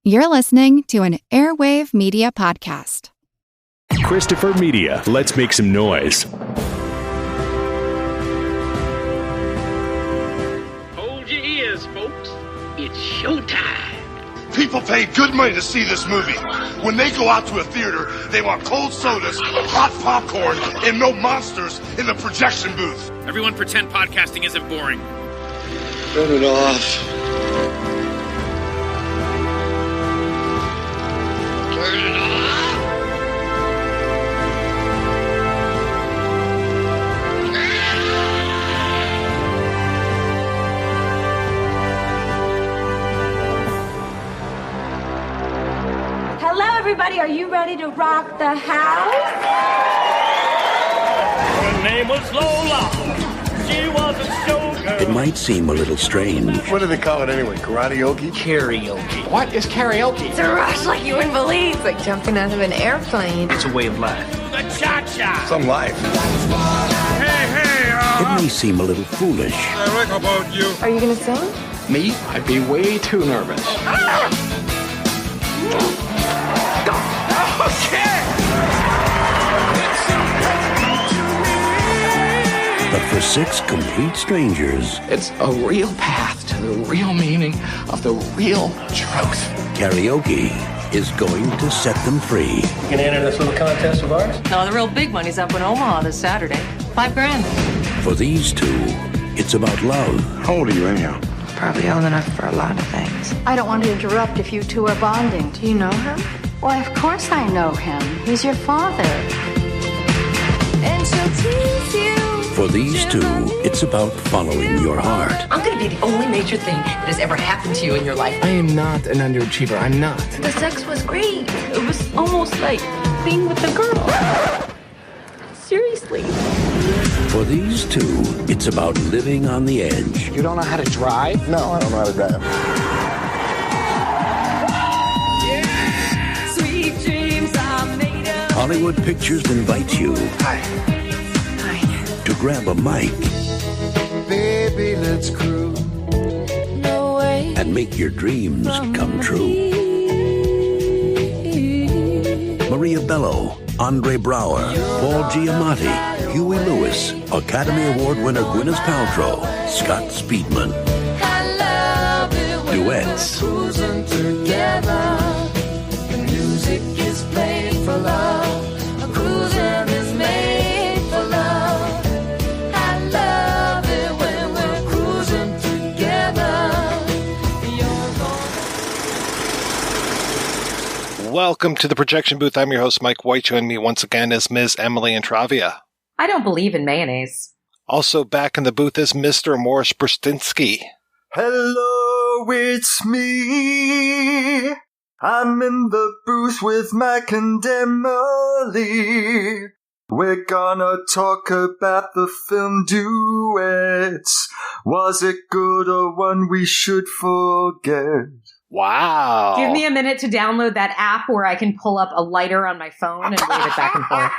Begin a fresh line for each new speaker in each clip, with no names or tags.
You're listening to an Airwave Media Podcast.
Christopher Media. Let's make some noise.
Hold your ears, folks. It's showtime.
People pay good money to see this movie. When they go out to a theater, they want cold sodas, hot popcorn, and no monsters in the projection booth.
Everyone pretend podcasting isn't boring.
Turn it off. Turn it off.
Hello, everybody. Are you ready to rock the house?
Her name was Lola. She was a showgirl.
It might seem a little strange.
What do they call it anyway? Karaoke?
Karaoke. What is karaoke?
It's a rush like you wouldn't believe. It's like jumping out of an airplane.
It's a way of life.
The cha-cha.
Some life.
It may seem a little foolish.
I like about you.
Are you going to sing?
Me? I'd be way too nervous.
But for six complete strangers,
It's a real path to the real meaning of the real truth.
karaoke is going to set them free.
You can enter this little contest of ours?
No, the real big one is up in Omaha this Saturday. $5,000.
For these two, it's about love.
How old are you anyhow?
Probably old enough for a lot of things.
I don't want to interrupt if you two are bonding. Do you know him? Why, of course I know him. He's your father. And she'll tease you.
For these two, it's about following your heart.
I'm going to be the only major thing that has ever happened to you in your life.
I am not an underachiever. I'm not.
The sex was great. It was almost like being with a girl. Seriously.
For these two, it's about living on the edge.
You don't know how to drive?
No, I don't know how to drive.
Sweet dreams are made of.
Hollywood Pictures invites you to grab a mic
Baby, let's cruise.
No way.
and make your dreams come true. Maria Bello, Andre Braugher, Paul Giamatti, Huey Lewis, Academy Award winner Gwyneth Paltrow, Scott Speedman. Duets.
Cruising together. The music is played for love. Cruising is made for love. I love it when we're cruising together.
Welcome to the projection booth. I'm your host, Mike White. Joining me once again is Ms. Emily Intravia.
I don't believe in mayonnaise.
Also back in the booth is Mr. Maurice Bursztynski.
Hello, it's me. I'm in the booth with Mike and Emily. We're gonna talk about the film Duets. Was it good or one we should forget?
Wow.
Give me a minute to download that app where I can pull up a lighter on my phone and wave it back and forth.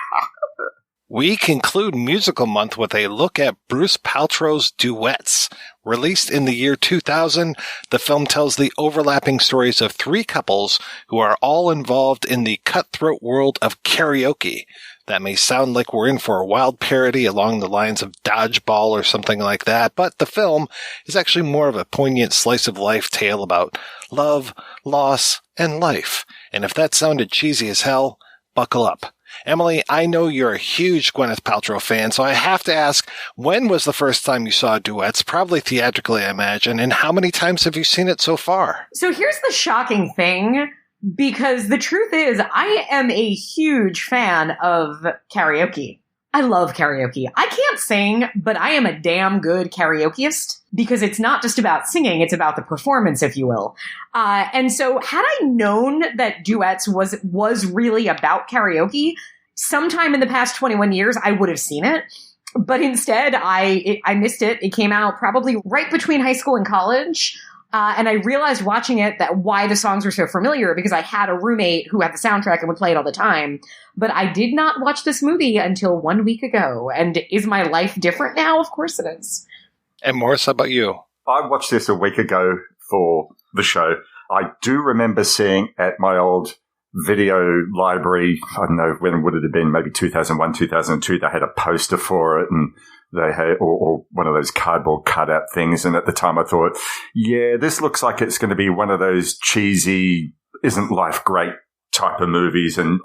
We conclude Musical Month with a look at Bruce Paltrow's Duets. Released in the year 2000, the film tells the overlapping stories of three couples who are all involved in the cutthroat world of karaoke. That may sound like we're in for a wild parody along the lines of Dodgeball or something like that, but the film is actually more of a poignant slice-of-life tale about love, loss, and life. And if that sounded cheesy as hell, buckle up. Emily, I know you're a huge Gwyneth Paltrow fan, so I have to ask, when was the first time you saw Duets? Probably theatrically, I imagine. And how many times have you seen it so far?
So here's the shocking thing, because the truth is, I am a huge fan of karaoke. I love karaoke. I can't sing, but I am a damn good karaokeist because it's not just about singing, it's about the performance, if you will. And so had I known that Duets was really about karaoke, sometime in the past 21 years, I would have seen it. But instead, I missed it. It came out probably right between high school and college. And I realized watching it that why the songs were so familiar, because I had a roommate who had the soundtrack and would play it all the time. But I did not watch this movie until 1 week ago. And is my life different now? Of course it is.
And Maurice, how about you?
I watched this a week ago for the show. I do remember seeing at my old video library, I don't know, when would it have been, maybe 2001, 2002, they had a poster for it, and they had, or one of those cardboard cutout things. And at the time I thought, yeah, this looks like it's going to be one of those cheesy, isn't life great type of movies. And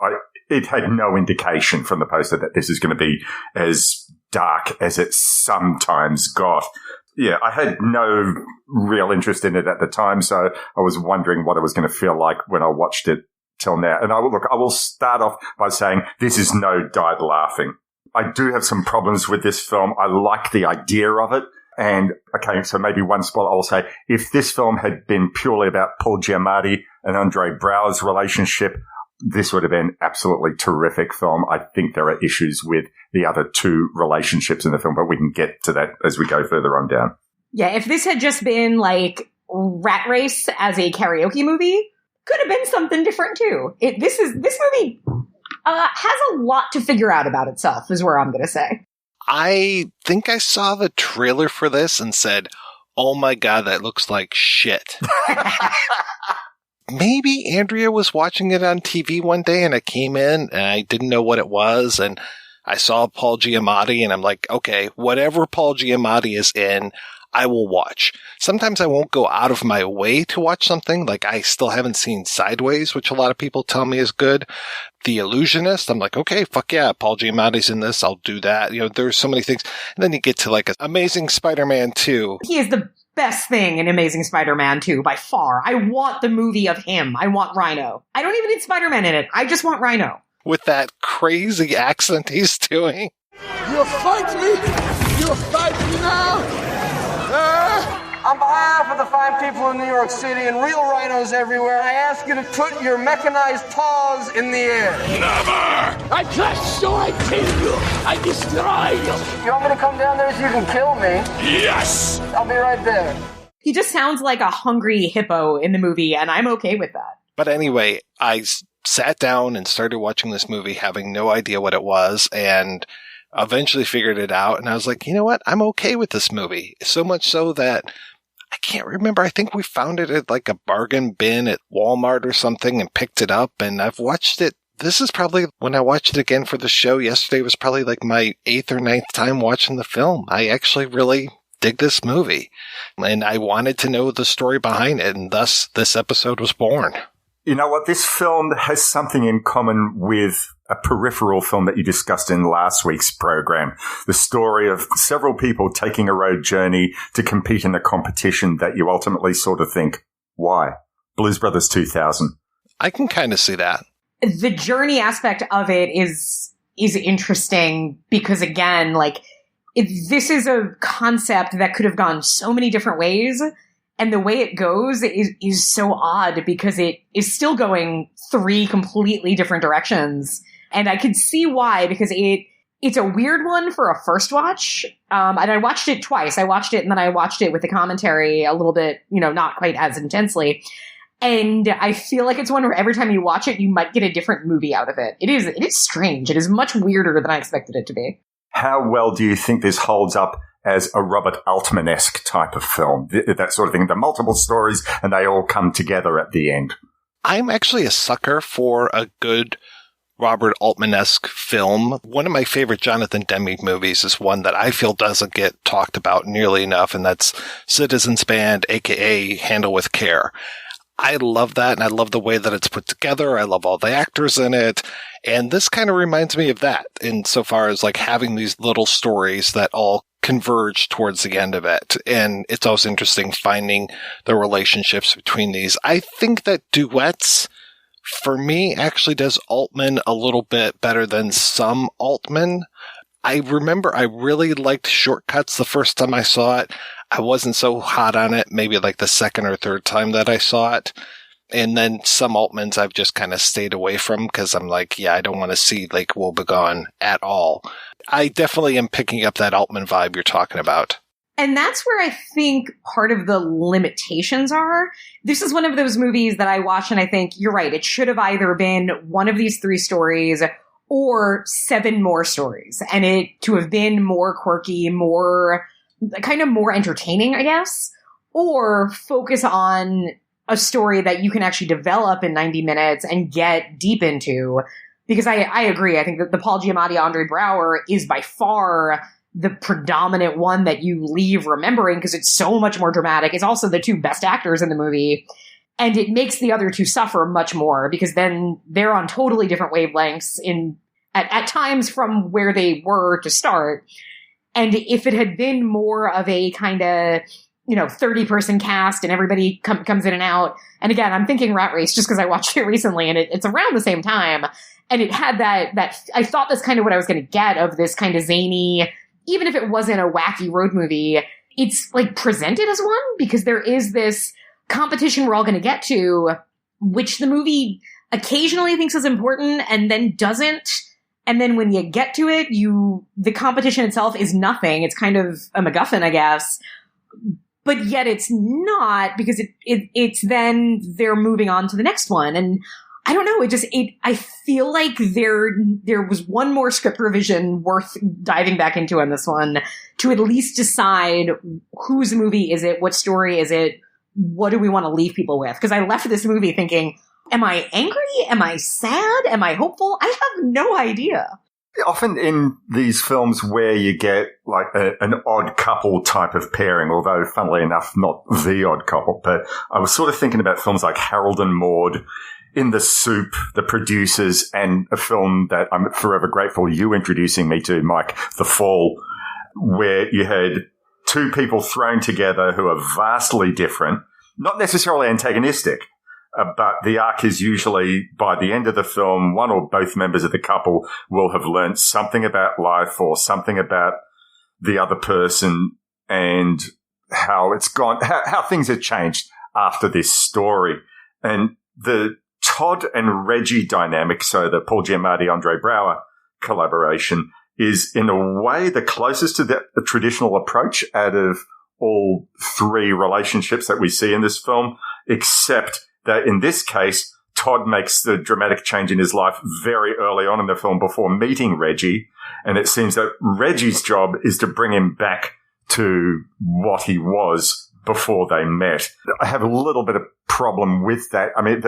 it had no indication from the poster that this is going to be as dark as it sometimes got. Yeah, I had no real interest in it at the time, so I was wondering what it was going to feel like when I watched it till now. And I will start off by saying this is no died laughing. I do have some problems with this film. I like the idea of it. And, okay, so maybe one spot I'll say, if this film had been purely about Paul Giamatti and Andre Braugher's relationship, this would have been absolutely terrific film. I think there are issues with the other two relationships in the film, but we can get to that as we go further on down. Yeah,
if this had just been like Rat Race as a karaoke movie, could have been something different too. This movie has a lot to figure out about itself, is where I'm going to say.
I think I saw the trailer for this and said, oh my God, that looks like shit. Maybe Andrea was watching it on TV one day and I came in and I didn't know what it was. And I saw Paul Giamatti and I'm like, okay, whatever Paul Giamatti is in, I will watch. Sometimes I won't go out of my way to watch something. Like I still haven't seen Sideways, which a lot of people tell me is good. The Illusionist, I'm like, okay, fuck yeah, Paul Giamatti's in this. I'll do that. You know, there's so many things. And then you get to like Amazing Spider-Man 2.
He is the best thing in Amazing Spider-Man 2 by far. I want the movie of him. I want Rhino. I don't even need Spider-Man in it. I just want Rhino.
With that crazy accent he's doing.
You'll fight me? You'll fight me now? On behalf of the fine people in New York City and real rhinos everywhere, I ask you to put your mechanized paws in the air.
Never! I crush so I kill you. I destroy you.
You want me to come down there so you can kill me?
Yes!
I'll be right there.
He just sounds like a hungry hippo in the movie, and I'm okay with that.
But anyway, I sat down and started watching this movie having no idea what it was, and eventually figured it out. And I was like, you know what? I'm okay with this movie. So much so that I can't remember. I think we found it at like a bargain bin at Walmart or something and picked it up. And I've watched it. This is probably, when I watched it again for the show yesterday, was probably like my 8th or 9th time watching the film. I actually really dig this movie. And I wanted to know the story behind it. And thus this episode was born.
You know what? This film has something in common with a peripheral film that you discussed in last week's program. The story of several people taking a road journey to compete in a competition that you ultimately sort of think, why? Blues Brothers 2000.
I can kind of see that.
The journey aspect of it is interesting because, again, like, this is a concept that could have gone so many different ways. And the way it goes is so odd because it is still going 3 completely different directions. And I could see why, because it's a weird one for a first watch. And I watched it twice. I watched it and then I watched it with the commentary a little bit, not quite as intensely. And I feel like it's one where every time you watch it, you might get a different movie out of it. It is strange. It is much weirder than I expected it to be.
How well do you think this holds up as a Robert Altman-esque type of film? That sort of thing. The multiple stories and they all come together at the end.
I'm actually a sucker for a good Robert Altman-esque film. One of my favorite Jonathan Demme movies is one that I feel doesn't get talked about nearly enough, and that's Citizens Band, aka Handle with Care. I love that, and I love the way that it's put together. I love all the actors in it. And this kind of reminds me of that insofar as like having these little stories that all converge towards the end of it. And it's always interesting finding the relationships between these. I think that Duets, for me, actually does Altman a little bit better than some Altman. I remember I really liked Shortcuts the first time I saw it. I wasn't so hot on it, maybe like the second or third time that I saw it. And then some Altmans I've just kind of stayed away from because I'm like, yeah, I don't want to see Lake Wobegon at all. I definitely am picking up that Altman vibe you're talking about.
And that's where I think part of the limitations are. This is one of those movies that I watch and I think, you're right, it should have either been one of these 3 stories or 7 more stories. And it to have been more quirky, more entertaining, I guess, or focus on a story that you can actually develop in 90 minutes and get deep into. Because I agree. I think that the Paul Giamatti, Andre Braugher is by far the predominant one that you leave remembering because it's so much more dramatic. It's also the two best actors in the movie. And it makes the other two suffer much more because then they're on totally different wavelengths at times from where they were to start. And if it had been more of a kind of, 30-person cast and everybody comes in and out. And again, I'm thinking Rat Race just because I watched it recently and it's around the same time. And it had that I thought that's kind of what I was going to get of this kind of zany, even if it wasn't a wacky road movie, it's like presented as one because there is this competition we're all going to get to, which the movie occasionally thinks is important and then doesn't. And then when you get to it, the competition itself is nothing. It's kind of a MacGuffin, I guess. But yet it's not because it's then they're moving on to the next one. And I don't know. I feel like there was one more script revision worth diving back into on this one to at least decide whose movie is it? What story is it? What do we want to leave people with? Because I left this movie thinking, am I angry? Am I sad? Am I hopeful? I have no idea.
Often in these films where you get like an odd couple type of pairing, although funnily enough, not the odd couple, but I was sort of thinking about films like Harold and Maude, In the Soup, The Producers, and a film that I'm forever grateful you introducing me to, Mike, The Fall, where you had two people thrown together who are vastly different, not necessarily antagonistic, but the arc is usually, by the end of the film, one or both members of the couple will have learned something about life or something about the other person and how it's gone, how things have changed after this story. And the Todd and Reggie dynamic, so the Paul Giamatti, Andre Braugher collaboration, is in a way the closest to the traditional approach out of all three relationships that we see in this film, except that in this case, Todd makes the dramatic change in his life very early on in the film before meeting Reggie. And it seems that Reggie's job is to bring him back to what he was before they met. I have a little bit of problem with that. I mean,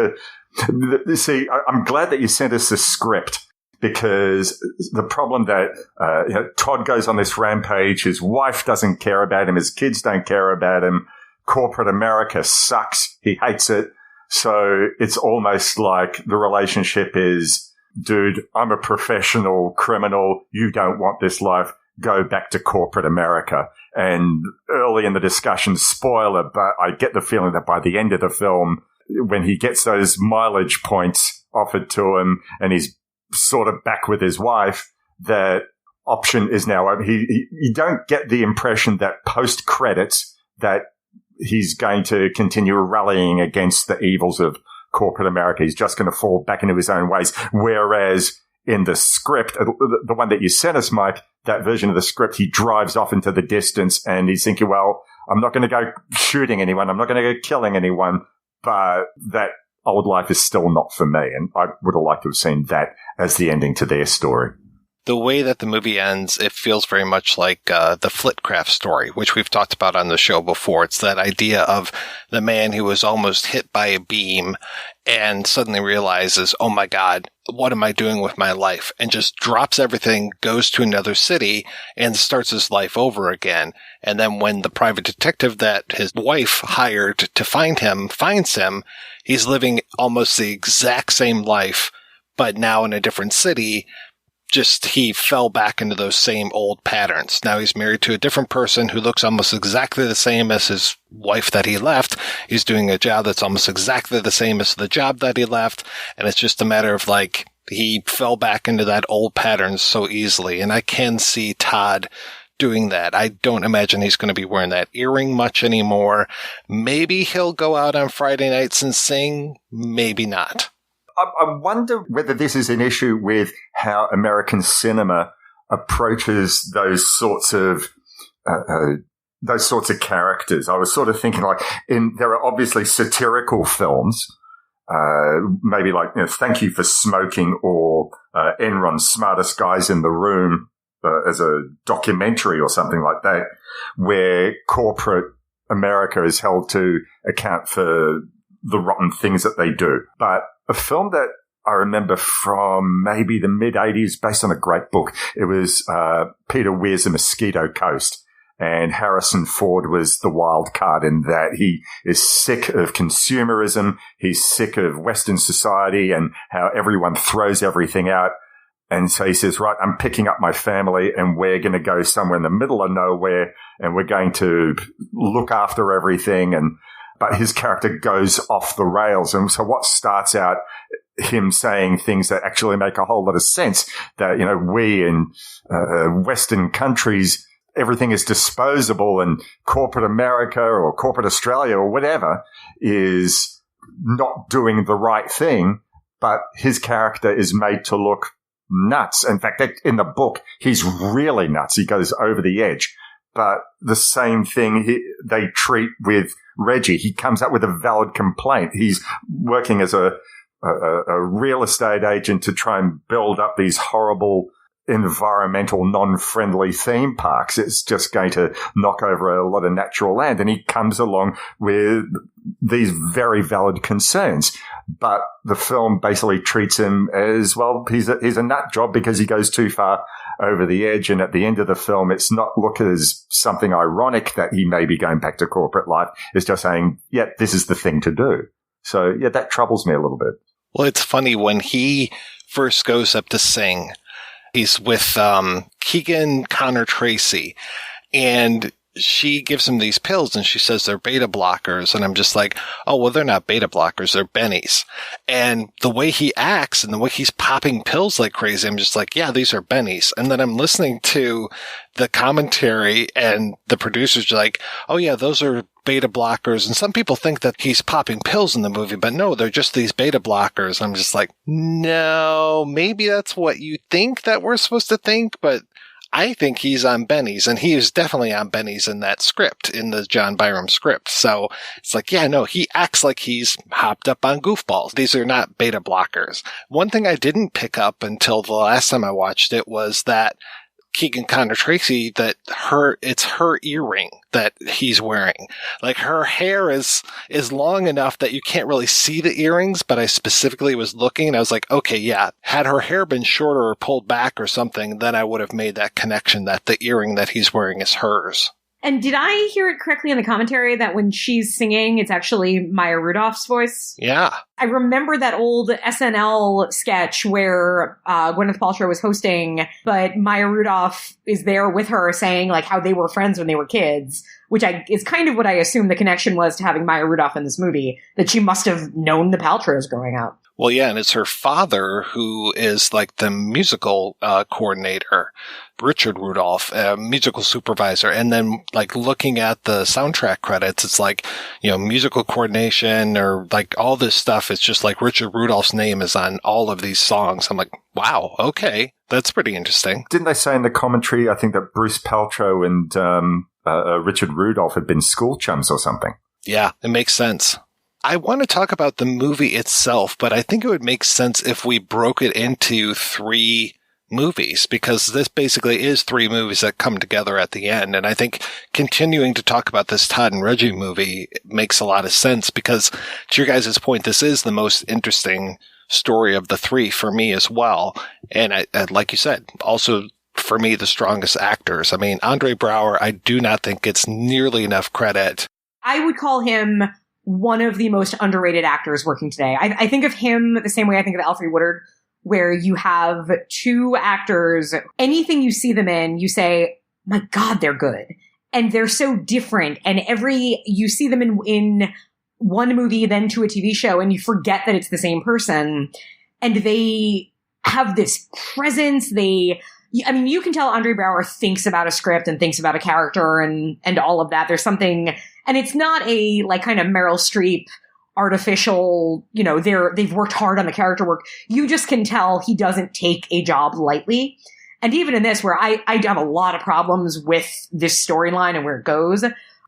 see, I'm glad that you sent us the script because the problem that Todd goes on this rampage, his wife doesn't care about him, his kids don't care about him, corporate America sucks, he hates it. So it's almost like the relationship is, dude, I'm a professional criminal. You don't want this life. Go back to corporate America. And early in the discussion, spoiler, but I get the feeling that by the end of the film, when he gets those mileage points offered to him and he's sort of back with his wife, that option is now open. You don't get the impression that post credits that he's going to continue rallying against the evils of corporate America. He's just going to fall back into his own ways. Whereas in the script, the one that you sent us, Mike, that version of the script, he drives off into the distance and he's thinking, well, I'm not going to go shooting anyone. I'm not going to go killing anyone. But that old life is still not for me. And I would have liked to have seen that as the ending to their story.
The way that the movie ends, it feels very much like the Flitcraft story, which we've talked about on the show before. It's that idea of the man who was almost hit by a beam and suddenly realizes, oh my God, what am I doing with my life? And just drops everything, goes to another city, and starts his life over again. And then when the private detective that his wife hired to find him finds him, he's living almost the exact same life, but now in a different city. Just he fell back into those same old patterns. Now he's married to a different person who looks almost exactly the same as his wife that he left. He's doing a job that's almost exactly the same as the job that he left. And it's just a matter of like, he fell back into that old pattern so easily. And I can see Todd doing that. I don't imagine he's going to be wearing that earring much anymore. Maybe he'll go out on Friday nights and sing. Maybe not.
I wonder whether this is an issue with how American cinema approaches those sorts of characters. I was sort of thinking like there are obviously satirical films, maybe like, Thank You for Smoking or Enron's Smartest Guys in the Room as a documentary or something like that, where corporate America is held to account for the rotten things that they do. But a film that I remember from maybe the mid-'80s, based on a great book. It was Peter Weir's The Mosquito Coast. And Harrison Ford was the wild card in that. He is sick of consumerism. He's sick of Western society and how everyone throws everything out. And so he says, right, I'm picking up my family and we're going to go somewhere in the middle of nowhere and we're going to look after everything. But his character goes off the rails. And so what starts out him saying things that actually make a whole lot of sense, that, you know, we in Western countries, everything is disposable, and corporate America or corporate Australia or whatever is not doing the right thing. But his character is made to look nuts. In fact, in the book, he's really nuts. He goes over the edge. But the same thing they treat with Reggie. He comes up with a valid complaint. He's working as a real estate agent to try and build up these horrible environmental, non-friendly theme parks. It's just going to knock over a lot of natural land. And he comes along with these very valid concerns. But the film basically treats him as, well, he's a nut job because he goes too far over the edge. And at the end of the film, it's not looked as something ironic that he may be going back to corporate life. It's just saying, yeah, this is the thing to do. So, yeah, that troubles me a little bit.
Well, it's funny when he first goes up to sing. He's with Keegan Connor Tracy, and she gives him these pills, and she says they're beta blockers. And I'm just like, oh, well, they're not beta blockers. They're bennies. And the way he acts and the way he's popping pills like crazy, I'm just like, yeah, these are bennies. And then I'm listening to the commentary, and the producers are like, oh, yeah, those are beta blockers. And some people think that he's popping pills in the movie, but no, they're just these beta blockers. I'm just like, no, maybe that's what you think that we're supposed to think, but I think he's on bennies, and he is definitely on bennies in that script, in the John Byrum script. So it's like, yeah, no, he acts like he's hopped up on goofballs. These are not beta blockers. One thing I didn't pick up until the last time I watched it was that Keegan Connor Tracy, that it's her earring that he's wearing. Like, her hair is long enough that you can't really see the earrings, but I specifically was looking and I was like, okay, yeah, had her hair been shorter or pulled back or something, then I would have made that connection that the earring that he's wearing is hers.
And did I hear it correctly in the commentary that when she's singing, it's actually Maya Rudolph's voice?
Yeah.
I remember that old SNL sketch where Gwyneth Paltrow was hosting, but Maya Rudolph is there with her saying like how they were friends when they were kids, which is kind of what I assumed the connection was to having Maya Rudolph in this movie, that she must have known the Paltrows growing up.
Well, yeah, and it's her father who is like the musical coordinator, Richard Rudolph, musical supervisor. And then like looking at the soundtrack credits, it's like, you know, musical coordination or like all this stuff. It's just like Richard Rudolph's name is on all of these songs. I'm like, wow, okay, that's pretty interesting.
Didn't they say in the commentary, I think, that Bruce Paltrow and Richard Rudolph had been school chums or something?
Yeah, it makes sense. I want to talk about the movie itself, but I think it would make sense if we broke it into 3 movies, because this basically is 3 movies that come together at the end. And I think continuing to talk about this Todd and Reggie movie makes a lot of sense because, to your guys' point, this is the most interesting story of the 3 for me as well. And I, like you said, also for me, the strongest actors. I mean, Andre Braugher, I do not think gets nearly enough credit.
I would call him one of the most underrated actors working today. I think of him the same way I think of Alfre Woodard, where you have 2 actors, anything you see them in, you say, my God, they're good. And they're so different. And you see them in one movie, then to a TV show, and you forget that it's the same person. And they have this presence. You can tell Andre Braugher thinks about a script and thinks about a character and all of that. There's something, and it's not a like kind of Meryl Streep artificial, you know, they've worked hard on the character work. You just can tell he doesn't take a job lightly. And even in this, where I have a lot of problems with this storyline and where it goes,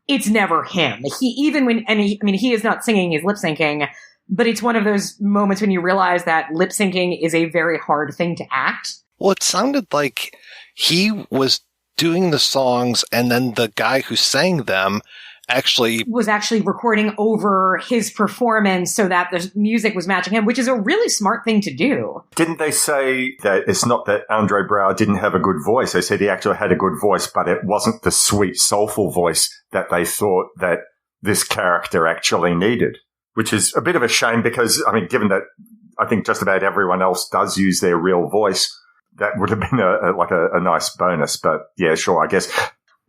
it's never him. He is not singing, he's lip syncing, but it's one of those moments when you realize that lip syncing is a very hard thing to act.
Well, it sounded like he was doing the songs and then the guy who sang them
was actually recording over his performance so that the music was matching him, which is a really smart thing to do.
Didn't they say that it's not that Andre Braugher didn't have a good voice? They said he actually had a good voice, but it wasn't the sweet, soulful voice that they thought that this character actually needed, which is a bit of a shame because, I mean, given that I think just about everyone else does use their real voice, that would have been a nice bonus. But yeah, sure, I guess.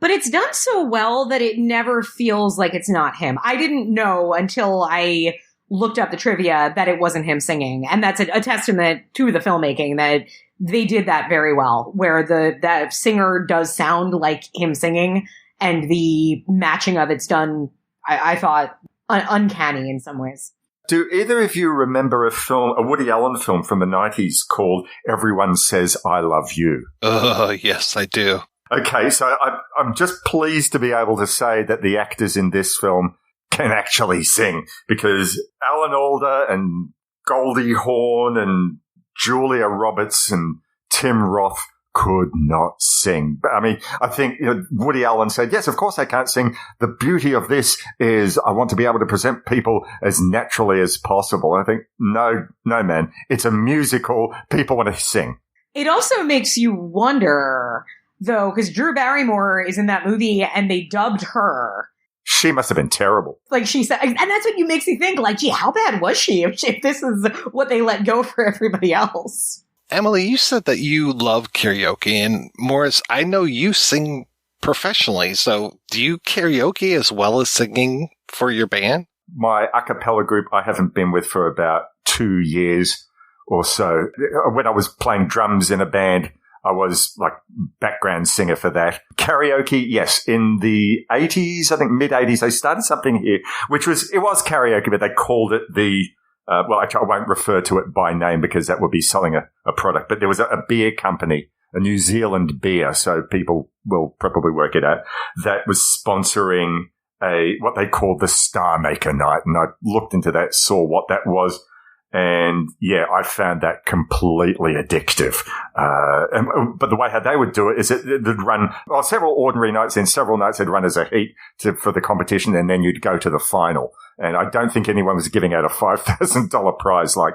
But it's done so well that it never feels like it's not him. I didn't know until I looked up the trivia that it wasn't him singing. And that's a testament to the filmmaking that they did that very well, where the singer does sound like him singing and the matching of it's done, I thought, uncanny in some ways.
Do either of you remember a Woody Allen film from the 90s called Everyone Says I Love You?
Yes, I do.
Okay, so I'm just pleased to be able to say that the actors in this film can actually sing, because Alan Alda and Goldie Hawn and Julia Roberts and Tim Roth could not sing. But I mean, I think Woody Allen said, yes, of course they can't sing. The beauty of this is I want to be able to present people as naturally as possible. I think, no, man, it's a musical. People want to sing.
It also makes you wonder, though, because Drew Barrymore is in that movie and they dubbed her.
She must have been terrible.
Like she said, and that's what makes you think, like, gee, how bad was she if this is what they let go for everybody else?
Emily, you said that you love karaoke, and Maurice, I know you sing professionally, so do you karaoke as well as singing for your band?
My a cappella group I haven't been with for about 2 years or so. When I was playing drums in a band, I was like background singer for that. Karaoke, yes. In the 80s, I think mid-80s, they started something here, it was karaoke, but they called it I won't refer to it by name because that would be selling a product, but there was a beer company, a New Zealand beer, so people will probably work it out, that was sponsoring what they called the Star Maker Night. And I looked into that, saw what that was. And yeah, I found that completely addictive. But the way how they would do it is they'd run several ordinary nights, and several nights they'd run as a heat for the competition, and then you'd go to the final. And I don't think anyone was giving out a $5,000 prize like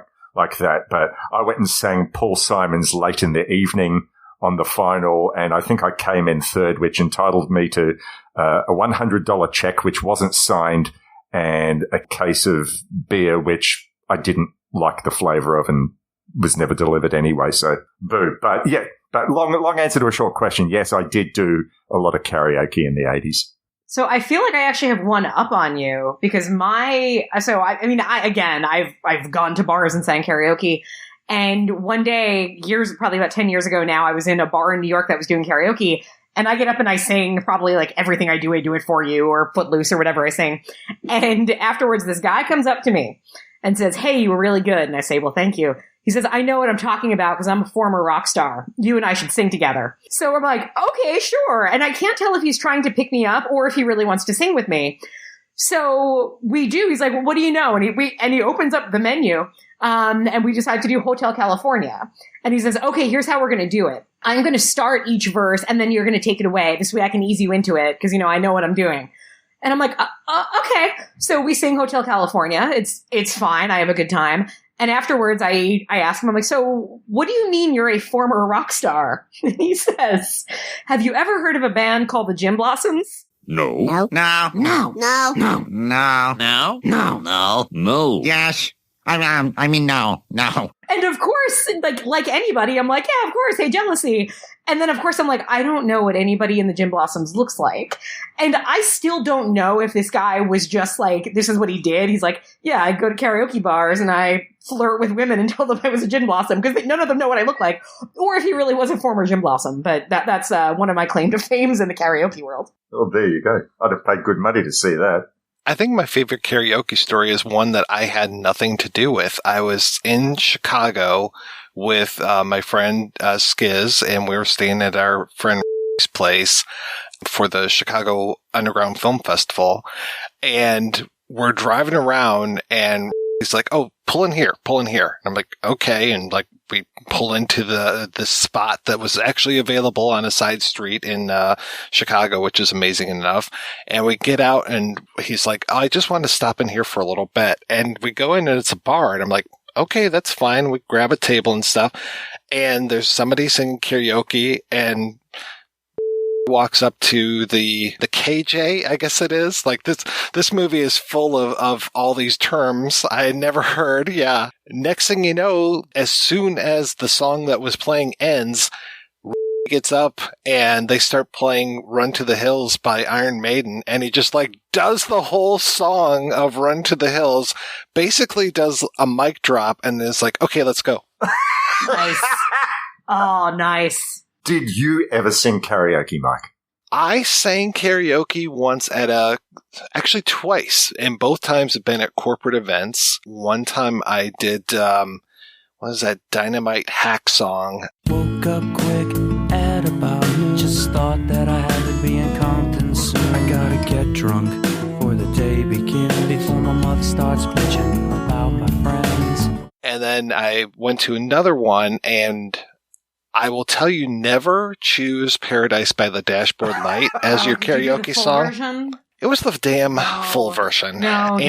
that. But I went and sang Paul Simon's Late in the Evening on the final, and I think I came in third, which entitled me to a $100 check, which wasn't signed, and a case of beer, which I didn't like the flavor of and was never delivered anyway. So boo. But yeah, long answer to a short question. Yes, I did do a lot of karaoke in the 80s.
So I feel like I actually have one up on you because I've gone to bars and sang karaoke. And one day, probably about 10 years ago now, I was in a bar in New York that was doing karaoke. And I get up and I sing probably like Everything I Do It For You or Footloose or whatever I sing. And afterwards, this guy comes up to me and says, hey, you were really good. And I say, well, thank you. He says, I know what I'm talking about because I'm a former rock star. You and I should sing together. So I'm like, okay, sure. And I can't tell if he's trying to pick me up or if he really wants to sing with me. So we do. He's like, well, what do you know? And he opens up the menu. And we decide to do Hotel California. And he says, okay, here's how we're going to do it. I'm going to start each verse and then you're going to take it away. This way I can ease you into it because, I know what I'm doing. And I'm like, okay. So we sing Hotel California. It's fine. I have a good time. And afterwards, I ask him, I'm like, so what do you mean you're a former rock star? And he says, have you ever heard of a band called the Gin Blossoms?
No. No. No. No. No. No. No. No. No. No. No. Yes. I mean, no.
And of course, like anybody, I'm like, yeah, of course, hey, jealousy. And then, of course, I'm like, I don't know what anybody in the Gin Blossoms looks like. And I still don't know if this guy was just like, this is what he did. He's like, yeah, I go to karaoke bars and I flirt with women and tell them I was a Gin Blossom because none of them know what I look like. Or if he really was a former Gin Blossom. But that's one of my claim to fames in the karaoke world.
Oh, there you go. I'd have paid good money to see that.
I think my favorite karaoke story is one that I had nothing to do with. I was in Chicago with my friend Skiz, and we were staying at our friend's place for the Chicago Underground Film Festival. And we're driving around, and he's like, oh, pull in here. And I'm like, okay. And like we pull into the spot that was actually available on a side street in Chicago, which is amazing enough. And we get out and he's like, I just want to stop in here for a little bit. And we go in and it's a bar. And I'm like, okay, that's fine. We grab a table and stuff. And there's somebody singing karaoke and walks up to the KJ, I guess it is. Like this movie is full of all these terms I had never heard. Yeah. Next thing you know, as soon as the song that was playing ends, gets up and they start playing Run to the Hills by Iron Maiden, and he just like does the whole song of Run to the Hills, basically does a mic drop and is like, okay, let's go.
Nice. Oh, nice.
Did you ever sing karaoke, Mike?
I sang karaoke once actually twice, and both times have been at corporate events. One time I did, what was that, Dynamite Hack song?
Woke up quick at about noon. Just thought that I had to be in Compton soon. I gotta get drunk before the day begins, before my mother starts bitching about my friends.
And then I went to another one, and I will tell you, never choose Paradise by the Dashboard Light as your karaoke song.
Version?
It was the damn full version.
No,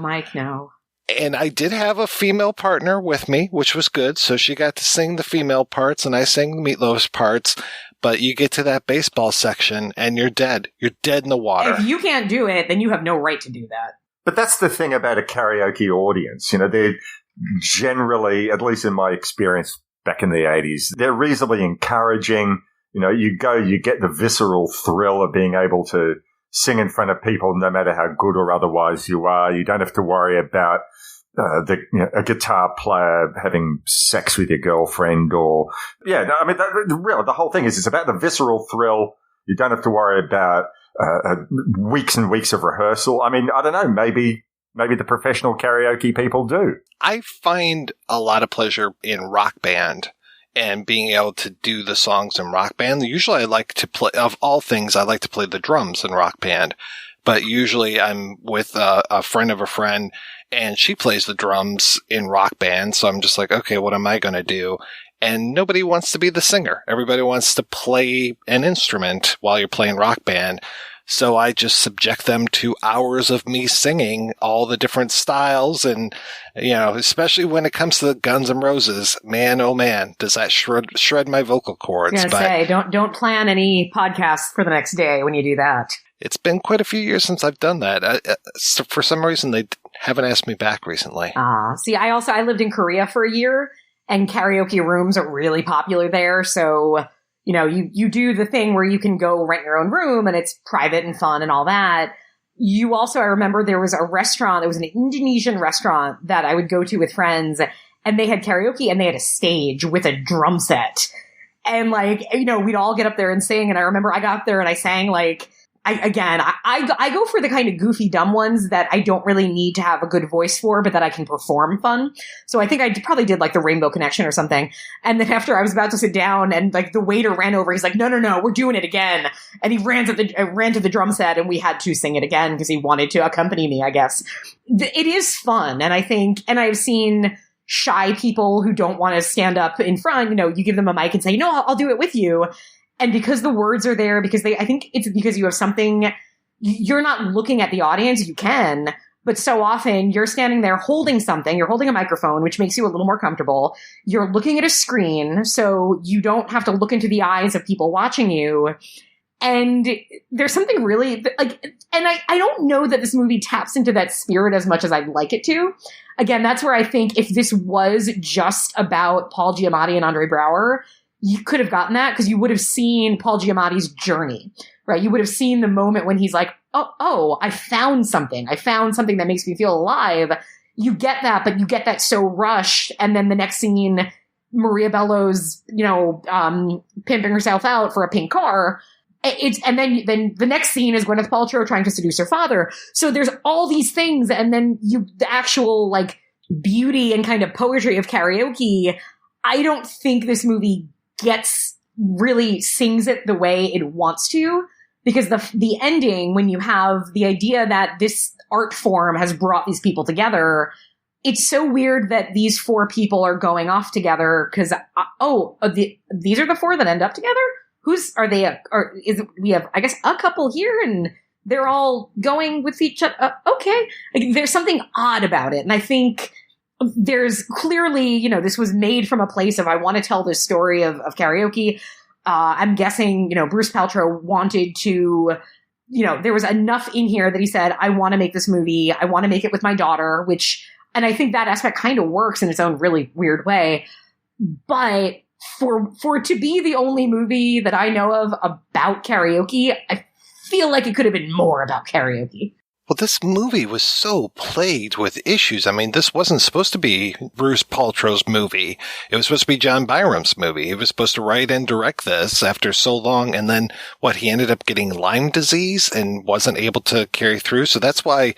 Mike, no.
And I did have a female partner with me, which was good. So she got to sing the female parts and I sang the Meatloaf's parts. But you get to that baseball section and you're dead. You're dead in the water.
If you can't do it, then you have no right to do that.
But that's the thing about a karaoke audience. You know, they're generally, at least in my experience back in the 80s, they're reasonably encouraging. You know, you get the visceral thrill of being able to sing in front of people no matter how good or otherwise you are. You don't have to worry about a guitar player having sex with your girlfriend or, the whole thing is it's about the visceral thrill. You don't have to worry about weeks and weeks of rehearsal. I mean, I don't know, maybe the professional karaoke people do.
I find a lot of pleasure in Rock Band and being able to do the songs in Rock Band. Usually I like to play, of all things, I like to play the drums in Rock Band. But usually I'm with a friend of a friend and she plays the drums in Rock Band. So I'm just like, okay, what am I going to do? And nobody wants to be the singer. Everybody wants to play an instrument while you're playing Rock Band. So I just subject them to hours of me singing all the different styles. And, you know, especially when it comes to Guns N' Roses, man, oh man, does that shred my vocal cords.
I was gonna say, don't plan any podcasts for the next day when you do that.
It's been quite a few years since I've done that. So for some reason, they haven't asked me back recently.
See, I lived in Korea for a year, and karaoke rooms are really popular there. So, you know, you do the thing where you can go rent your own room and it's private and fun and all that. You also, I remember there was a restaurant, it was an Indonesian restaurant that I would go to with friends, and they had karaoke and they had a stage with a drum set. And like, you know, we'd all get up there and sing. And I remember I got up there and I sang like, I go for the kind of goofy, dumb ones that I don't really need to have a good voice for, but that I can perform fun. So I think I probably did like the Rainbow Connection or something. And then after I was about to sit down and like the waiter ran over, he's like, no, we're doing it again. And he ran to the drum set and we had to sing it again because he wanted to accompany me, I guess. It is fun. And I think, and I've seen shy people who don't want to stand up in front, you know, you give them a mic and say, no, I'll do it with you. And because the words are there, because I think it's because you have something, you're not looking at the audience, you can, but so often you're standing there holding something, you're holding a microphone, which makes you a little more comfortable. You're looking at a screen, so you don't have to look into the eyes of people watching you. And there's something really, like, and I don't know that this movie taps into that spirit as much as I'd like it to. Again, that's where I think if this was just about Paul Giamatti and Andre Braugher, you could have gotten that because you would have seen Paul Giamatti's journey, right? You would have seen the moment when he's like, oh, I found something. I found something that makes me feel alive. You get that, but you get that so rushed. And then the next scene, Maria Bello's, you know, pimping herself out for a pink car. And then the next scene is Gwyneth Paltrow trying to seduce her father. So there's all these things. And then the actual like beauty and kind of poetry of karaoke. I don't think this movie sings it the way it wants to, because the ending, when you have the idea that this art form has brought these people together, it's so weird that these 4 people are going off together because, these are the 4 that end up together? Are they, we have, I guess, a couple here and they're all going with each other. Okay. Like, there's something odd about it. And I think there's clearly, this was made from a place of, I want to tell this story of karaoke. I'm guessing, Bruce Paltrow wanted to, there was enough in here that he said, I want to make this movie. I want to make it with my daughter, and I think that aspect kind of works in its own really weird way. But for it to be the only movie that I know of about karaoke, I feel like it could have been more about karaoke.
Well, this movie was so plagued with issues. I mean, this wasn't supposed to be Bruce Paltrow's movie. It was supposed to be John Byram's movie. He was supposed to write and direct this after so long. And then he ended up getting Lyme disease and wasn't able to carry through. So that's why,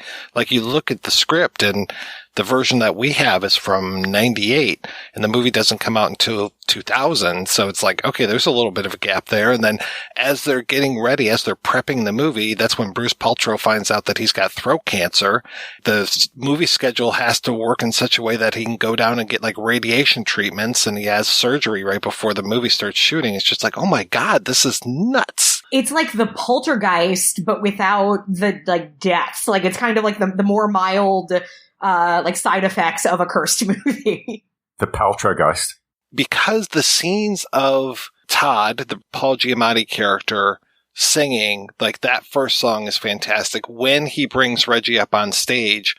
you look at the script and the version that we have is from 98 and the movie doesn't come out until 2000. So it's okay, there's a little bit of a gap there. And then as they're getting ready, as they're prepping the movie, that's when Bruce Paltrow finds out that he's got throat cancer. The movie schedule has to work in such a way that he can go down and get radiation treatments, and he has surgery right before the movie starts shooting. It's just oh my God, this is nuts.
It's like the Poltergeist, but without the deaths. It's kind of the more mild side effects of a cursed movie.
The Paltrowgeist.
Because the scenes of Todd, the Paul Giamatti character, singing, that first song is fantastic. When he brings Reggie up on stage,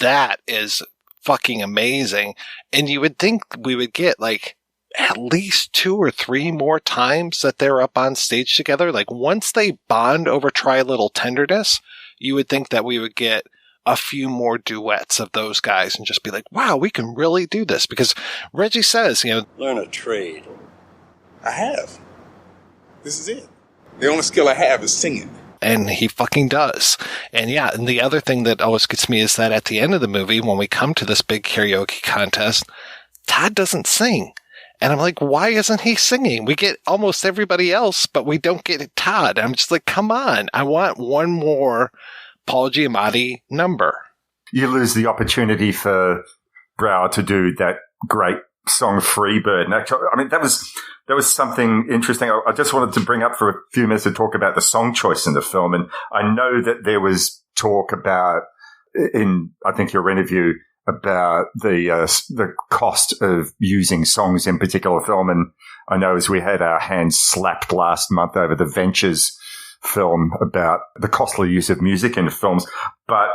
that is fucking amazing. And you would think we would get at least 2 or 3 more times that they're up on stage together. Once they bond over Try a Little Tenderness, you would think that we would get a few more duets of those guys and just be wow, we can really do this. Because Reggie says,
learn a trade. I have. This is it. The only skill I have is singing.
And he fucking does. And yeah, and the other thing that always gets me is that at the end of the movie, when we come to this big karaoke contest, Todd doesn't sing. And I'm why isn't he singing? We get almost everybody else, but we don't get Todd. I'm just come on. I want one more Paul Giamatti number.
You lose the opportunity for Braugher to do that great song Freebird. And actually, that was something interesting. I just wanted to bring up for a few minutes to talk about the song choice in the film. And I know that there was talk about, in I think your interview, about the cost of using songs in particular film. And I know as we had our hands slapped last month over the Ventures film about the costly use of music in films. But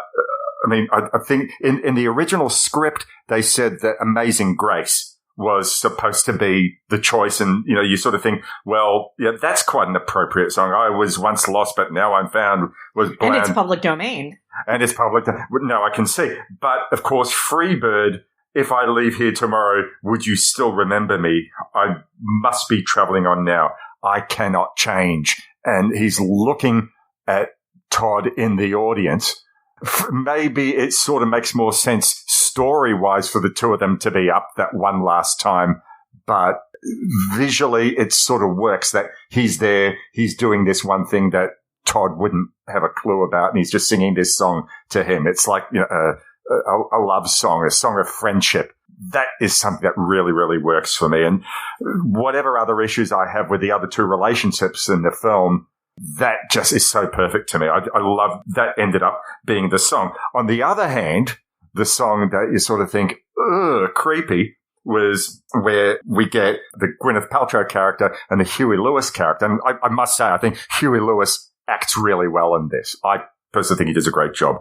I think in the original script, they said that Amazing Grace was supposed to be the choice. And, you sort of think, well, yeah, that's quite an appropriate song. I was once lost, but now I'm found was bland.
And it's public domain.
And it's public. No, I can see. But of course, Freebird, if I leave here tomorrow, would you still remember me? I must be traveling on now. I cannot change. And he's looking at Todd in the audience. Maybe it sort of makes more sense story-wise for the two of them to be up that one last time. But visually, it sort of works that he's there, he's doing this one thing that Todd wouldn't have a clue about, and he's just singing this song to him. It's like a love song, a song of friendship. That is something that really, really works for me. And whatever other issues I have with the other two relationships in the film, that just is so perfect to me. I love that ended up being the song. On the other hand, the song that you sort of think, ugh, creepy, was where we get the Gwyneth Paltrow character and the Huey Lewis character. And I must say, I think Huey Lewis acts really well in this. I personally think he does a great job.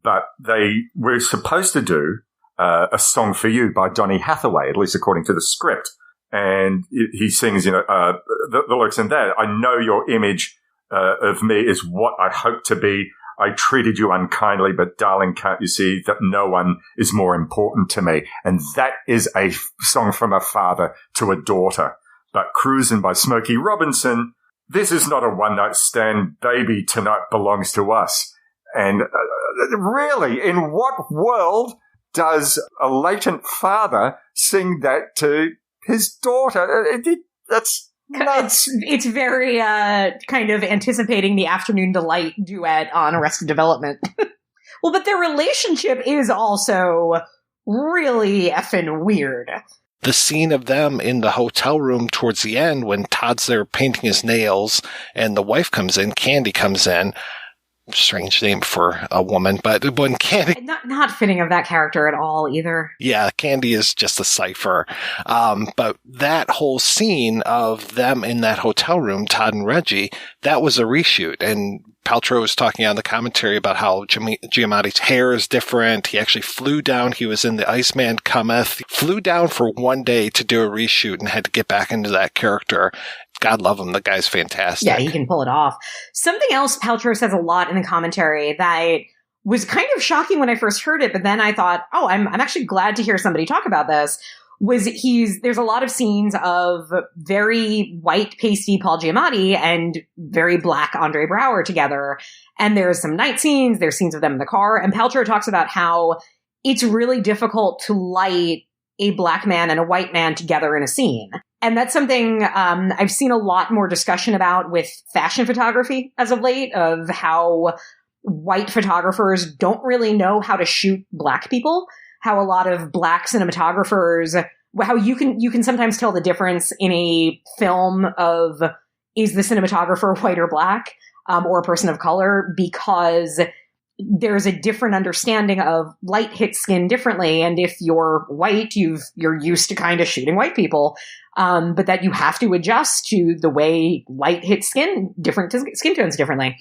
But they were supposed to do a Song for You by Donny Hathaway, at least according to the script. And he sings, the lyrics in that. I know your image of me is what I hope to be. I treated you unkindly, but darling, can't you see that no one is more important to me? And that is a song from a father to a daughter. But Cruisin' by Smokey Robinson, this is not a one-night stand. Baby, tonight belongs to us. And really, in what world does a latent father sing that to his daughter? That's nuts.
It's very kind of anticipating the Afternoon Delight duet on Arrested Development. Well, but their relationship is also really effing weird.
The scene of them in the hotel room towards the end when Todd's there painting his nails and the wife comes in, Candy comes in. Strange name for a woman, but when Candy...
Not fitting of that character at all, either.
Yeah, Candy is just a cipher. But that whole scene of them in that hotel room, Todd and Reggie, that was a reshoot. And Paltrow was talking on the commentary about how Giamatti's hair is different. He actually flew down. He was in The Iceman Cometh. Flew down for one day to do a reshoot and had to get back into that character. God love him. The guy's fantastic.
Yeah, he can pull it off. Something else Paltrow says a lot in the commentary that was kind of shocking when I first heard it, but then I thought, oh, I'm actually glad to hear somebody talk about this, was there's a lot of scenes of very white, pasty Paul Giamatti and very black Andre Braugher together. And there's some night scenes, there's scenes of them in the car, and Paltrow talks about how it's really difficult to light a black man and a white man together in a scene. And that's something I've seen a lot more discussion about with fashion photography as of late, of how white photographers don't really know how to shoot black people, how a lot of black cinematographers, how you can sometimes tell the difference in a film of, is the cinematographer white or black, or a person of color, because there's a different understanding of light hits skin differently. And if you're white, you're used to kind of shooting white people. But that you have to adjust to the way light hits skin, different skin tones differently.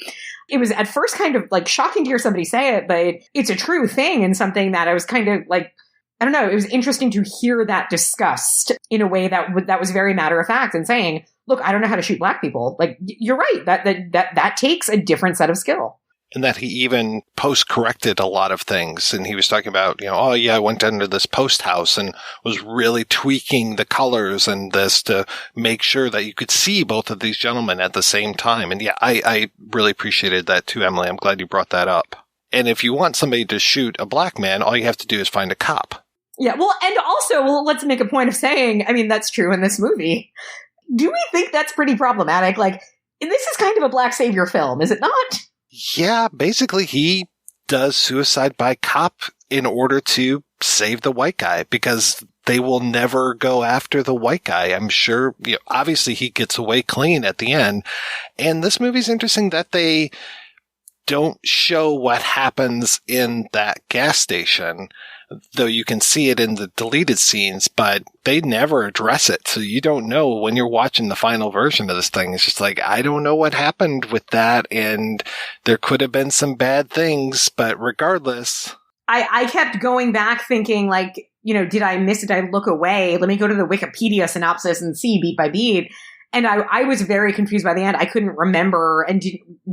It was at first kind of like shocking to hear somebody say it, but it's a true thing and something that I was kind of like, I don't know, it was interesting to hear that discussed in a way that was very matter of fact and saying, look, I don't know how to shoot black people. Like, you're right. That takes a different set of skill.
And that he even post-corrected a lot of things. And he was talking about, oh yeah, I went into this post house and was really tweaking the colors and this to make sure that you could see both of these gentlemen at the same time. And yeah, I really appreciated that too, Emily. I'm glad you brought that up. And if you want somebody to shoot a black man, all you have to do is find a cop.
Yeah, well, and also, let's make a point of saying, I mean, that's true in this movie. Do we think that's pretty problematic? Like, this is kind of a black savior film, is it not?
Yeah, basically he does suicide by cop in order to save the white guy because they will never go after the white guy. I'm sure, obviously he gets away clean at the end. And this movie's interesting that they don't show what happens in that gas station, though you can see it in the deleted scenes, but they never address it. So you don't know when you're watching the final version of this thing. It's just like, I don't know what happened with that. And there could have been some bad things, but regardless.
I kept going back thinking like, did I miss it? Did I look away? Let me go to the Wikipedia synopsis and see beat by beat. And I was very confused by the end. I couldn't remember and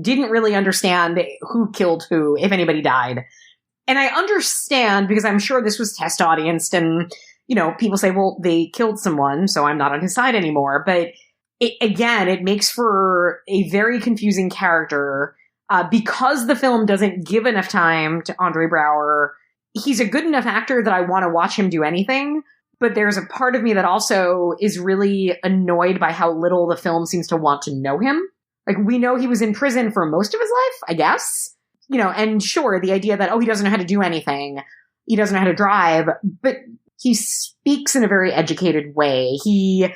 didn't really understand who killed who, if anybody died. And I understand because I'm sure this was test audienced and, people say, well, they killed someone, so I'm not on his side anymore. But it makes for a very confusing character because the film doesn't give enough time to Andre Braugher. He's a good enough actor that I want to watch him do anything. But there's a part of me that also is really annoyed by how little the film seems to want to know him. Like, we know he was in prison for most of his life, I guess. And sure, the idea that, he doesn't know how to do anything. He doesn't know how to drive. But he speaks in a very educated way. He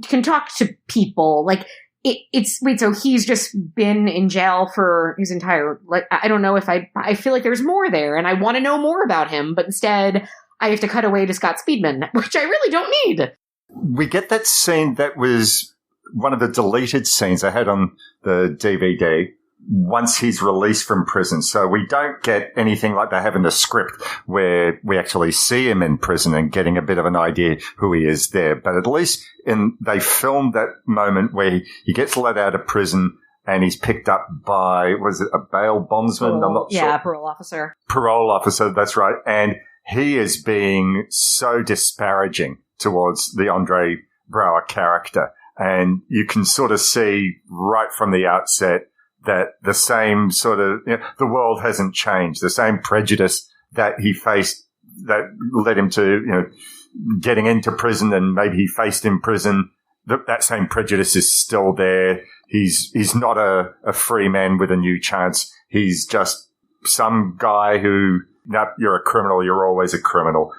can talk to people. Like, so he's just been in jail for his entire, I don't know if I feel like there's more there and I want to know more about him. But instead, I have to cut away to Scott Speedman, which I really don't need.
We get that scene that was one of the deleted scenes I had on the DVD once he's released from prison. So we don't get anything like they have in the script where we actually see him in prison and getting a bit of an idea who he is there. But at least they filmed that moment where he gets let out of prison and he's picked up by, was it a bail bondsman? I'm not sure.
Yeah, parole officer.
Parole officer, that's right. And he is being so disparaging towards the Andre Braugher character. And you can sort of see right from the outset that the same sort of, the world hasn't changed. The same prejudice that he faced that led him to, getting into prison and maybe he faced in prison, that same prejudice is still there. He's not a free man with a new chance. He's just some guy who no, you're a criminal, you're always a criminal.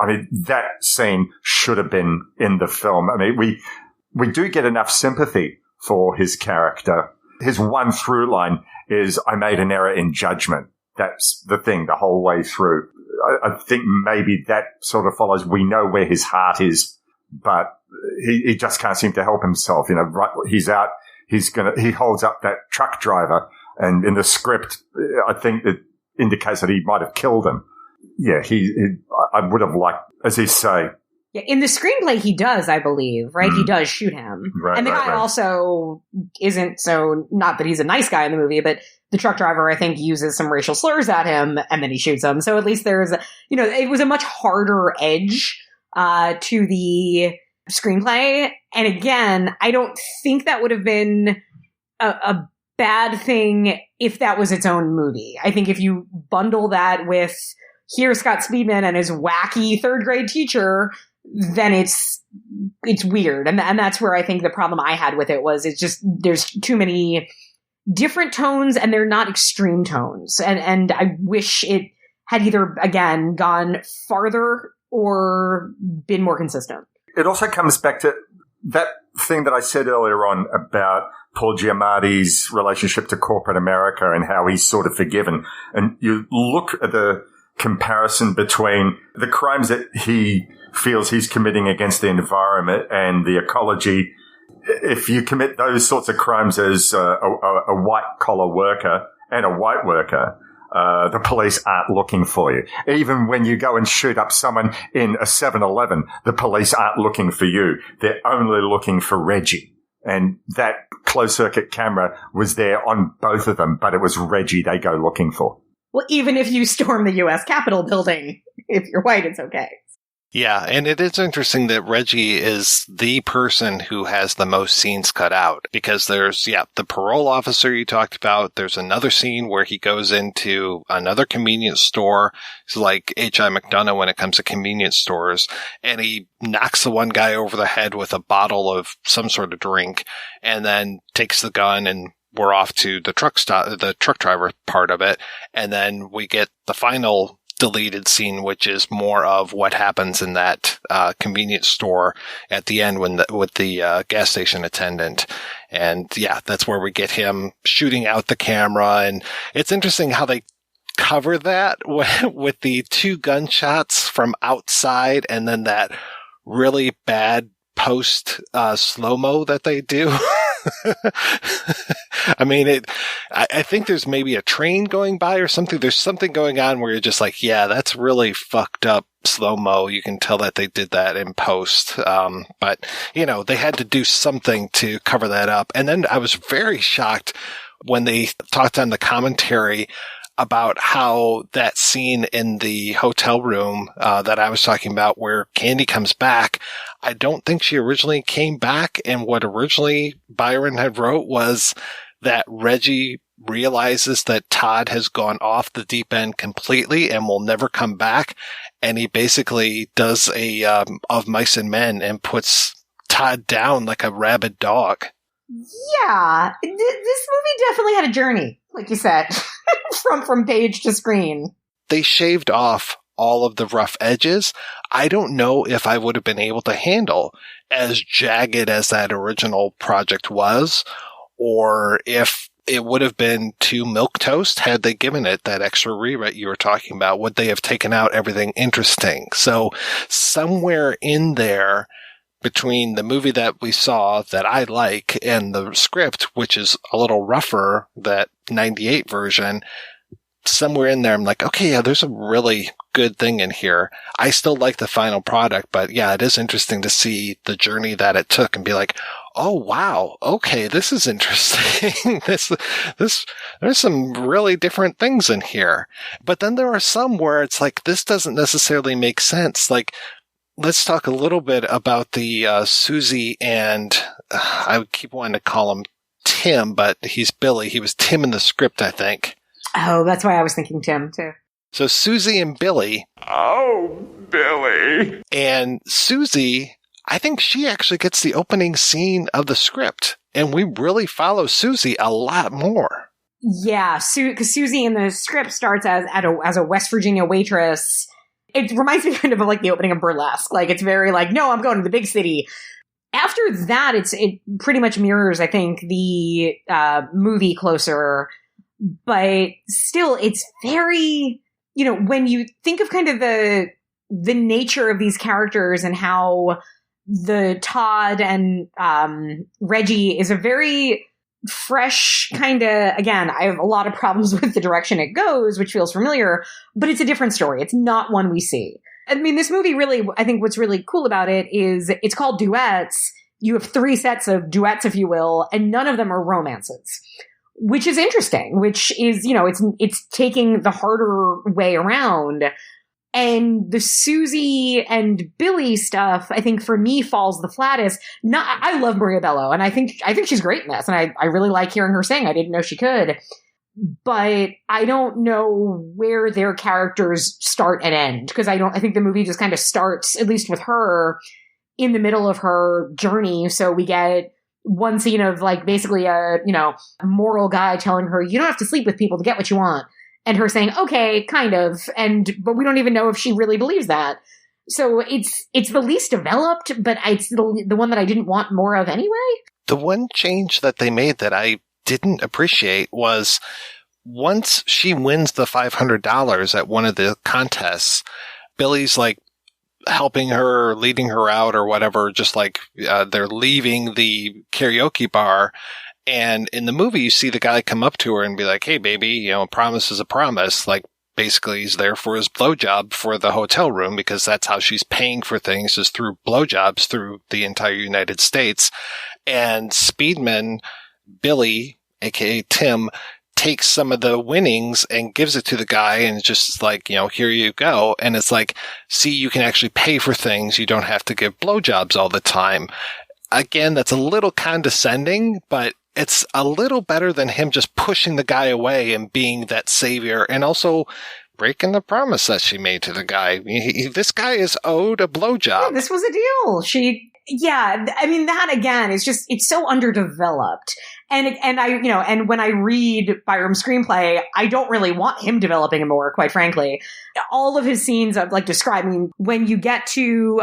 I mean, that scene should have been in the film. I mean, we do get enough sympathy for his character. His one through line is, I made an error in judgment. That's the thing the whole way through. I think maybe that sort of follows. We know where his heart is, but he just can't seem to help himself. You know, right, he's out. He holds up that truck driver, and in the script, I think it indicates that he might have killed him. Yeah, I would have liked, as he say.
Yeah, in the screenplay, he does, I believe, right? He does shoot him.
Right,
and the guy also isn't so, not that he's a nice guy in the movie, but the truck driver, I think, uses some racial slurs at him, and then he shoots him. So at least there's, it was a much harder edge to the screenplay. And again, I don't think that would have been a bad thing if that was its own movie. I think if you bundle that with, here's Scott Speedman and his wacky third grade teacher, then it's weird. And that's where I think the problem I had with it was, it's just, there's too many different tones and they're not extreme tones. And I wish it had either, again, gone farther or been more consistent.
It also comes back to that thing that I said earlier on about Paul Giamatti's relationship to corporate America and how he's sort of forgiven. And you look at the comparison between the crimes that he feels he's committing against the environment and the ecology. If you commit those sorts of crimes as a white-collar worker and a white worker, the police aren't looking for you. Even when you go and shoot up someone in a 7-Eleven, the police aren't looking for you. They're only looking for Reggie. And that closed-circuit camera was there on both of them, but it was Reggie they go looking for.
Well, even if you storm the U.S. Capitol building, if you're white, it's okay.
Yeah, and it is interesting that Reggie is the person who has the most scenes cut out, because there's, the parole officer you talked about. There's another scene where he goes into another convenience store. It's like H.I. McDonough when it comes to convenience stores, and he knocks the one guy over the head with a bottle of some sort of drink, and then takes the gun, and we're off to the truck driver part of it. And then we get the final deleted scene, which is more of what happens in that convenience store at the end with the gas station attendant. And that's where we get him shooting out the camera. And it's interesting how they cover that with the 2 gunshots from outside and then that really bad post slow-mo that they do. I mean, I think there's maybe a train going by or something. There's something going on where you're just like, yeah, that's really fucked up slow-mo. You can tell that they did that in post. But, they had to do something to cover that up. And then I was very shocked when they talked on the commentary about how that scene in the hotel room that I was talking about where Candy comes back, I don't think she originally came back. And what originally Byron had wrote was that Reggie realizes that Todd has gone off the deep end completely and will never come back. And he basically does a Of Mice and Men and puts Todd down like a rabid dog.
Yeah, this movie definitely had a journey, like you said, from page to screen.
They shaved off all of the rough edges. I don't know if I would have been able to handle as jagged as that original project was, or if it would have been too milquetoast had they given it that extra rewrite you were talking about. Would they have taken out everything interesting? So somewhere in there, between the movie that we saw that I like and the script, which is a little rougher, that 98 version, somewhere in there, I'm like, okay, yeah, there's a really good thing in here. I still like the final product, but yeah, it is interesting to see the journey that it took and be like, oh, wow, okay, this is interesting. There's some really different things in here. But then there are some where it's like, this doesn't necessarily make sense. Like, let's talk a little bit about the Susie and I would keep wanting to call him Tim, but he's Billy. He was Tim in the script, I think.
Oh, that's why I was thinking Tim, too.
So Susie and Billy.
Oh, Billy.
And Susie, I think she actually gets the opening scene of the script. And we really follow Susie a lot more.
Yeah, because Susie in the script starts as a West Virginia waitress. It reminds me kind of like the opening of Burlesque. Like, it's very like, no, I'm going to the big city. After that, it pretty much mirrors, I think, the movie closer. But still, it's very, when you think of kind of the nature of these characters and how the Todd and Reggie is a very fresh kind of, again, I have a lot of problems with the direction it goes, which feels familiar, but it's a different story. It's not one we see. I mean, this movie really, I think what's really cool about it is it's called Duets. You have 3 sets of duets, if you will, and none of them are romances, which is interesting, which is, it's taking the harder way around. And the Susie and Billy stuff, I think for me falls the flattest. I love Maria Bello, and I think she's great in this, and I really like hearing her sing. I didn't know she could, but I don't know where their characters start and end, because I think the movie just kind of starts, at least with her, in the middle of her journey. So we get one scene of like basically a moral guy telling her, you don't have to sleep with people to get what you want. And her saying, okay, kind of. But we don't even know if she really believes that. So it's the least developed, but it's the one that I didn't want more of anyway.
The one change that they made that I didn't appreciate was once she wins the $500 at one of the contests, Billy's like helping her, leading her out or whatever, just like they're leaving the karaoke bar. And in the movie, you see the guy come up to her and be like, hey, baby, a promise is a promise. Like, basically, he's there for his blowjob for the hotel room, because that's how she's paying for things, is through blowjobs through the entire United States. And Speedman, Billy, a.k.a. Tim, takes some of the winnings and gives it to the guy and just like, here you go. And it's like, see, you can actually pay for things. You don't have to give blowjobs all the time. Again, that's a little condescending, but it's a little better than him just pushing the guy away and being that savior, and also breaking the promise that she made to the guy. This guy is owed a blowjob.
Yeah, this was a deal. I mean, that again is just, it's so underdeveloped. And when I read Byrum's screenplay, I don't really want him developing more, quite frankly. All of his scenes of like describing when you get to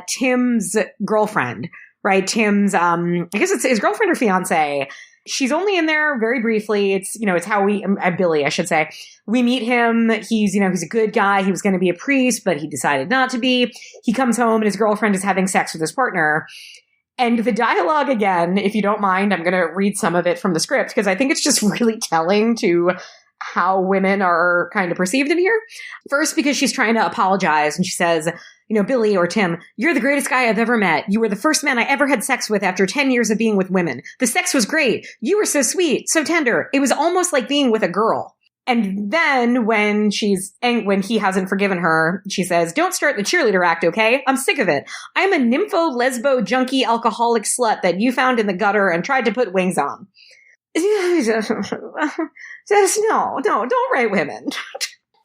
Tim's girlfriend, right? Tim's, I guess it's his girlfriend or fiance. She's only in there very briefly. It's how Billy, I should say. We meet him. He's a good guy. He was going to be a priest, but he decided not to be. He comes home and his girlfriend is having sex with his partner. And the dialogue, again, if you don't mind, I'm going to read some of it from the script, because I think it's just really telling to how women are kind of perceived in here. First, because she's trying to apologize, and she says, Billy or Tim, you're the greatest guy I've ever met. You were the first man I ever had sex with after 10 years of being with women. The sex was great. You were so sweet, so tender. It was almost like being with a girl. And then when he hasn't forgiven her, she says, don't start the cheerleader act, okay? I'm sick of it. I'm a nympho, lesbo, junkie, alcoholic slut that you found in the gutter and tried to put wings on. Just no, don't write women.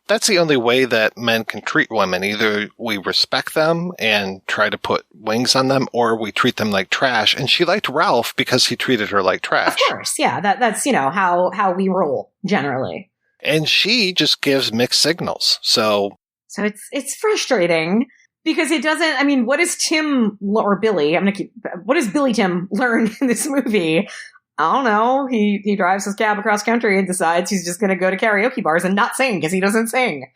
That's the only way that men can treat women. Either we respect them and try to put wings on them, or we treat them like trash. And she liked Ralph because he treated her like trash.
Of course, yeah. That's how we roll generally.
And she just gives mixed signals. So
it's frustrating because it doesn't. I mean, what does Tim or Billy? What does Billy Tim learn in this movie? I don't know. He drives his cab across country and decides he's just going to go to karaoke bars and not sing because he doesn't sing.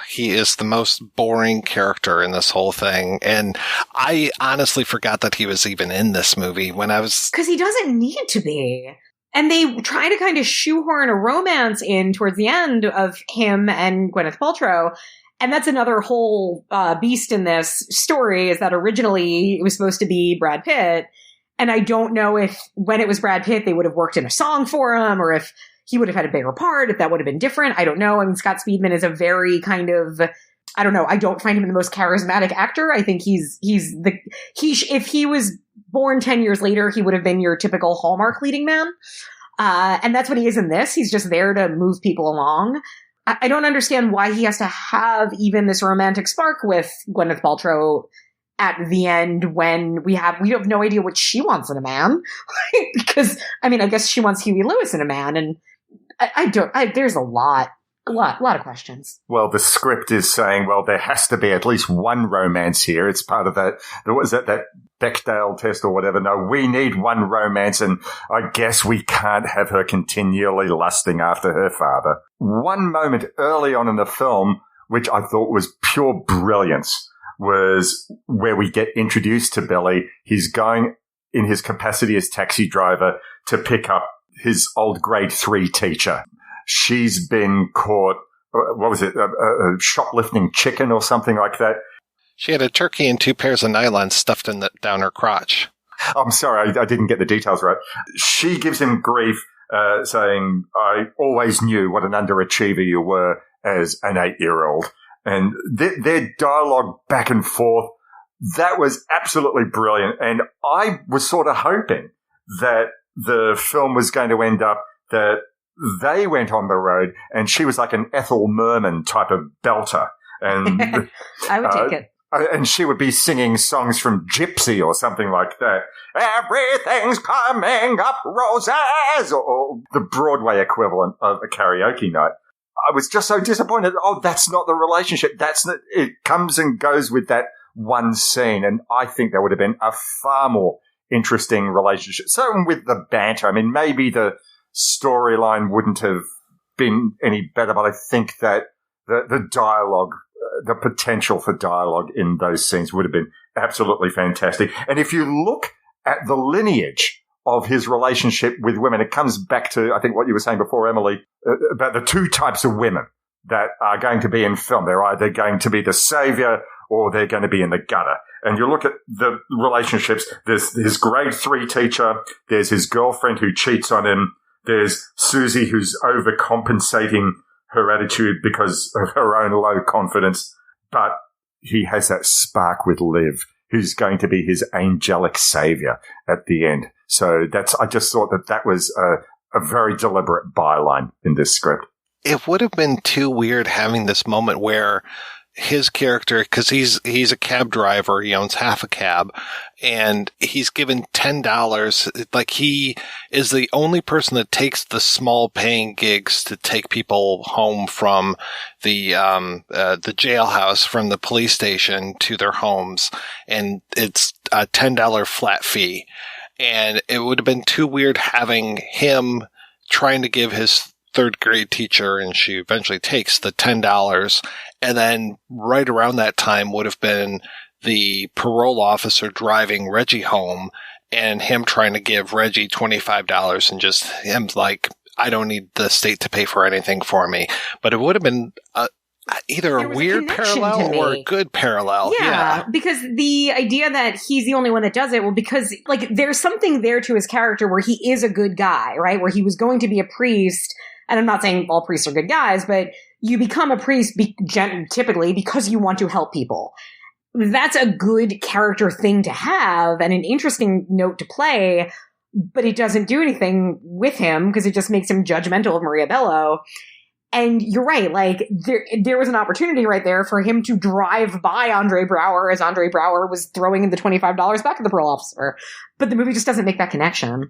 He is the most boring character in this whole thing. And I honestly forgot that he was even in this movie when I was...
Because he doesn't need to be. And they try to kind of shoehorn a romance in towards the end of him and Gwyneth Paltrow. And that's another whole beast in this story, is that originally it was supposed to be Brad Pitt. And I don't know if when it was Brad Pitt, they would have worked in a song for him, or if he would have had a bigger part, if that would have been different. I don't know. I mean, Scott Speedman is a very kind of, I don't know. I don't find him the most charismatic actor. I think if he was born 10 years later, he would have been your typical Hallmark leading man. And that's what he is in this. He's just there to move people along. I don't understand why he has to have even this romantic spark with Gwyneth Paltrow at the end when we have no idea what she wants in a man. Because, I mean, I guess she wants Huey Lewis in a man. And There's a lot of questions.
Well, the script is saying, well, there has to be at least one romance here. It's part of that. Was that Bechdel test or whatever? No, we need one romance, and I guess we can't have her continually lusting after her father. One moment early on in the film, which I thought was pure brilliance, was where we get introduced to Billy. He's going in his capacity as taxi driver to pick up his old grade 3 teacher. She's been caught, what was it, shoplifting chicken or something like that.
She had a turkey and 2 pairs of nylon stuffed down her crotch.
I'm sorry, I didn't get the details right. She gives him grief, saying, I always knew what an underachiever you were as an 8-year-old. And their dialogue back and forth, that was absolutely brilliant. And I was sort of hoping that the film was going to end up that they went on the road and she was like an Ethel Merman type of belter. And
I would take it.
And she would be singing songs from Gypsy or something like that. Everything's coming up roses, or the Broadway equivalent of a karaoke night. I was just so disappointed. Oh, that's not the relationship. It comes and goes with that one scene. And I think that would have been a far more interesting relationship. So with the banter, I mean, maybe the storyline wouldn't have been any better, but I think that the dialogue, the potential for dialogue in those scenes would have been absolutely fantastic. And if you look at the lineage of his relationship with women, it comes back to, I think, what you were saying before, Emily, about the 2 types of women that are going to be in film. They're either going to be the savior or they're going to be in the gutter. And you look at the relationships, there's his grade 3 teacher, there's his girlfriend who cheats on him, there's Susie who's overcompensating her attitude because of her own low confidence, but he has that spark with Liv, who's going to be his angelic savior at the end. So I just thought that was a very deliberate byline in this script.
It would have been too weird having this moment where his character, because he's a cab driver, he owns half a cab, and he's given $10. Like, he is the only person that takes the small paying gigs to take people home from the jailhouse, from the police station to their homes, and it's a $10 flat fee. And it would have been too weird having him trying to give his 3rd grade teacher, and she eventually takes the $10. And then right around that time would have been the parole officer driving Reggie home and him trying to give Reggie $25 and just him like, I don't need the state to pay for anything for me. But it would have been either a weird parallel or a good parallel.
Yeah, because the idea that he's the only one that does it, well, because like there's something there to his character where he is a good guy, right? Where he was going to be a priest. And I'm not saying all priests are good guys, but you become a priest typically because you want to help people. That's a good character thing to have and an interesting note to play, but it doesn't do anything with him because it just makes him judgmental of Maria Bello. And you're right, like there was an opportunity right there for him to drive by Andre Braugher as Andre Braugher was throwing in the $25 back at the parole officer. But the movie just doesn't make that connection.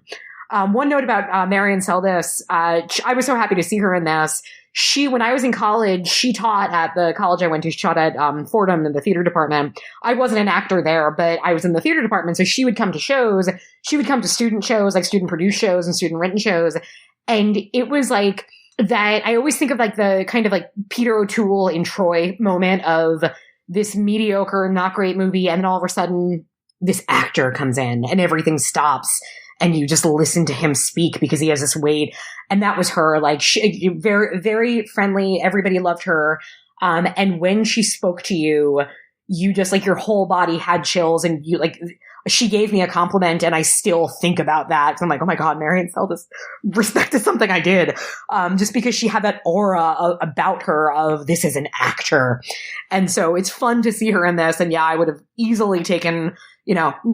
One note about Marion Seldes, I was so happy to see her in this. When I was in college, she taught at the college I went to. She taught at Fordham in the theater department. I wasn't an actor there, but I was in the theater department, so she would come to shows. She would come to student shows, like student-produced shows and student-written shows. And it was like that. I always think of like the kind of like Peter O'Toole in Troy moment of this mediocre, not great movie, and then all of a sudden this actor comes in and everything stops. And you just listen to him speak because he has this weight. And that was her, like, she, very, very friendly. Everybody loved her. And when she spoke to you, you just, like, your whole body had chills. And you, like, she gave me a compliment. And I still think about that. So I'm like, oh my God, Marion Seldes, respect is something I did. Just because she had that aura about her of this is an actor. And so it's fun to see her in this. And yeah, I would have easily taken,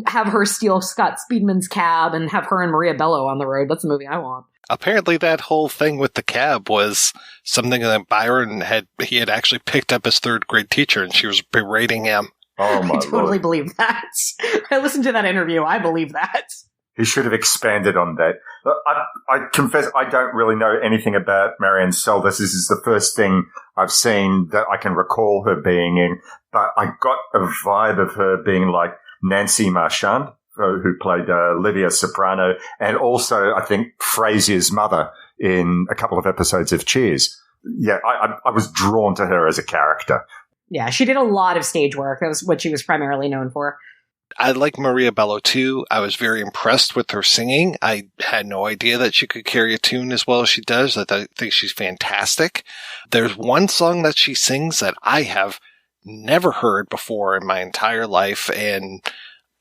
have her steal Scott Speedman's cab and have her and Maria Bello on the road. That's the movie I want.
Apparently that whole thing with the cab was something that Byron had actually picked up his 3rd grade teacher and she was berating him.
Oh my
I totally believe that. I listened to that interview. I believe that.
He should have expanded on that. I confess I don't really know anything about Marianne Seldes. This is the first thing I've seen that I can recall her being in, but I got a vibe of her being like Nancy Marchand, who played Lydia Soprano, and also, I think, Frasier's mother in a couple of episodes of Cheers. Yeah, I was drawn to her as a character.
Yeah, she did a lot of stage work. That was what she was primarily known for.
I like Maria Bello, too. I was very impressed with her singing. I had no idea that she could carry a tune as well as she does. I think she's fantastic. There's one song that she sings that I have never heard before in my entire life, and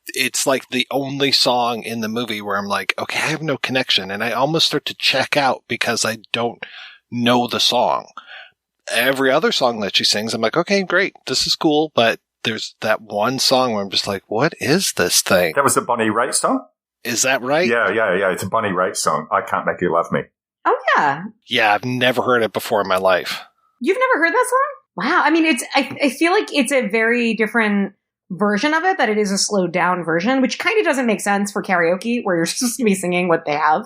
it's like the only song in the movie where I'm like, okay, I have no connection, and I almost start to check out because I don't know the song. Every other song that she sings, I'm like, okay, great, this is cool, but there's that one song where I'm just like, what is this thing?
That was the Bonnie Raitt song?
Is that right?
Yeah. It's a Bonnie Raitt song. I Can't Make You Love Me.
Oh, yeah.
Yeah, I've never heard it before in my life.
You've never heard that song? Wow. I mean, I feel like it's a very different version of it, that it is a slowed down version, which kind of doesn't make sense for karaoke, where you're supposed to be singing what they have.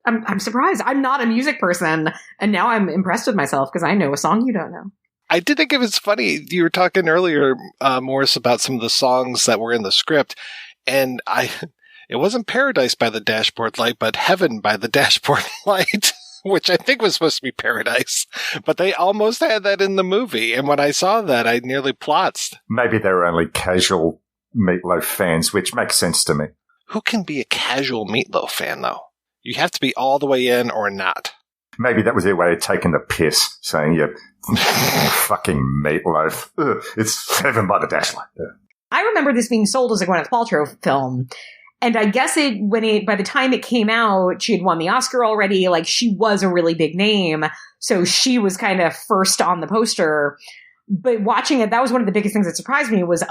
I'm surprised. I'm not a music person, and now I'm impressed with myself because I know a song you don't know.
I did think it was funny. You were talking earlier, Maurice, about some of the songs that were in the script, and it wasn't Paradise by the Dashboard Light, but Heaven by the Dashboard Light, which I think was supposed to be Paradise, but they almost had that in the movie, and when I saw that, I nearly plotzed.
Maybe they were only casual Meatloaf fans, which makes sense to me.
Who can be a casual Meatloaf fan, though? You have to be all the way in or not.
Maybe that was their way of taking the piss, saying, yeah, fucking Meatloaf. Ugh, it's Heaven by the Dashlight.
I remember this being sold as a Gwyneth Paltrow film. And I guess by the time it came out, she had won the Oscar already. Like, she was a really big name. So she was kind of first on the poster. But watching it, that was one of the biggest things that surprised me was,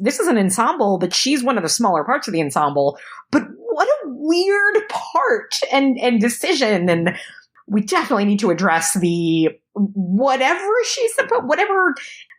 this is an ensemble, but she's one of the smaller parts of the ensemble. But what a weird part and decision. And we definitely need to address the whatever,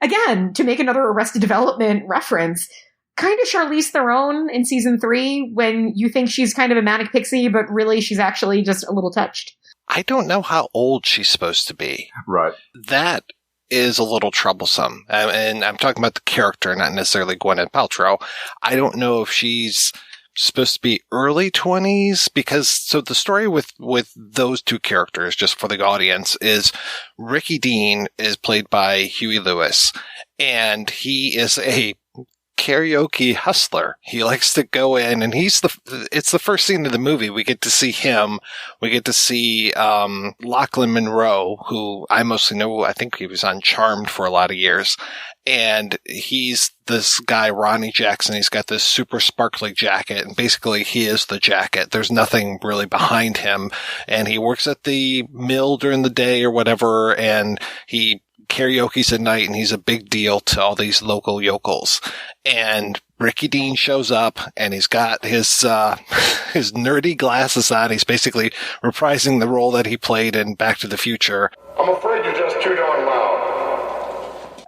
again, to make another Arrested Development reference, kind of Charlize Theron in season 3, when you think she's kind of a manic pixie, but really she's actually just a little touched.
I don't know how old she's supposed to be.
Right.
That is a little troublesome. And I'm talking about the character, not necessarily Gwyneth Paltrow. I don't know if she's supposed to be early 20s, because so the story with those two characters, just for the audience, is Ricky Dean is played by Huey Lewis, and he is a karaoke hustler. He likes to go in, and it's the first scene of the movie. We get to see him. We get to see Lachlan Monroe, who I mostly know. I think he was on Charmed for a lot of years. And he's this guy, Ronnie Jackson. He's got this super sparkly jacket, and basically he is the jacket. There's nothing really behind him. And he works at the mill during the day or whatever, and he karaoke's at night, and he's a big deal to all these local yokels. And Ricky Dean shows up, and he's got his nerdy glasses on. He's basically reprising the role that he played in Back to the Future.
I'm afraid you're just too darn loud.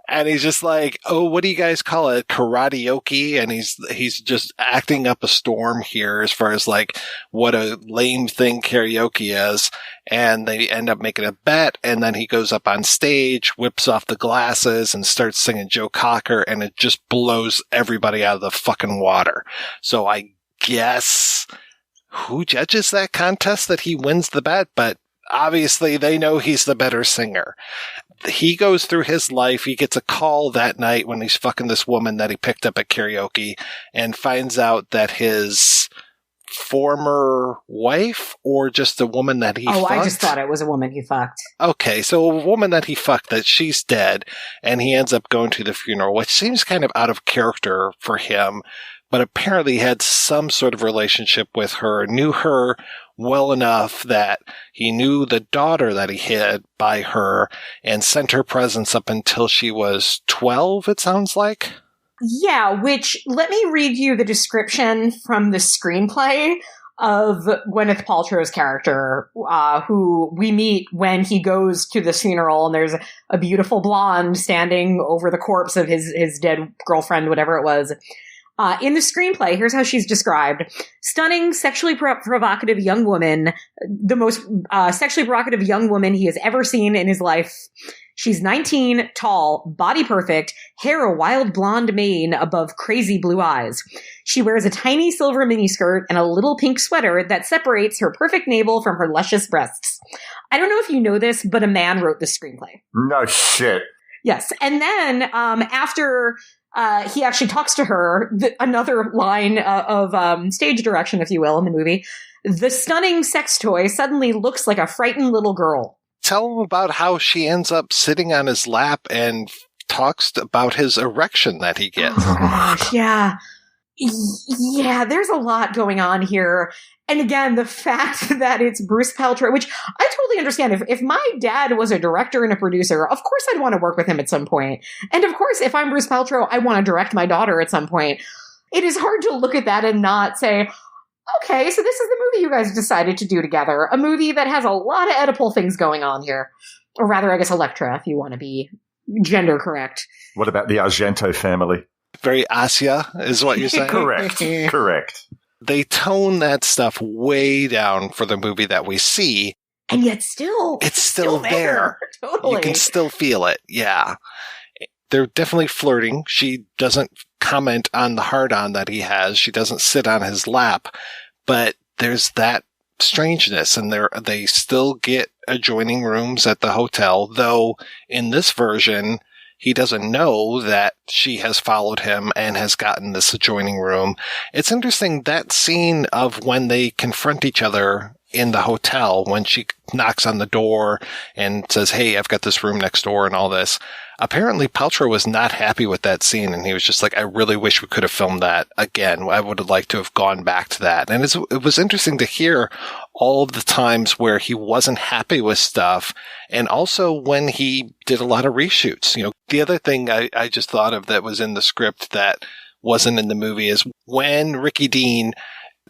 And he's just like, oh, what do you guys call it? Karaoke? And he's just acting up a storm here as far as like what a lame thing karaoke is. And they end up making a bet. And then he goes up on stage, whips off the glasses, and starts singing Joe Cocker. And it just blows everybody out of the fucking water. So I guess who judges that contest that he wins the bet? But obviously they know he's the better singer. He goes through his life. He gets a call that night when he's fucking this woman that he picked up at karaoke, and finds out that his former wife, or just a woman that he fucked?
I just thought it was a woman he fucked.
Okay, so a woman that he fucked, that she's dead, and he ends up going to the funeral, which seems kind of out of character for him, but apparently had some sort of relationship with her, knew her well enough that he knew the daughter that he hid by her, and sent her presents up until she was 12, it sounds like.
Yeah, which, let me read you the description from the screenplay of Gwyneth Paltrow's character, who we meet when he goes to this funeral, and there's a beautiful blonde standing over the corpse of his dead girlfriend, whatever it was. In the screenplay, here's how she's described. Stunning, sexually provocative young woman, the most sexually provocative young woman he has ever seen in his life. She's 19, tall, body perfect, hair a wild blonde mane above crazy blue eyes. She wears a tiny silver miniskirt and a little pink sweater that separates her perfect navel from her luscious breasts. I don't know if you know this, but a man wrote the screenplay.
No shit.
Yes. And then after he actually talks to her, another line of stage direction, if you will, in the movie, the stunning sex toy suddenly looks like a frightened little girl.
Tell him about how she ends up sitting on his lap and talks about his erection that he gets.
Oh, gosh, yeah. Yeah, there's a lot going on here. And again, the fact that it's Bruce Paltrow, which I totally understand. If my dad was a director and a producer, of course I'd want to work with him at some point. And of course, if I'm Bruce Paltrow, I want to direct my daughter at some point. It is hard to look at that and not say, okay, so this is the movie you guys decided to do together. A movie that has a lot of Oedipal things going on here. Or rather, I guess Electra, if you want to be gender correct.
What about the Argento family?
Very Asia, is what you're saying?
Correct.
They tone that stuff way down for the movie that we see.
And yet still...
It's still there.
Totally.
You can still feel it, yeah. They're definitely flirting. She doesn't comment on the hard-on that he has. She doesn't sit on his lap. But there's that strangeness, and they still get adjoining rooms at the hotel, though in this version, he doesn't know that she has followed him and has gotten this adjoining room. It's interesting, that scene of when they confront each other in the hotel, when she knocks on the door and says, hey, I've got this room next door and all this. Apparently, Paltrow was not happy with that scene, and he was just like, I really wish we could have filmed that again. I would have liked to have gone back to that. And it was interesting to hear all of the times where he wasn't happy with stuff, and also when he did a lot of reshoots. You know, the other thing I just thought of that was in the script that wasn't in the movie is when Ricky Dean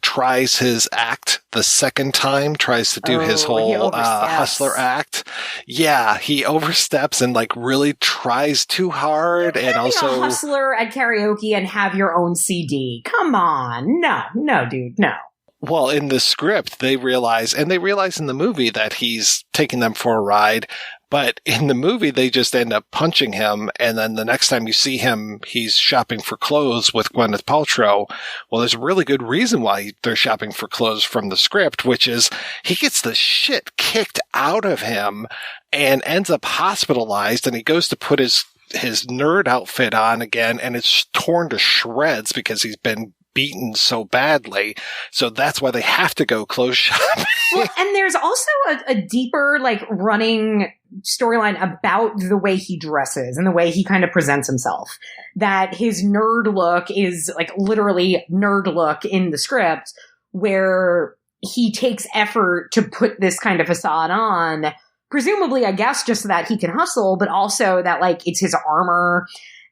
tries his act the second time, tries to do his whole hustler act. Yeah, he oversteps and like really tries too hard. And also
a hustler at karaoke and have your own CD. Come on. No, dude, no.
Well, in the script, they realize in the movie that he's taking them for a ride. But in the movie, they just end up punching him. And then the next time you see him, he's shopping for clothes with Gwyneth Paltrow. Well, there's a really good reason why they're shopping for clothes from the script, which is he gets the shit kicked out of him and ends up hospitalized. And he goes to put his nerd outfit on again, and it's torn to shreds because he's been beaten so badly. So that's why they have to go clothes shopping.
Well, and there's also a deeper, like, running storyline about the way he dresses and the way he kind of presents himself. That his nerd look is, like, literally nerd look in the script, where he takes effort to put this kind of facade on, presumably, I guess, just so that he can hustle, but also that, like, it's his armor.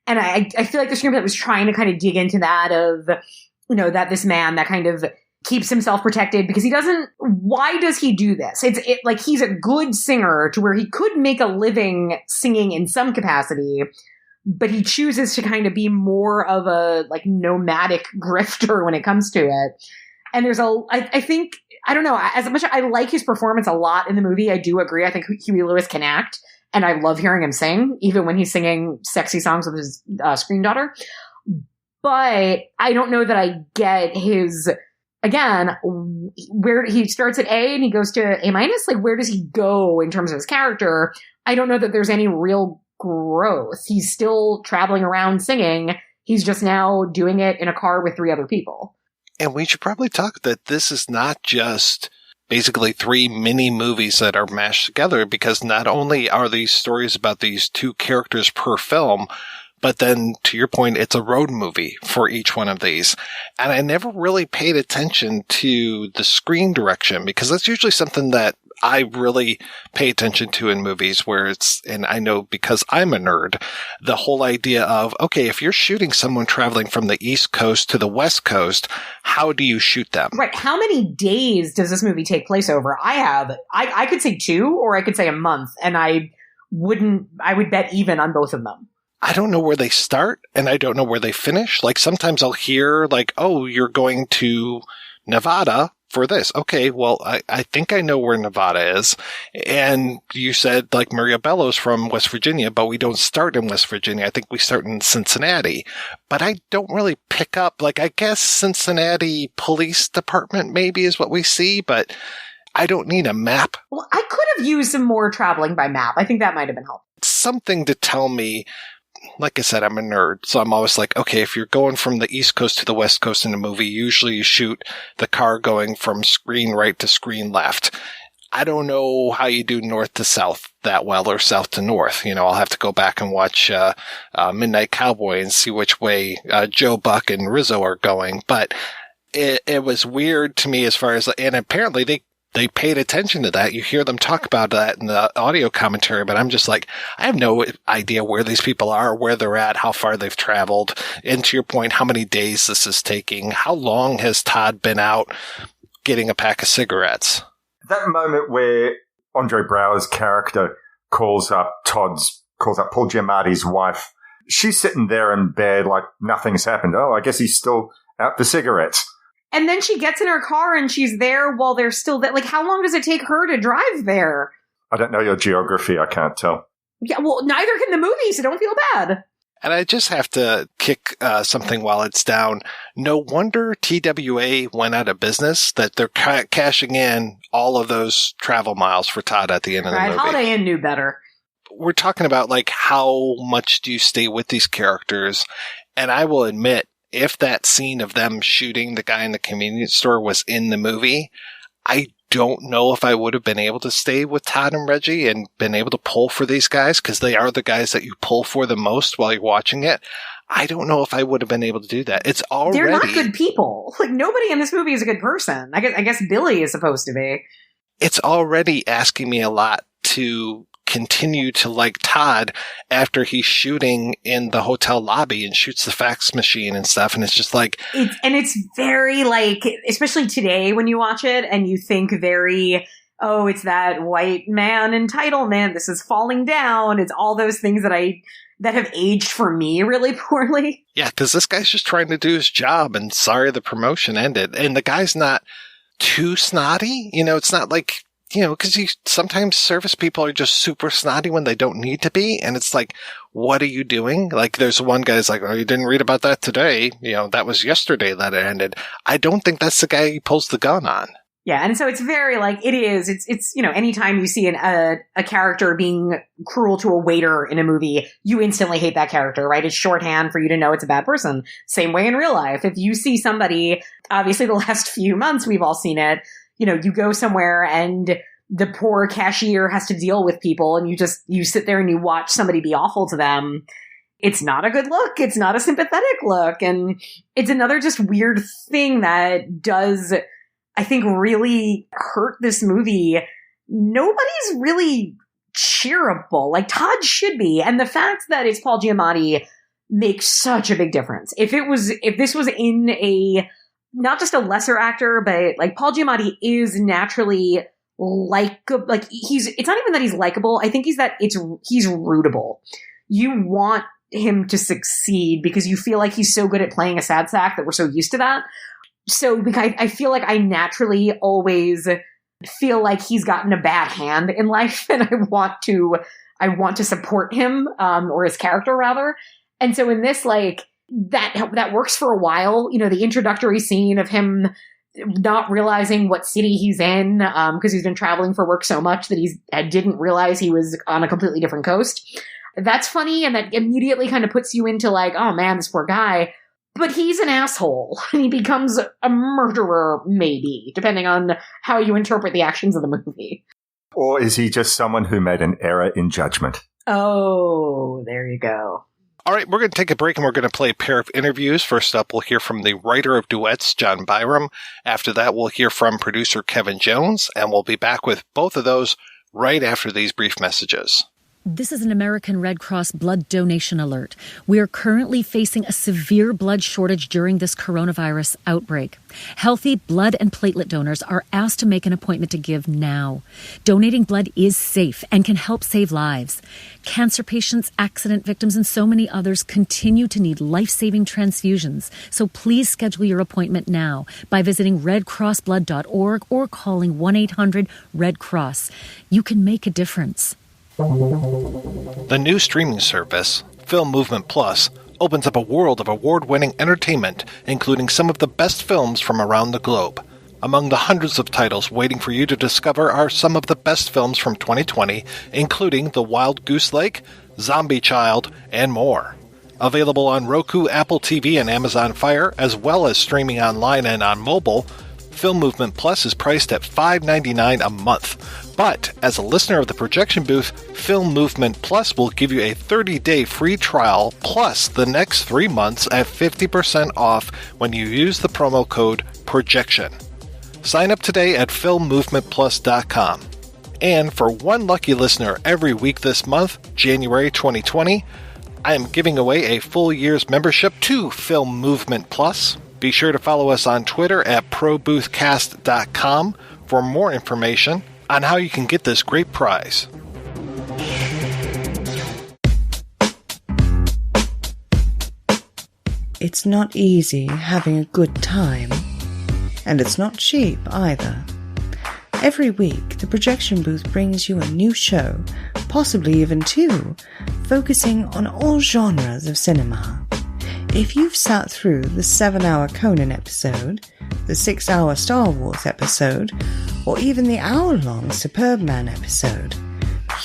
And I feel like the screenplay was trying to kind of dig into that of, you know, that this man that kind of keeps himself protected because why does he do this? Like, he's a good singer to where he could make a living singing in some capacity, but he chooses to kind of be more of a, like, nomadic grifter when it comes to it. And there's I think, I don't know, as much as I like his performance a lot in the movie, I do agree. I think Huey Lewis can act, and I love hearing him sing, even when he's singing sexy songs with his screen daughter. But I don't know that I get his, again, where he starts at A and he goes to A-. Like, where does he go in terms of his character? I don't know that there's any real growth. He's still traveling around singing. He's just now doing it in a car with 3 other people.
And we should probably talk that this is not just basically 3 mini movies that are mashed together, because not only are these stories about these 2 characters per film, but then, to your point, it's a road movie for each one of these. And I never really paid attention to the screen direction, because that's usually something that I really pay attention to in movies where it's, and I know because I'm a nerd, the whole idea of, okay, if you're shooting someone traveling from the East Coast to the West Coast, how do you shoot them?
Right. How many days does this movie take place over? I could say 2, or I could say a month, and I would bet even on both of them.
I don't know where they start and I don't know where they finish. Like sometimes I'll hear like, oh, you're going to Nevada for this. Okay, well, I think I know where Nevada is. And you said like Maria Bello's from West Virginia, but we don't start in West Virginia. I think we start in Cincinnati. But I don't really pick up, like, I guess Cincinnati Police Department maybe is what we see, but I don't need a map.
Well, I could have used some more traveling by map. I think that might have been helpful.
Something to tell me. Like I said, I'm a nerd, so I'm always like, okay, if you're going from the East Coast to the West Coast in a movie, usually you shoot the car going from screen right to screen left. I don't know how you do north to south that well or south to north. You know, I'll have to go back and watch Midnight Cowboy and see which way Joe Buck and Rizzo are going. But it was weird to me as far as, and apparently they paid attention to that. You hear them talk about that in the audio commentary, but I'm just like, I have no idea where these people are, where they're at, how far they've traveled. And to your point, how many days this is taking. How long has Todd been out getting a pack of cigarettes?
That moment where Andre Braugher's character calls up Paul Giamatti's wife. She's sitting there in bed like nothing's happened. Oh, I guess he's still out for cigarettes.
And then she gets in her car and she's there while they're still there. Like, how long does it take her to drive there?
I don't know your geography. I can't tell.
Yeah, well, neither can the movie, so don't feel bad.
And I just have to kick something while it's down. No wonder TWA went out of business, that they're cashing in all of those travel miles for Todd at the end of the movie.
Holiday Inn knew better.
We're talking about, like, how much do you stay with these characters? And I will admit, if that scene of them shooting the guy in the convenience store was in the movie, I don't know if I would have been able to stay with Todd and Reggie and been able to pull for these guys, because they are the guys that you pull for the most while you're watching it. I don't know if I would have been able to do that. It's already...
They're not good people. Like, nobody in this movie is a good person. I guess Billy is supposed to be.
It's already asking me a lot to continue to like Todd after he's shooting in the hotel lobby and shoots the fax machine and stuff. And it's just like...
It's very, like, especially today when you watch it and you think very, oh, it's that white man entitlement. This is falling down. It's all those things that have aged for me really poorly.
Yeah, because this guy's just trying to do his job, and sorry the promotion ended. And the guy's not too snotty. You know, it's not like... You know, because sometimes service people are just super snotty when they don't need to be. And it's like, what are you doing? Like, there's one guy's like, oh, you didn't read about that today. You know, that was yesterday that it ended. I don't think that's the guy he pulls the gun on.
Yeah, and so it's very, like, it's you know, anytime you see a character being cruel to a waiter in a movie, you instantly hate that character, right? It's shorthand for you to know it's a bad person. Same way in real life. If you see somebody, obviously the last few months we've all seen it, you know, you go somewhere and the poor cashier has to deal with people and you sit there and you watch somebody be awful to them. It's not a good look. It's not a sympathetic look. And it's another just weird thing that does, I think, really hurt this movie. Nobody's really cheerable. Like, Todd should be. And the fact that it's Paul Giamatti makes such a big difference. If this was in a, not just a lesser actor, but like Paul Giamatti is naturally it's not even that he's likable. I think he's rootable. You want him to succeed because you feel like he's so good at playing a sad sack that we're so used to that. So I feel like I naturally always feel like he's gotten a bad hand in life, and I want to support him, or his character rather. And so in this, like, that works for a while. You know, the introductory scene of him not realizing what city he's in, because he's been traveling for work so much that he didn't realize he was on a completely different coast. That's funny, and that immediately kind of puts you into like, oh man, this poor guy. But he's an asshole, and he becomes a murderer, maybe, depending on how you interpret the actions of the movie.
Or is he just someone who made an error in judgment?
Oh, there you go.
All right, we're going to take a break and we're going to play a pair of interviews. First up, we'll hear from the writer of Duets, John Byrum. After that, we'll hear from producer Kevin Jones, and we'll be back with both of those right after these brief messages.
This is an American Red Cross blood donation alert. We are currently facing a severe blood shortage during this coronavirus outbreak. Healthy blood and platelet donors are asked to make an appointment to give now. Donating blood is safe and can help save lives. Cancer patients, accident victims, and so many others continue to need life-saving transfusions. So please schedule your appointment now by visiting redcrossblood.org or calling 1-800-RED-CROSS. You can make a difference.
The new streaming service, Film Movement Plus, opens up a world of award-winning entertainment, including some of the best films from around the globe. Among the hundreds of titles waiting for you to discover are some of the best films from 2020, including The Wild Goose Lake, Zombie Child, and more. Available on Roku, Apple TV, and Amazon Fire, as well as streaming online and on mobile, Film Movement Plus is priced at $5.99 a month. But as a listener of the Projection Booth, Film Movement Plus will give you a 30-day free trial plus the next 3 months at 50% off when you use the promo code PROJECTION. Sign up today at filmmovementplus.com. And for one lucky listener every week this month, January 2020, I am giving away a full year's membership to Film Movement Plus. Be sure to follow us on Twitter at ProBoothCast.com for more information on how you can get this great prize.
It's not easy having a good time, and it's not cheap either. Every week, the Projection Booth brings you a new show, possibly even 2, focusing on all genres of cinema. If you've sat through the 7-hour Conan episode, the 6-hour Star Wars episode, or even the hour-long Superbman episode,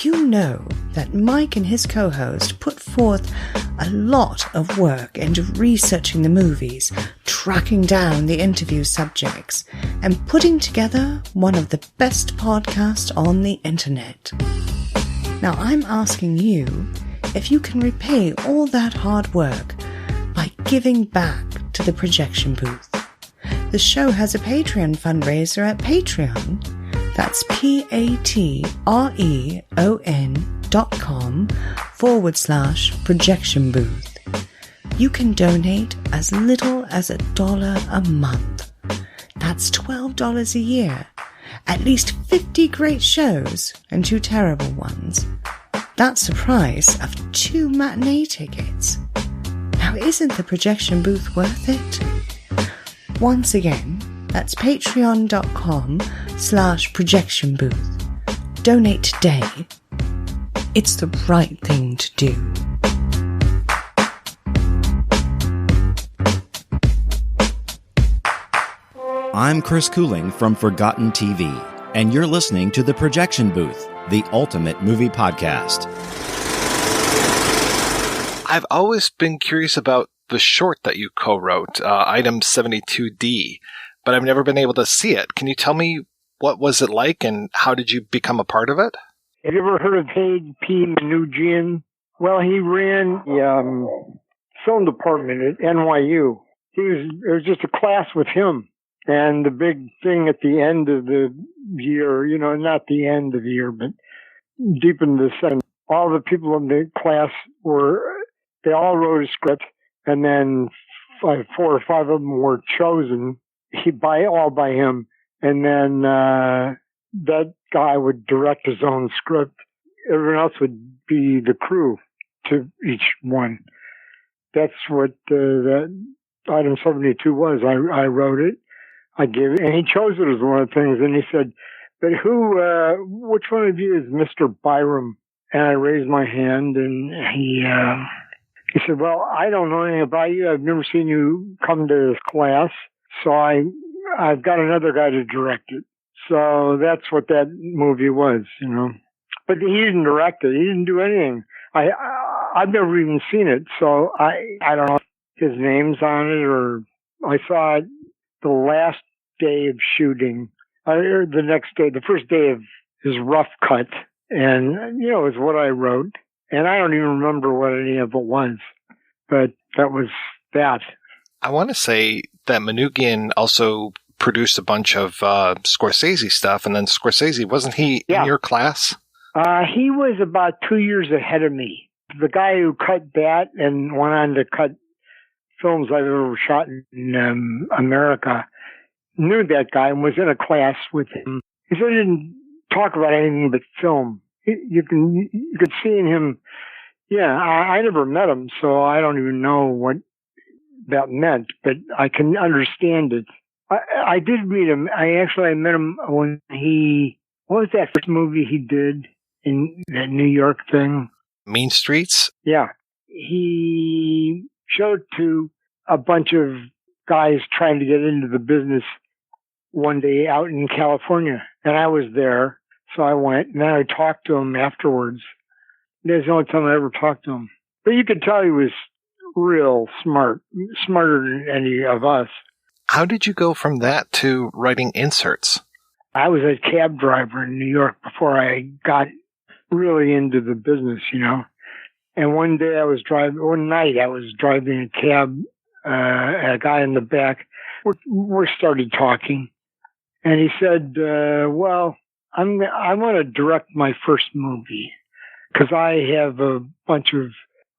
you know that Mike and his co-host put forth a lot of work into researching the movies, tracking down the interview subjects, and putting together one of the best podcasts on the internet. Now I'm asking you if you can repay all that hard work by giving back to the Projection Booth. The show has a Patreon fundraiser at Patreon. That's patreon.com/Projection Booth. You can donate as little as $1 a month. That's $12 a year. At least 50 great shows and 2 terrible ones. That's the price of 2 matinee tickets. Now, isn't the Projection Booth worth it? Once again, that's patreon.com/Projection Booth. Donate today. It's the right thing to do.
I'm Chris Cooling from Forgotten TV, and you're listening to The Projection Booth, the ultimate movie podcast.
I've always been curious about the short that you co-wrote, Item 72D, but I've never been able to see it. Can you tell me what was it like and how did you become a part of it?
Have you ever heard of Haig P. Manoogian? Well, he ran the film department at NYU. It was just a class with him. And the big thing at the end of the year, not the end of the year, but deep into the second, all the people in the class they all wrote a script, and then 4 or 5 of them were chosen all by him. And then that guy would direct his own script. Everyone else would be the crew to each one. That's what that Item 72 was. I wrote it. I gave it, and he chose it as one of the things. And he said, "But which one of you is Mr. Byrum?" And I raised my hand, and he said, "Well, I don't know anything about you. I've never seen you come to this class, so I've got another guy to direct it." So that's what that movie was, But he didn't direct it. He didn't do anything. I've never even seen it, so I don't know if his name's on it, or I saw it the last day of shooting, or the next day, the first day of his rough cut, and it was what I wrote, and I don't even remember what any of it was, but that was that.
I want to say that Manoogian also produced a bunch of Scorsese stuff, and then Scorsese, wasn't he in your class?
He was about 2 years ahead of me. The guy who cut that and went on to cut films I've ever shot in America knew that guy and was in a class with him. He sort of didn't talk about anything but film. You could see in him. Yeah, I never met him, so I don't even know what that meant, but I can understand it. I did meet him. I met him when what was that first movie he did in that New York thing?
Mean Streets?
Yeah. He showed to a bunch of guys trying to get into the business one day out in California, and I was there, so I went, and then I talked to him afterwards. That's the only time I ever talked to him. But you could tell he was real smart, smarter than any of us.
How did you go from that to writing inserts?
I was a cab driver in New York before I got really into the business, you know. And one night I was driving a cab, a guy in the back. We started talking, and he said, well, I want to direct my first movie because I have a bunch of,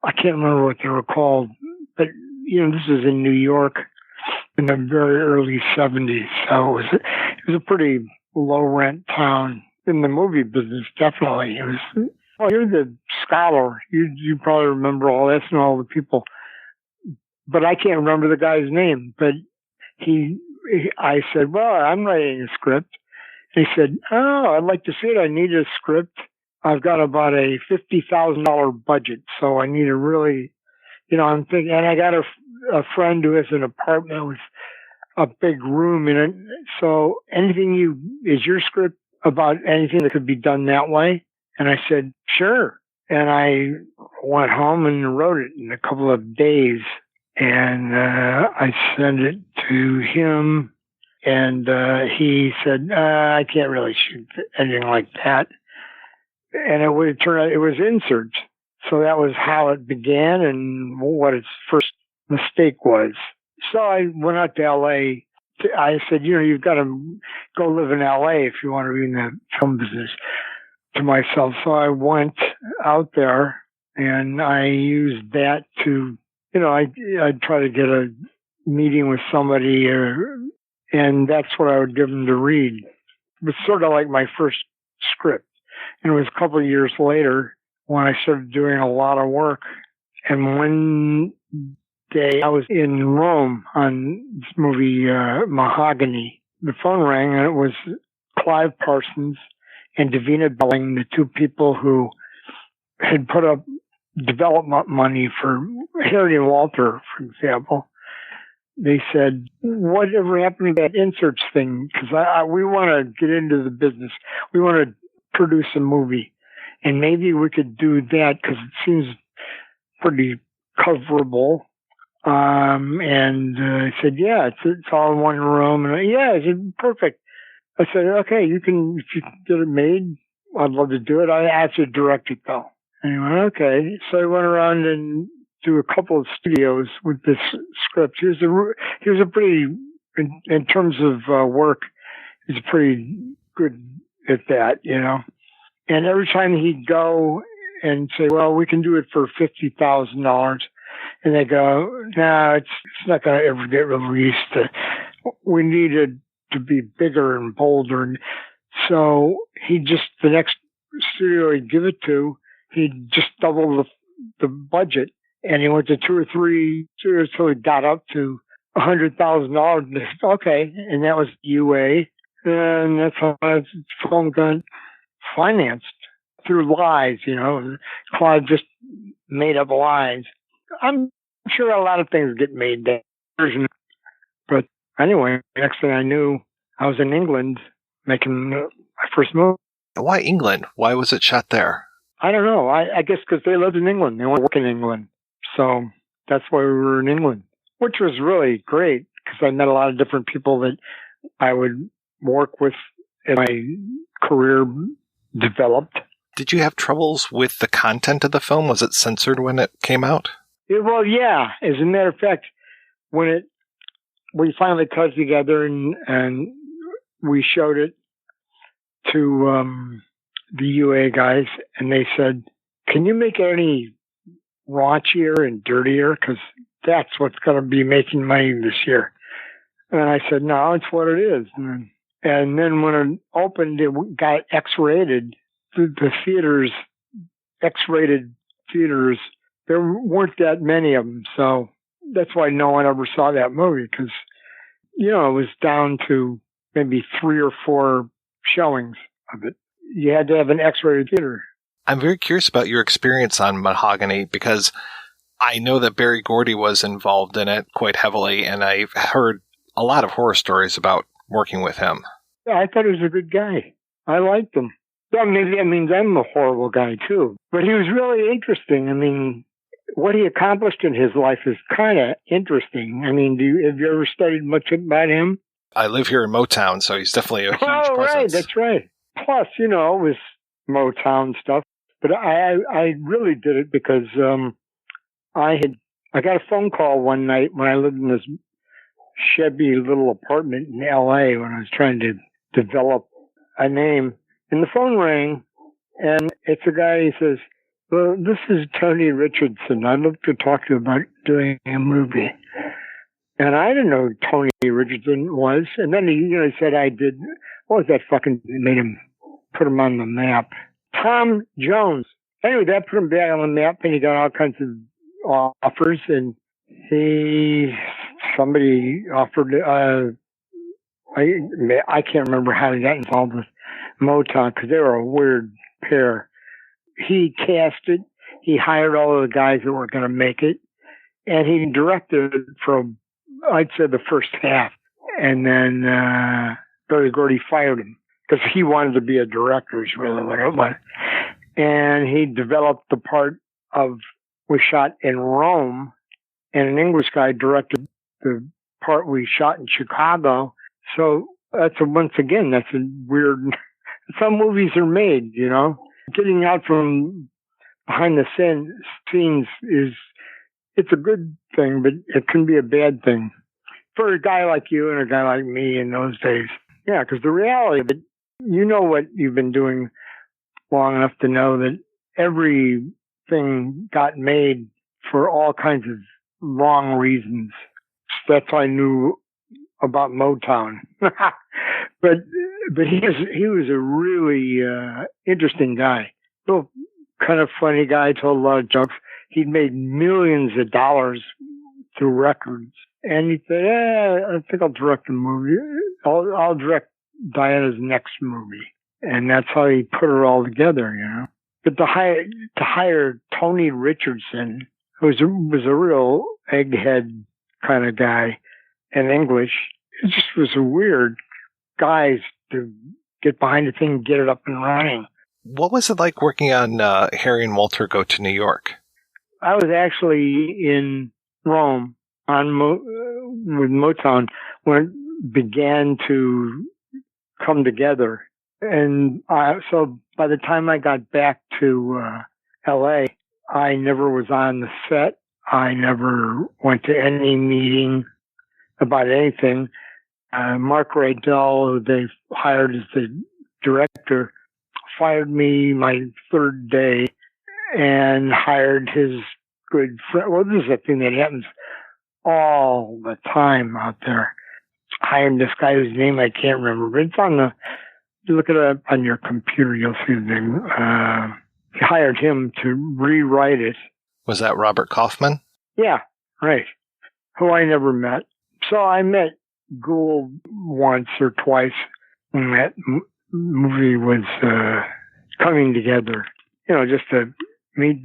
I can't remember what they were called, but, you know, this is in New York in the very early 70s. So it was a pretty low rent town in the movie business, definitely. It was, well, you're the scholar. You probably remember all this and all the people. But I can't remember the guy's name. But I said, well, I'm writing a script. And he said, oh, I'd like to see it. I need a script. I've got about a $50,000 budget. So I need a really, you know, I'm thinking, and I got a friend who has an apartment with a big room in it. So is your script about anything that could be done that way? And I said, sure. And I went home and wrote it in a couple of days. And I sent it to him. And he said, I can't really shoot anything like that. And it would turn out it was inserts. So that was how it began and what its first mistake was. So I went out to L.A. I said, you know, you've got to go live in L.A. if you want to be in the film business, to myself. So I went out there and I used that to, you know, I'd try to get a meeting with somebody and that's what I would give them to read. It was sort of like my first script. And it was a couple of years later when I started doing a lot of work. And one day I was in Rome on this movie, Mahogany. The phone rang and it was Clive Parsons and Davina Belling, the two people who had put up development money for Harry and Walter, for example. They said, whatever happened to that inserts thing? Because we want to get into the business. We want to produce a movie. And maybe we could do that because it seems pretty coverable. And I said, yeah, it's all in one room. And yeah, I said, perfect. I said, okay, if you can get it made, I'd love to do it. I have to direct it though. And he went, okay. So I went around and do a couple of studios with this script. He was a pretty, in terms of work, he's pretty good at that, you know. And every time he'd go and say, well, we can do it for $50,000. And they go, no, it's not going to ever get released. We need it to be bigger and bolder. And so the next studio he'd give it to, he'd just double the budget. And he went to 2 or 3 studios until he got up to $100,000. And they said, okay. And that was UA. And that's how the film got financed through lies, you know. Clive just made up lies. I'm sure a lot of things get made that version. But anyway, next thing I knew, I was in England making my first movie.
Why England? Why was it shot there?
I don't know. I guess because they lived in England. They want to work in England. So that's why we were in England, which was really great because I met a lot of different people that I would work with as my career developed.
Did you have troubles with the content of the film? Was it censored when it came out?
Well, yeah. As a matter of fact, when we finally cut together and we showed it to the UA guys, and they said, "Can you make it any raunchier and dirtier? Because that's what's going to be making money this year." And I said, "No, it's what it is." And then when it opened, it got X-rated. The theaters, X-rated theaters, there weren't that many of them, so that's why no one ever saw that movie, because, it was down to maybe 3 or 4 showings of it. You had to have an X-rated theater.
I'm very curious about your experience on Mahogany, because I know that Berry Gordy was involved in it quite heavily, and I've heard a lot of horror stories about working with him.
Yeah, I thought he was a good guy. I liked him. Well, maybe that means I'm a horrible guy, too. But he was really interesting. I mean, what he accomplished in his life is kind of interesting. I mean, have you ever studied much about him?
I live here in Motown, so he's definitly a huge presence.
Right, that's right. Plus, it was Motown stuff. But I really did it because I got a phone call one night when I lived in this shabby little apartment in L.A. when I was trying to develop a name. And the phone rang, and it's a guy. He says, "Well, this is Tony Richardson. I'd love to talk to you about doing a movie." And I didn't know who Tony Richardson was. And then he said I did. What was that fucking made him put him on the map? Tom Jones. Anyway, that put him back on the map, and he got all kinds of offers. And somebody offered. I can't remember how he got involved with Motown, because they were a weird pair. He cast it. He hired all of the guys that were going to make it, and he directed it from, I'd say, the first half. And then Berry Gordy fired him because he wanted to be a director, is really what it was. And he developed the part we shot in Rome, and an English guy directed the part we shot in Chicago. So once again, that's a weird. Some movies are made, Getting out from behind the scenes it's a good thing, but it can be a bad thing for a guy like you and a guy like me in those days. Yeah, because the reality of it, what you've been doing long enough to know that everything got made for all kinds of wrong reasons. That's how I knew about Motown. But he was a really interesting guy. Little kind of funny guy, told a lot of jokes. He'd made millions of dollars through records. And he said, I think I'll direct a movie. I'll direct Diana's next movie. And that's how he put it all together, But to hire Tony Richardson, who was a real egghead kind of guy in English, it just was a weird guys to get behind the thing and get it up and running.
What was it like working on Harry and Walter Go to New York?
I was actually in Rome with Motown when it began to come together. And so by the time I got back to L.A., I never was on the set. I never went to any meeting about anything. Mark Rydell, who they hired as the director, fired me my third day and hired his good friend. Well, this is a thing that happens all the time out there. Hired this guy whose name I can't remember, but it's you look it up on your computer, you'll see the name. He hired him to rewrite it.
Was that Robert Kaufman?
Yeah, right. Who I never met. So I met Gould once or twice when that movie was coming together. Just to meet.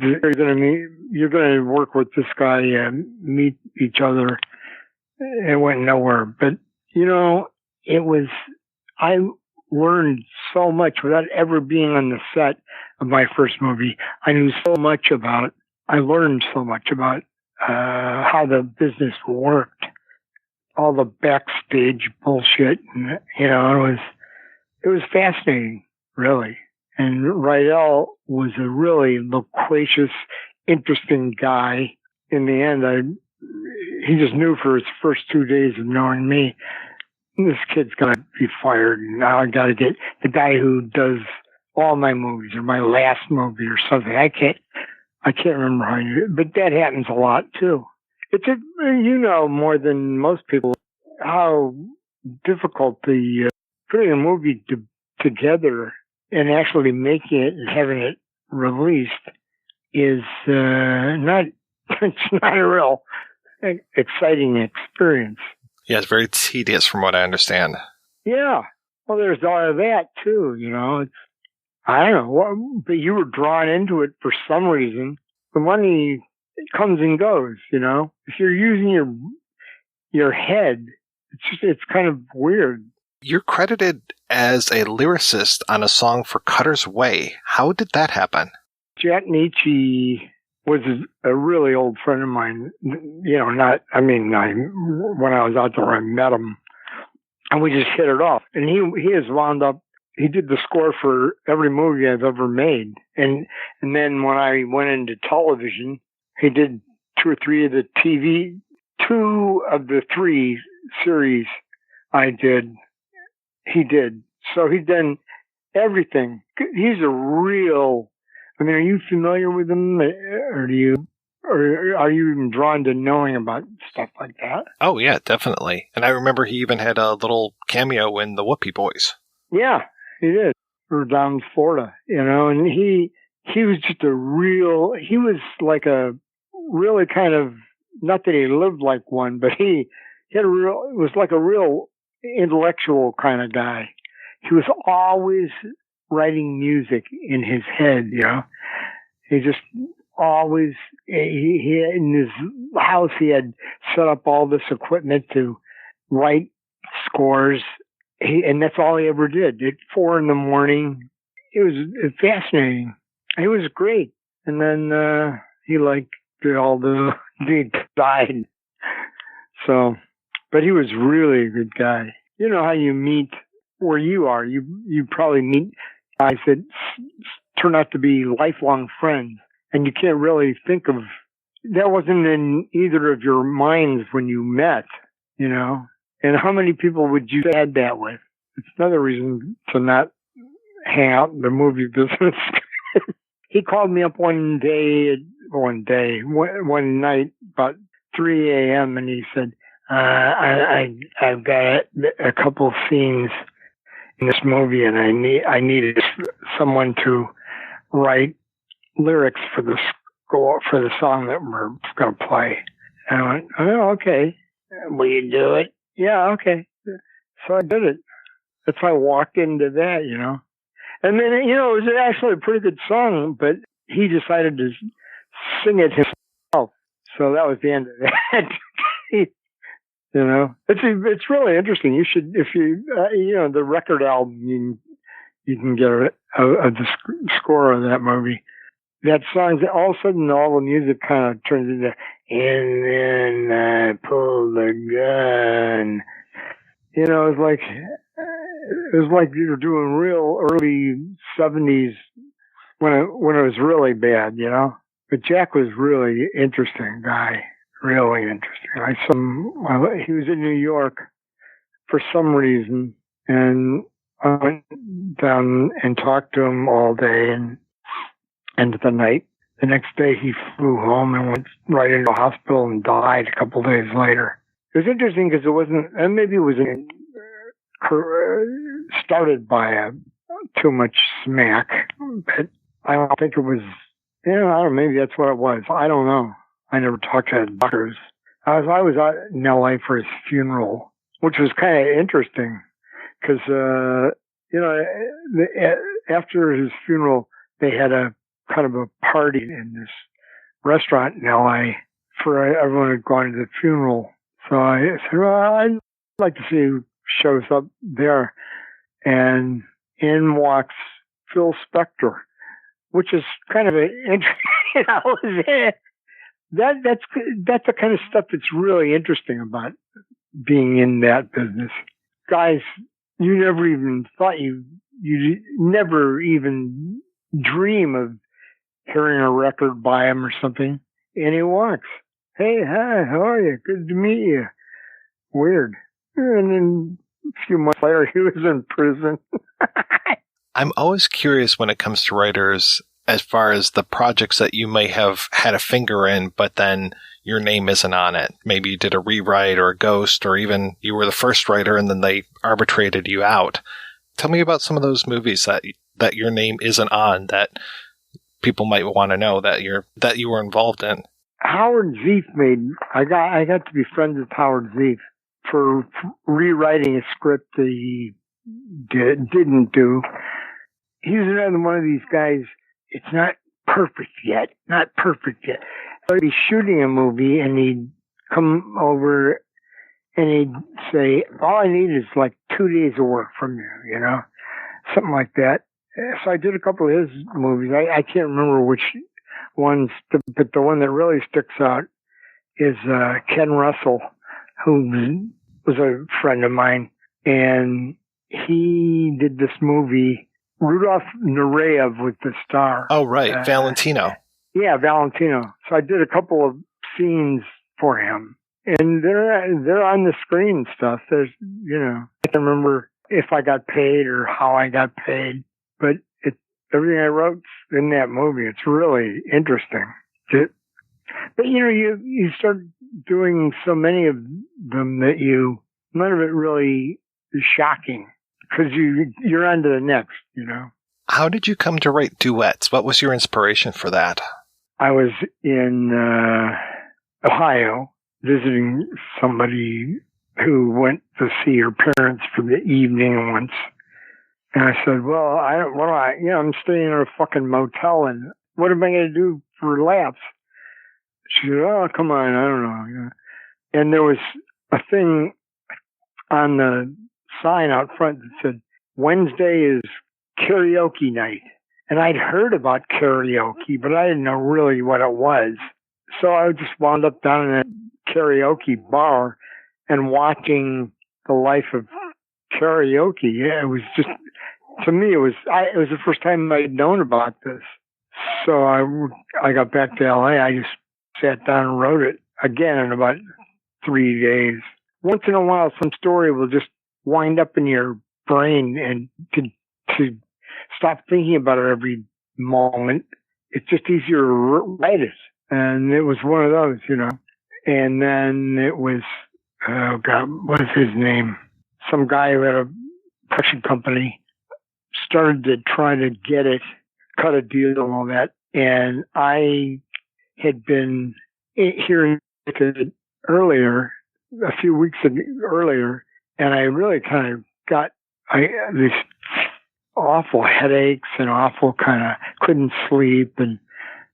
You're going to work with this guy and meet each other. It went nowhere. But I learned so much without ever being on the set of my first movie. I knew so much about. I learned so much about how the business worked. All the backstage bullshit, and, it was fascinating, really. And Rydell was a really loquacious, interesting guy. In the end, he just knew for his first 2 days of knowing me, this kid's gonna be fired. Now I gotta get the guy who does all my movies or my last movie or something. I can't remember how you, but that happens a lot too. It's more than most people how difficult the putting a movie together and actually making it and having it released is not. It's not a real exciting experience.
Yeah, it's very tedious, from what I understand.
Yeah. Well, there's all of that too. I don't know, but you were drawn into it for some reason. The money comes and goes. If you're using your head, it's kind of weird.
You're credited as a lyricist on a song for Cutter's Way. How did that happen?
Jack Nietzsche was a really old friend of mine. When I was out there, I met him, and we just hit it off. And he has wound up. He did the score for every movie I've ever made. And then when I went into television, he did 2 or 3 of the TV. 2 of the 3 series I did, he did. So he's done everything. He's a real. I mean, are you familiar with him, or are you even drawn to knowing about stuff like that?
Oh yeah, definitely. And I remember he even had a little cameo in the Whoopie Boys.
Yeah, he did. We're down in Florida, and he was just a real. He was like a really kind of, not that he lived like one, but he had it was like a real intellectual kind of guy. He was always writing music in his head, He just always, he in his house, he had set up all this equipment to write scores. And that's all he ever did. At 4 a.m, it was fascinating. It was great. And then, he died. So, but he was really a good guy. You know how you meet where you are. You probably meet guys that turn out to be lifelong friends, and you can't really think of that wasn't in either of your minds when you met, And how many people would you had that with? It's another reason to not hang out in the movie business. He called me up one night about 3 a.m. and he said, I've got a couple scenes in this movie, and I needed someone to write lyrics for the score for the song that we're going to play. And I went, oh, okay. Will you do it? Yeah, okay. So I did it. That's how I walked into that, And then, it was actually a pretty good song, but he decided to sing it himself. So that was the end of that. It's really interesting. You should, if you, the record album, you can get the score of that movie. That song, all of a sudden, all the music kind of turns into, and then I pulled the gun. It was like you were doing real early 70s when it was really bad, But Jack was really interesting guy, really interesting. He was in New York for some reason, and I went down and talked to him all day and end of the night. The next day he flew home and went right into the hospital and died a couple days later. It was interesting because it wasn't, and maybe it was started by too much smack, but I don't think it was, I don't know, maybe that's what it was. I don't know. I never talked to doctors. I was out in LA for his funeral, which was kind of interesting because, after his funeral, they had a kind of a party in this restaurant in LA for everyone who had gone to the funeral. So I said, well, I'd like to see who shows up there. And in walks Phil Spector, which is kind of that's the kind of stuff that's really interesting about being in that business. Guys, you never even thought you never even dream of hearing a record by him or something. And he walks. Hey, hi, how are you? Good to meet you. Weird. And then a few months later, he was in prison.
I'm always curious when it comes to writers as far as the projects that you may have had a finger in, but then your name isn't on it. Maybe you did a rewrite or a ghost, or even you were the first writer and then they arbitrated you out. Tell me about some of those movies that your name isn't on, that people might want to know that you were involved in.
Howard Zeef I got to be friends with Howard Zeef for rewriting a script that he didn't do. He's another one of these guys. It's not perfect yet. So he'd be shooting a movie and he'd come over and he'd say, all I need is like 2 days of work from you, something like that. So I did a couple of his movies. I can't remember which ones, but the one that really sticks out is Ken Russell, who was a friend of mine, and he did this movie. Rudolph Nureyev was the star.
Oh, right. Valentino.
Yeah, Valentino. So I did a couple of scenes for him. And they're on the screen and stuff. There's, I can't remember if I got paid or how I got paid, but everything I wrote in that movie, it's really interesting. But, you start doing so many of them that none of it really is shocking. Because you're on to the next,
How did you come to write Duets? What was your inspiration for that?
I was in Ohio visiting somebody who went to see her parents for the evening once. And I said, well, I'm staying in a fucking motel, and what am I going to do for laughs? She said, oh, come on, I don't know. And there was a thing on the sign out front that said, Wednesday is karaoke night. And I'd heard about karaoke, but I didn't know really what it was. So I just wound up down in a karaoke bar and watching the life of karaoke. Yeah, it was just, to me, it was the first time I'd known about this. So I got back to LA. I just sat down and wrote it again in about 3 days. Once in a while, some story will just wind up in your brain, and to stop thinking about it every moment, it's just easier to write it. And it was one of those, And then it was, oh God, what is his name? Some guy who had a production company started to try to get it, cut a deal and all that. And I had been hearing it earlier, a few weeks earlier, and I really kind of got these awful headaches and awful kind of couldn't sleep and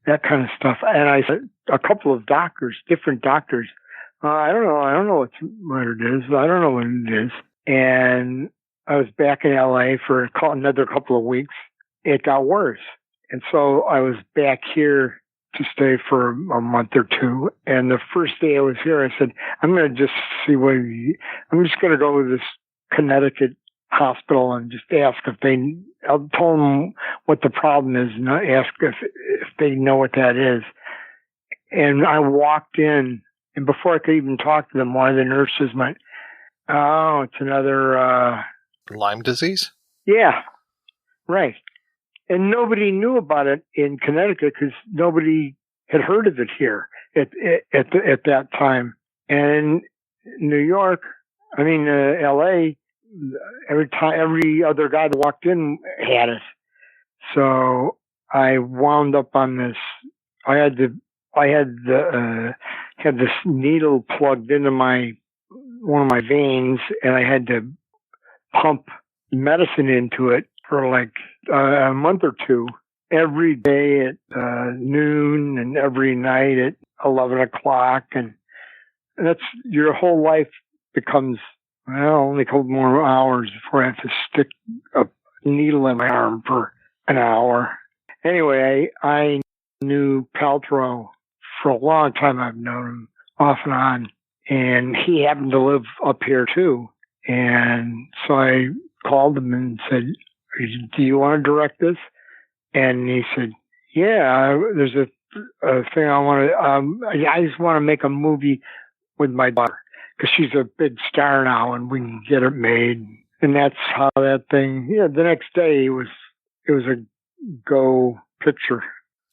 that kind of stuff. And I said, a couple of different doctors, I don't know what it is. I don't know what it is. And I was back in LA for another couple of weeks. It got worse. And so I was back here to stay for a month or two. And the first day I was here, I said, I'm going to just I'm just going to go to this Connecticut hospital and just ask I'll tell them what the problem is and ask if they know what that is. And I walked in, and before I could even talk to them, one of the nurses went, oh, it's another,
Lyme disease?
Yeah, right. And nobody knew about it in Connecticut because nobody had heard of it here at that time. And in New York, LA, every other guy that walked in had it. So I wound up on this. I had this needle plugged into one of my veins, and I had to pump medicine into it for like a month or two, every day at noon and every night at 11 o'clock. And that's, your whole life becomes, only a couple more hours before I have to stick a needle in my arm for an hour. Anyway, I knew Paltrow for a long time. I've known him off and on, and he happened to live up here too. And so I called him and said, do you want to direct this? And he said, yeah, there's a thing I want to, I just want to make a movie with my daughter because she's a big star now and we can get it made. And that's how that thing, the next day he was it was a go picture.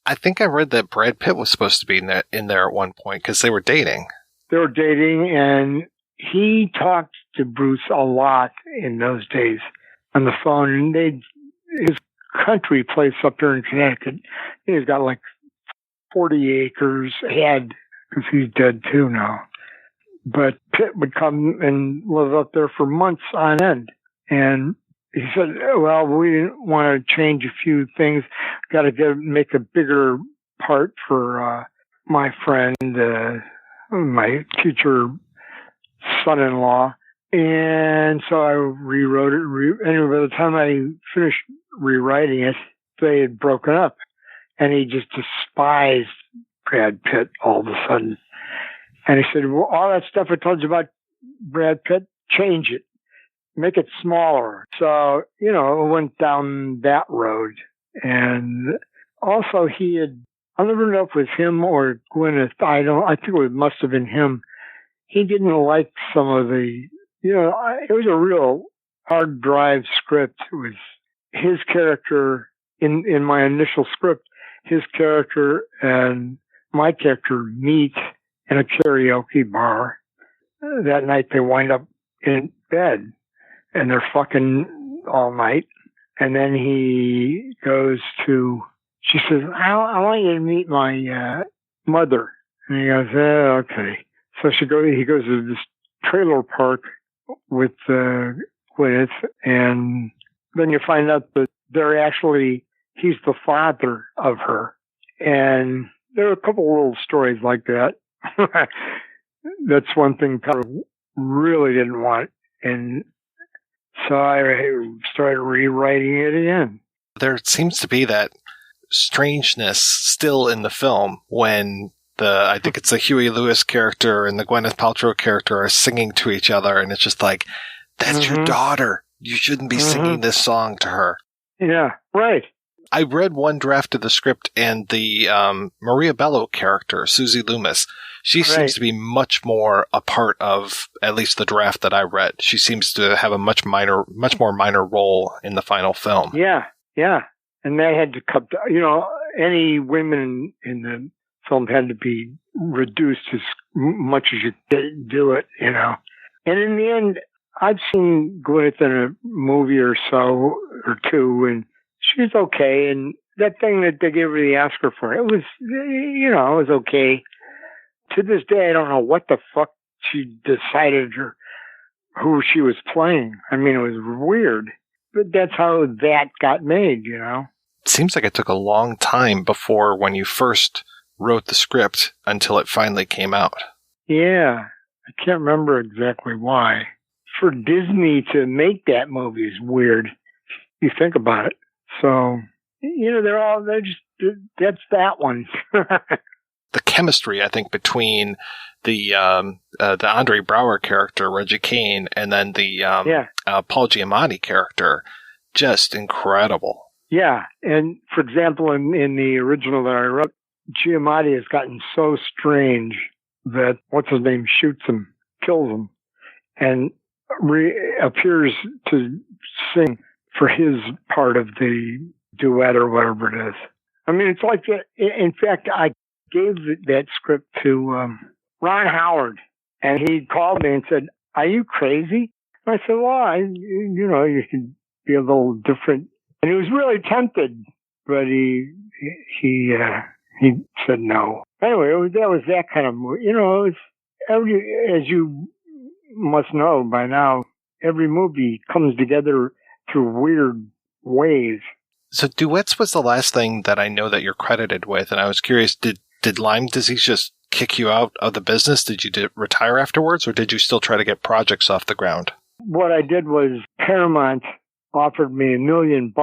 I think I read that Brad Pitt was supposed to be in there at one point because they were dating.
They were dating, and he talked to Bruce a lot in those days on the phone. And his country place up there in Connecticut, he's got like 40 acres, because he's dead too now. But Pitt would come and live up there for months on end. And he said, well, we didn't want to change a few things. Got to make a bigger part for my friend, my future son-in-law. And so I rewrote it. Anyway, by the time I finished rewriting it, they had broken up. And he just despised Brad Pitt all of a sudden. And he said, well, all that stuff I told you about Brad Pitt, change it. Make it smaller. So, it went down that road. And also I'll never know if it was him or Gwyneth. I think it must have been him. He didn't like some of the, it was a real hard drive script. It was his character in my initial script, his character and my character meet in a karaoke bar. That night they wind up in bed and they're fucking all night. And then he goes she says, I want you to meet my mother. And he goes, okay. So he goes to this trailer park with Gwyneth, and then you find out that he's the father of her. And there are a couple little stories like that. That's one thing Peter really didn't want. And so I started rewriting it again.
There seems to be that strangeness still in the film when I think it's the Huey Lewis character and the Gwyneth Paltrow character are singing to each other, and it's just like, that's your daughter. You shouldn't be singing this song to her.
Yeah, right.
I read one draft of the script, and the Maria Bello character, Susie Loomis, she seems to be much more a part of at least the draft that I read. She seems to have a much more minor role in the final film.
Yeah. And they had to cut, any women in the film had to be reduced as much as you could do it, And in the end, I've seen Gwyneth in a movie or so or two, and she's okay. And that thing that they gave her the Oscar for, it was, it was okay. To this day, I don't know what the fuck she decided or who she was playing. I mean, it was weird, but that's how that got made,
It seems like it took a long time before when you first wrote the script until it finally came out. Yeah,
I can't remember exactly why. For Disney to make that movie is weird. You think about it. So, that's that one.
The chemistry, I think, between the Andre Braugher character, Reggie Kane, and then the Paul Giamatti character, just incredible.
Yeah, and for example, in the original that I wrote, Giamatti has gotten so strange that what's-his-name shoots him, kills him, and appears to sing for his part of the duet or whatever it is. I mean, it's like, in fact, I gave that script to Ron Howard, and he called me and said, "Are you crazy?" And I said, "Well, you could be a little different." And he was really tempted, but he said no. Anyway, that was that kind of movie. As you must know by now, every movie comes together through weird ways.
So Duets was the last thing that I know that you're credited with, and I was curious, did Lyme disease just kick you out of the business? Did you retire afterwards, or did you still try to get projects off the ground?
What I did was Paramount offered me $1 million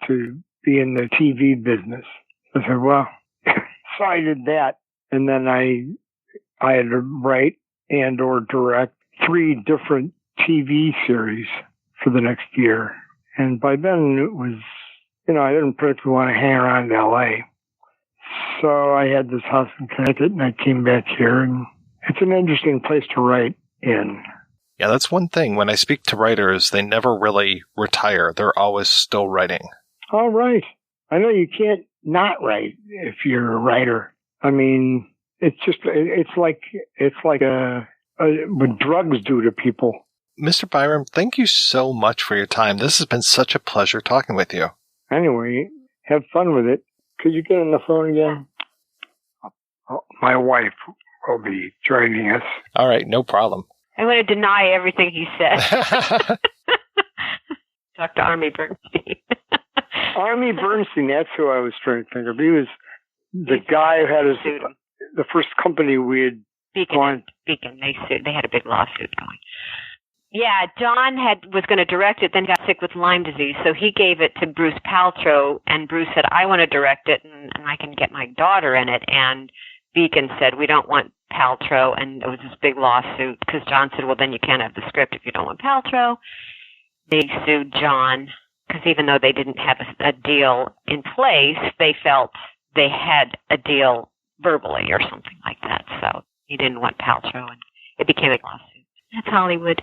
to be in the TV business. I said, well, so I did that. And then I had to write and or direct 3 different TV series for the next year. And by then it was, I didn't particularly want to hang around LA. So I had this house in Connecticut and I came back here, and it's an interesting place to write in.
Yeah, that's one thing. When I speak to writers, they never really retire. They're always still writing.
I'll write. I know you can't not write if you're a writer. I mean, it's like what drugs do to people.
Mr. Byrum, thank you so much for your time. This has been such a pleasure talking with you.
Anyway, have fun with it. Could you get on the phone again? Oh, my wife will be joining us.
All right, no problem.
I'm going to deny everything he said. Talk to Army Bernstein.
Army Bernstein, that's who I was trying to think of. He was the guy who had the first company we had
Beacon. They had a big lawsuit going. Yeah, John was going to direct it, then got sick with Lyme disease, so he gave it to Bruce Paltrow, and Bruce said, I want to direct it, and I can get my daughter in it, and Beacon said, we don't want Paltrow, and it was this big lawsuit, because John said, well, then you can't have the script if you don't want Paltrow. They sued John, because even though they didn't have a deal in place, they felt they had a deal verbally or something like that, so he didn't want Paltrow, and it became a lawsuit. That's Hollywood.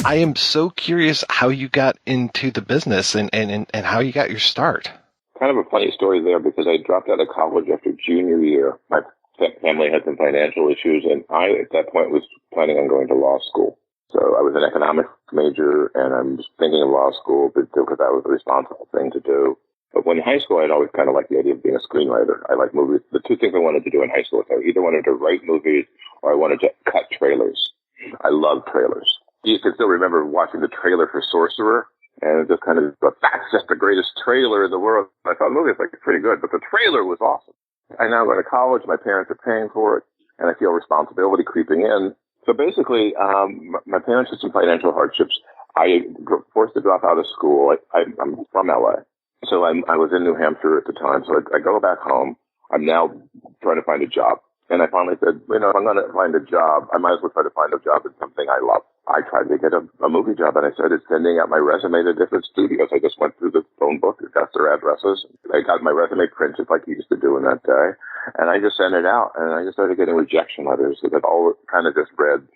I am so curious how you got into the business and how you got your start.
Kind of a funny story there, because I dropped out of college after junior year. My family had some financial issues, and I, at that point, was planning on going to law school. So I was an economics major, and I was thinking of law school because that was the responsible thing to do. But when in high school, I'd always kind of liked the idea of being a screenwriter. I like movies. The two things I wanted to do in high school was I either wanted to write movies or I wanted to cut trailers. I love trailers. You can still remember watching the trailer for Sorcerer, and it just kind of, that's just the greatest trailer in the world. I thought the movie was like pretty good, but the trailer was awesome. I now go to college, my parents are paying for it, and I feel responsibility creeping in. So basically, my parents had some financial hardships. I forced to drop out of school. I'm from LA, so I was in New Hampshire at the time. So I go back home. I'm now trying to find a job. And I finally said, if I'm going to find a job, I might as well try to find a job in something I love. I tried to get a movie job, and I started sending out my resume to different studios. I just went through the phone book and got their addresses. I got my resume printed like you used to do in that day, and I just sent it out, and I just started getting rejection letters that all kind of just read,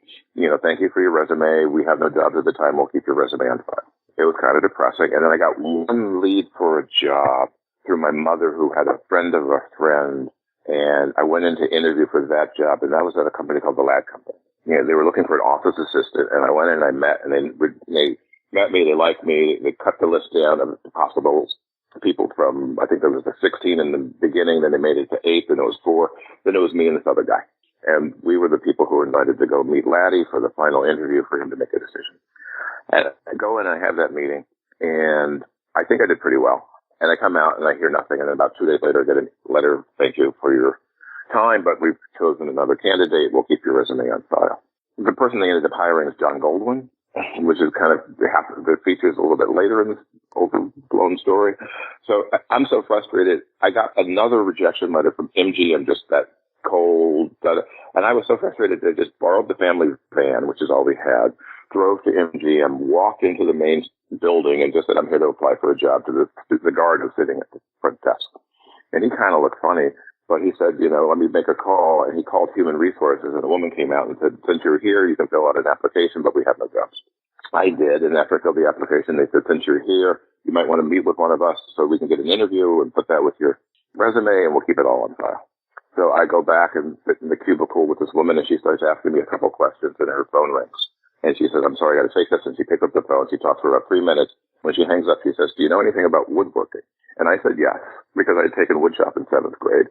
thank you for your resume. We have no jobs at the time. We'll keep your resume on file. It was kind of depressing, and then I got one lead for a job through my mother, who had a friend of a friend. And I went in to interview for that job, and that was at a company called The Lad Company. They were looking for an office assistant, and I went in and I met, and they met me, they liked me, they cut the list down of possible people from, I think there was 16 in the beginning, then they made it to 8, then it was 4, then it was me and this other guy. And we were the people who were invited to go meet Laddie for the final interview for him to make a decision. And I go in and I have that meeting, and I think I did pretty well. And I come out and I hear nothing. And then about 2 days later, I get a letter, thank you for your time, but we've chosen another candidate. We'll keep your resume on file. The person they ended up hiring is John Goldwyn, which is kind of the features a little bit later in this overblown story. So I'm so frustrated. I got another rejection letter from MGM, just that cold. And I was so frustrated that I just borrowed the family van, which is all we had, drove to MGM, walked into the main building, and just said, I'm here to apply for a job to the guard who's sitting at the front desk. And he kind of looked funny, but he said, let me make a call. And he called Human Resources, and a woman came out and said, since you're here, you can fill out an application, but we have no jobs. I did, and after I filled the application, they said, since you're here, you might want to meet with one of us so we can get an interview and put that with your resume, and we'll keep it all on file. So I go back and sit in the cubicle with this woman, and she starts asking me a couple questions, and her phone rings. And she says, I'm sorry, I got to take this. And she picked up the phone. She talks for about 3 minutes. When she hangs up, she says, do you know anything about woodworking? And I said, yes, because I had taken woodshop in 7th grade.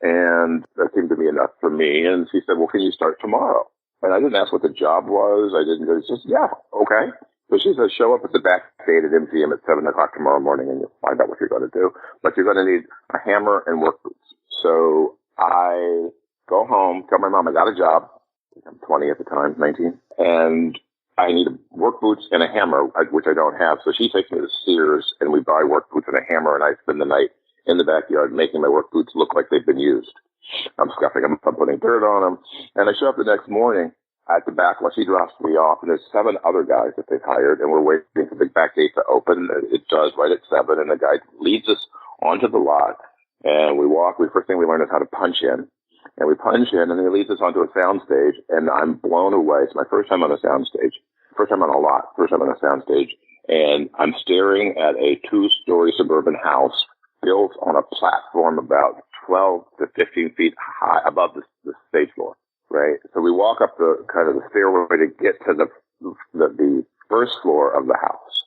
And that seemed to be enough for me. And she said, well, can you start tomorrow? And I didn't ask what the job was. It was just, yeah, okay. So she says, show up at the back gate at MGM at 7 o'clock tomorrow morning, and you'll find out what you're going to do. But you're going to need a hammer and work boots. So I go home, tell my mom I got a job. I'm 20 at the time, 19. And I need work boots and a hammer, which I don't have. So she takes me to Sears, and we buy work boots and a hammer, and I spend the night in the backyard making my work boots look like they've been used. I'm scuffing them, I'm putting dirt on them. And I show up the next morning at the back while she drops me off, and there's 7 other guys that they've hired, and we're waiting for the back gate to open. It does right at 7, and the guy leads us onto the lot, and we walk. The first thing we learn is how to punch in. And we punch in, and he leads us onto a sound stage, and I'm blown away. It's my first time on a sound stage. First time on a lot. First time on a sound stage. And I'm staring at a 2-story suburban house built on a platform about 12 to 15 feet high above the stage floor, right? So we walk up the kind of the stairway to get to the first floor of the house.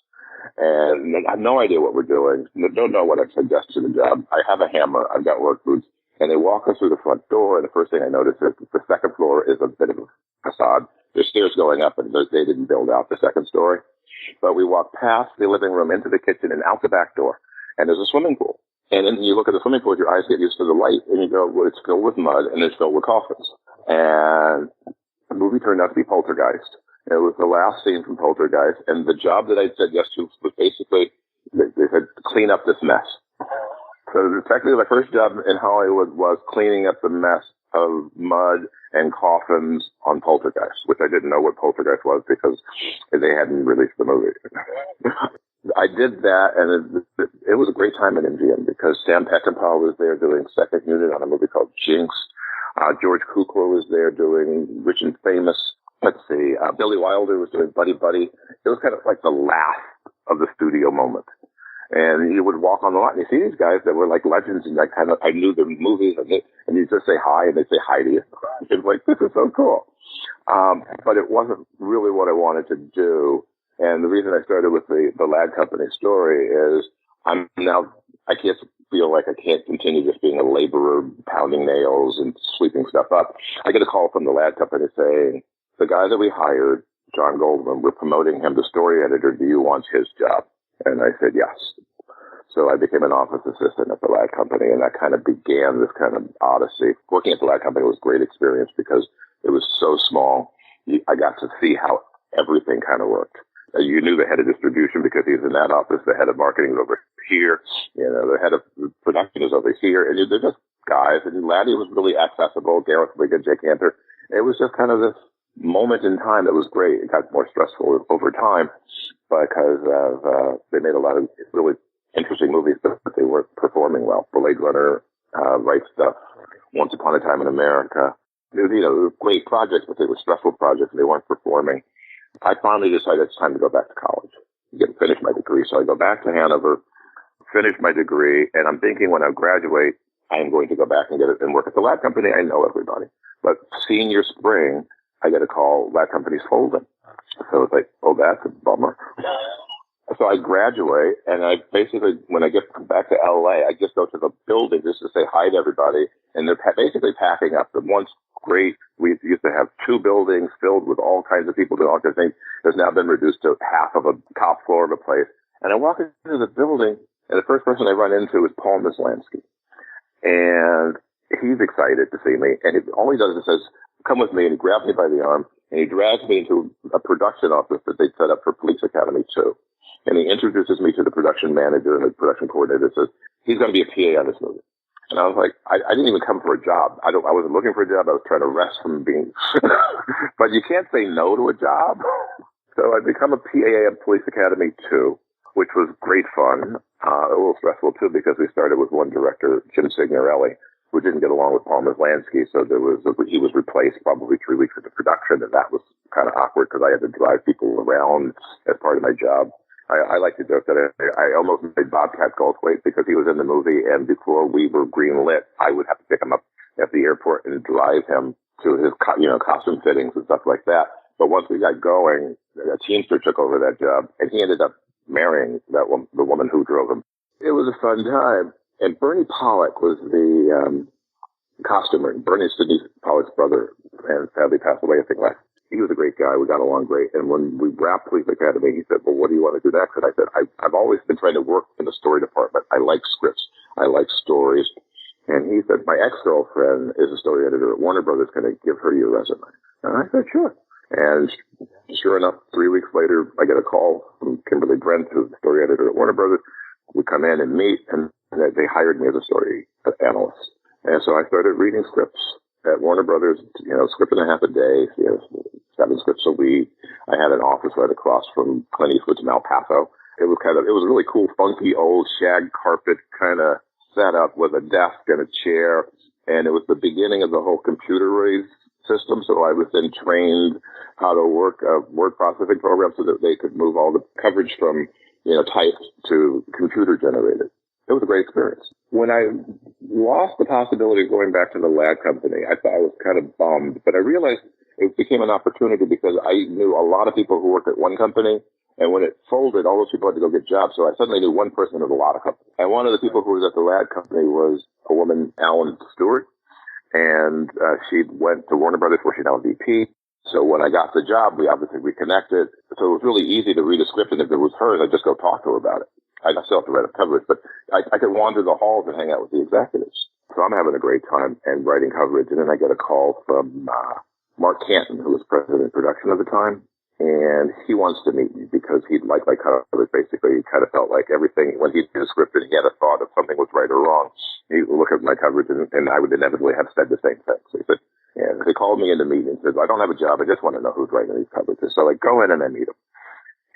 And I have no idea what we're doing. Don't know what I've suggested to the job. I have a hammer. I've got work boots. And they walk us through the front door, and the first thing I notice is the second floor is a bit of a facade. There's stairs going up, and they didn't build out the second story. But we walk past the living room, into the kitchen, and out the back door. And there's a swimming pool. And then you look at the swimming pool, your eyes get used to the light, and you go, well, it's filled with mud, and it's filled with coffins. And the movie turned out to be Poltergeist. It was the last scene from Poltergeist, and the job that I said yes to was basically, they said, clean up this mess. So technically my first job in Hollywood was cleaning up the mess of mud and coffins on Poltergeist, which I didn't know what Poltergeist was because they hadn't released the movie. I did that, and it was a great time at MGM because Sam Peckinpah was there doing second unit on a movie called Jinx. George Cukor was there doing Rich and Famous. Let's see, Billy Wilder was doing Buddy Buddy. It was kind of like the last of the studio moment. And you would walk on the lot and you see these guys that were like legends, and I knew their movies, and you just say hi and they say hi to you. It's like, this is so cool. But it wasn't really what I wanted to do. And the reason I started with the Lad Company story is I can't feel like I can't continue just being a laborer, pounding nails and sweeping stuff up. I get a call from the Lad Company saying, the guy that we hired, John Goldman, we're promoting him to story editor. Do you want his job? And I said yes. So I became an office assistant at the Lad Company, and that kind of began this kind of odyssey. Working at the Lad Company was a great experience because it was so small. I got to see how everything kind of worked. You knew the head of distribution because he was in that office. The head of marketing was over here. The head of production is over here. And they're just guys. And Laddie was really accessible. Gareth Wiggin, Jake Cantor. It was just kind of this moment in time that was great. It got more stressful over time because they made a lot of really interesting movies, but they weren't performing well. Blade Runner, Right Stuff, Once Upon a Time in America. They were great projects, but they were stressful projects. They weren't performing. I finally decided it's time to go back to college, finish my degree. So I go back to Hanover, finish my degree, and I'm thinking when I graduate, I'm going to go back and work at the Lad Company. I know everybody. But senior spring, I get a call, Lad Company's folding. So it's like, oh, that's a bummer. So I graduate, and I basically, when I get back to LA, I just go to the building just to say hi to everybody. And they're basically packing up. The once great, we used to have 2 buildings filled with all kinds of people doing all kinds of things. Has now been reduced to half of a top floor of a place. And I walk into the building, and the first person I run into is Paul Giamatti. And he's excited to see me. And all he does is says, come with me. And he grabs me by the arm, and he drags me into a production office that they'd set up for Police Academy 2. And he introduces me to the production manager and the production coordinator and says, he's going to be a PA on this movie. And I was like, I didn't even come for a job. I wasn't looking for a job. I was trying to rest from being, but you can't say no to a job. So I become a PA at Police Academy 2, which was great fun. A little stressful too, because we started with one director, Jim Signorelli, who didn't get along with Paul Giamatti. So he was replaced probably 3 weeks into production. And that was kind of awkward because I had to drive people around as part of my job. I like to joke that I almost made Bobcat Goldthwait because he was in the movie, and before we were greenlit, I would have to pick him up at the airport and drive him to his costume fittings and stuff like that. But once we got going, a Teamster took over that job, and he ended up marrying the woman who drove him. It was a fun time. And Bernie Pollack was the costumer. Bernie Sidney Pollack's brother, and sadly passed away, I think, last. He was a great guy. We got along great. And when we wrapped Police Academy, he said, well, what do you want to do next? And I said, I've always been trying to work in the story department. I like scripts. I like stories. And he said, my ex-girlfriend is a story editor at Warner Brothers. Can I give her your resume? And I said, sure. And sure enough, 3 weeks later, I get a call from Kimberly Brent, who's the story editor at Warner Brothers. We come in and meet, and they hired me as a story analyst. And so I started reading scripts at Warner Brothers, script and a half a day, 7 scripts a week. I had an office right across from Clint Eastwood's Malpaso. It was a really cool, funky, old shag carpet kind of setup with a desk and a chair. And it was the beginning of the whole computerized system. So I was then trained how to work a word processing program so that they could move all the coverage from, typed to computer generated. It was a great experience. When I lost the possibility of going back to the lad company, I thought I was kind of bummed, but I realized it became an opportunity because I knew a lot of people who worked at one company, and when it folded, all those people had to go get jobs, so I suddenly knew one person at a lot of companies. And one of the people who was at the lad company was a woman, Ellen Stewart, and she went to Warner Brothers where she's now a VP. So when I got the job, we obviously reconnected. So it was really easy to read a script, and if it was hers, I'd just go talk to her about it. I still have to write up coverage, but I could wander the halls and hang out with the executives. So I'm having a great time and writing coverage, and then I get a call from Mark Canton, who was president of production at the time, and he wants to meet me because he liked my coverage. Basically, he kind of felt like everything, when he did a script and he had a thought if something was right or wrong, he would look at my coverage, and I would inevitably have said the same thing. So he said, and they called me into meetings and said, I don't have a job, I just want to know who's writing these coverages. So I go in and I meet him.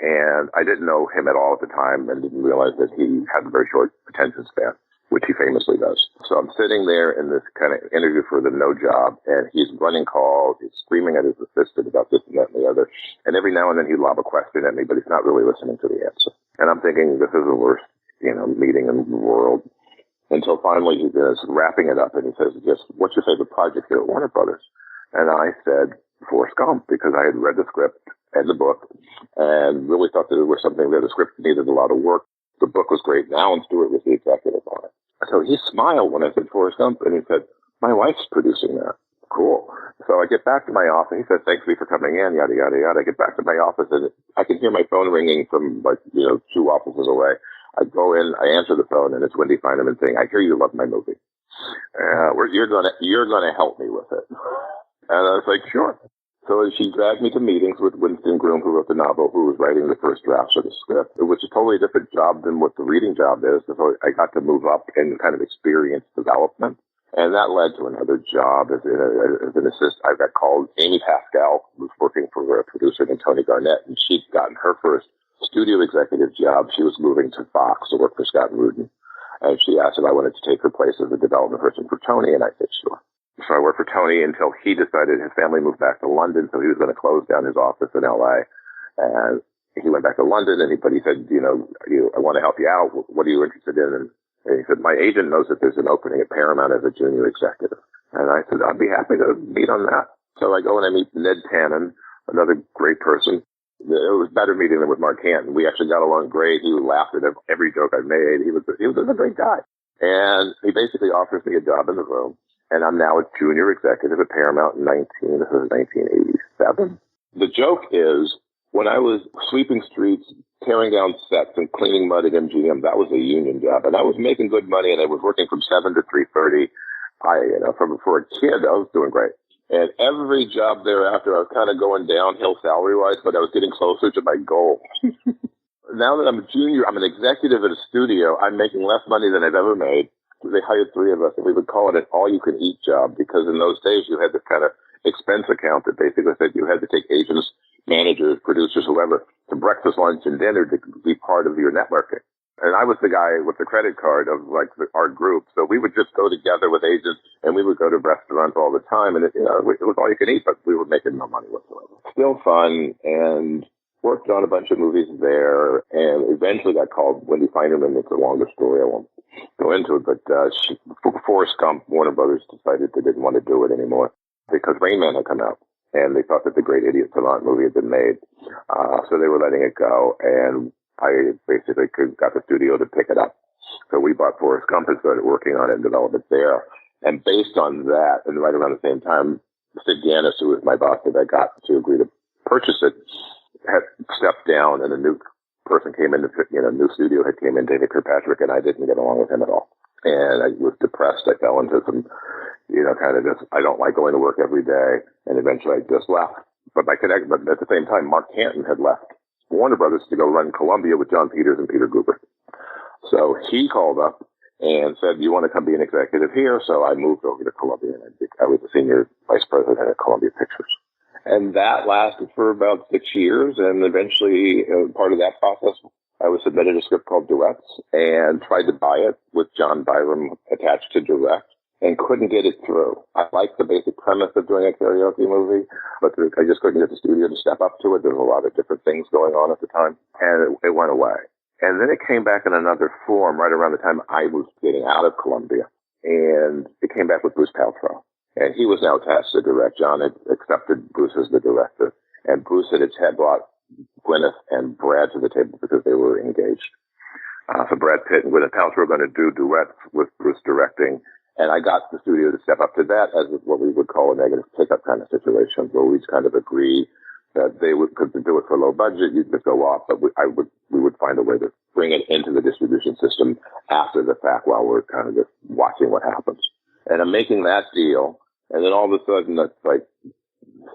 And I didn't know him at all at the time and didn't realize that he had a very short attention span, which he famously does. So I'm sitting there in this kind of interview for the no job, and he's running calls, he's screaming at his assistant about this and that and the other. And every now and then he'd lob a question at me, but he's not really listening to the answer. And I'm thinking, this is the worst, meeting in the world. Until finally he is wrapping it up, and he says, what's your favorite project here at Warner Brothers? And I said, Forrest Gump, because I had read the script and the book and really thought that there was something there. The script needed a lot of work. The book was great. And Alan Stewart was the executive on it. So he smiled when I said Forrest Gump, and he said, my wife's producing that. Cool. So I get back to my office. He said, thanks for coming in, yada, yada, yada. I get back to my office, and I can hear my phone ringing from, 2 offices away. I go in, I answer the phone, and it's Wendy Feinerman saying, I hear you love my movie. You're gonna help me with it. And I was like, sure. So she dragged me to meetings with Winston Groom, who wrote the novel, who was writing the first drafts of the script, which is a totally different job than what the reading job is. So I got to move up and kind of experience development. And that led to another job as an assistant. I got called Amy Pascal, who was working for a producer named Tony Garnett, and she'd gotten her first studio executive job. She was moving to Fox to work for Scott Rudin. And she asked if I wanted to take her place as a development person for Tony, and I said, sure. So I worked for Tony until he decided his family moved back to London, so he was going to close down his office in L.A. And he went back to London, but he said, I want to help you out. What are you interested in? And he said, my agent knows that there's an opening at Paramount as a junior executive. And I said, I'd be happy to meet on that. So I go and I meet Ned Tannen, another great person. It was a better meeting than with Mark Canton. We actually got along great. He laughed at every joke I made. He was a great guy. And he basically offers me a job in the room. And I'm now a junior executive at Paramount in 1987. The joke is, when I was sweeping streets, tearing down sets, and cleaning mud at MGM, that was a union job. And I was making good money, and I was working from 7 to 3:30. For a kid, I was doing great. And every job thereafter, I was kind of going downhill salary-wise, but I was getting closer to my goal. Now that I'm a junior, I'm an executive at a studio, I'm making less money than I've ever made. They hired 3 of us, and we would call it an all-you-can-eat job, because in those days you had this kind of expense account that basically said you had to take agents, managers, producers, whoever, to breakfast, lunch, and dinner to be part of your networking. And I was the guy with the credit card of our group, so we would just go together with agents, and we would go to restaurants all the time, and it was all you can eat, but we were making no money whatsoever. Still fun, and worked on a bunch of movies there, and eventually got called Wendy Feinerman. It's a longer story. I won't go into it, but Forrest Gump, Warner Brothers decided they didn't want to do it anymore because Rain Man had come out, and they thought that the Great Idiot Savant movie had been made. So they were letting it go, and I basically got the studio to pick it up. So we bought Forrest Gump and started working on it and development there. And based on that, and right around the same time, Sid Ganis, who was my boss that I got to agree to purchase it, had stepped down, and a new person came in, new studio had came in, David Kirkpatrick, and I didn't get along with him at all. And I was depressed. I fell into some, I don't like going to work every day. And eventually I just left. But at the same time, Mark Canton had left Warner Brothers to go run Columbia with John Peters and Peter Guber. So he called up and said, "You want to come be an executive here?" So I moved over to Columbia, and I was the senior vice president at Columbia Pictures. And that lasted for about 6 years, and eventually, part of that process, I was submitted a script called Duets and tried to buy it with John Byrum attached to direct and couldn't get it through. I liked the basic premise of doing a karaoke movie, but I just couldn't get the studio to step up to it. There was a lot of different things going on at the time, and it went away. And then it came back in another form right around the time I was getting out of Columbia, and it came back with Bruce Paltrow. And he was now attached to direct. John had accepted Bruce as the director, and Bruce had brought Gwyneth and Brad to the table because they were engaged. So Brad Pitt and Gwyneth Paltrow were going to do Duets with Bruce directing, and I got the studio to step up to that as what we would call a negative pickup kind of situation, where we kind of agree that they could do it for low budget, you'd just go off, but we would find a way to bring it into the distribution system after the fact while we're kind of just watching what happens. And I'm making that deal, and then all of a sudden, that's like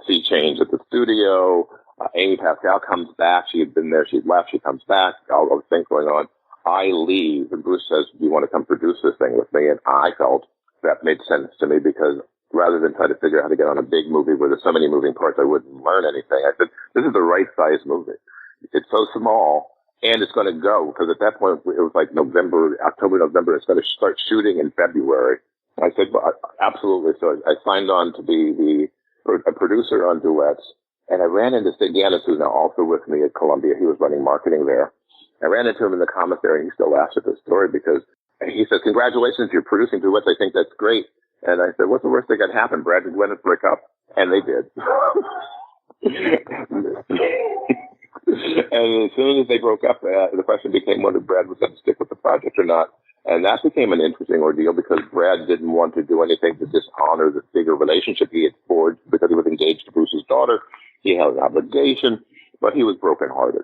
sea change at the studio. Amy Pascal comes back. She had been there. She'd left. She comes back. All those things going on. I leave, and Bruce says, "Do you want to come produce this thing with me?" And I felt that made sense to me because rather than try to figure out how to get on a big movie where there's so many moving parts, I wouldn't learn anything. I said, this is the right size movie. It's so small, and it's going to go, because at that point, it was like October, November. It's going to start shooting in February. I said, well, absolutely. So I signed on to be a producer on Duets, and I ran into Sid Gannis, who's now also with me at Columbia. He was running marketing there. I ran into him in the commissary, and he still laughs at this story because he said, "Congratulations, you're producing Duets. I think that's great." And I said, "What's the worst thing that could happen? Brad and Gwyneth break up." And they did. And as soon as they broke up, the question became whether Brad was going to stick with the project or not. And that became an interesting ordeal because Brad didn't want to do anything to dishonor the bigger relationship he had forged because he was engaged to Bruce's daughter. He had an obligation, but he was brokenhearted.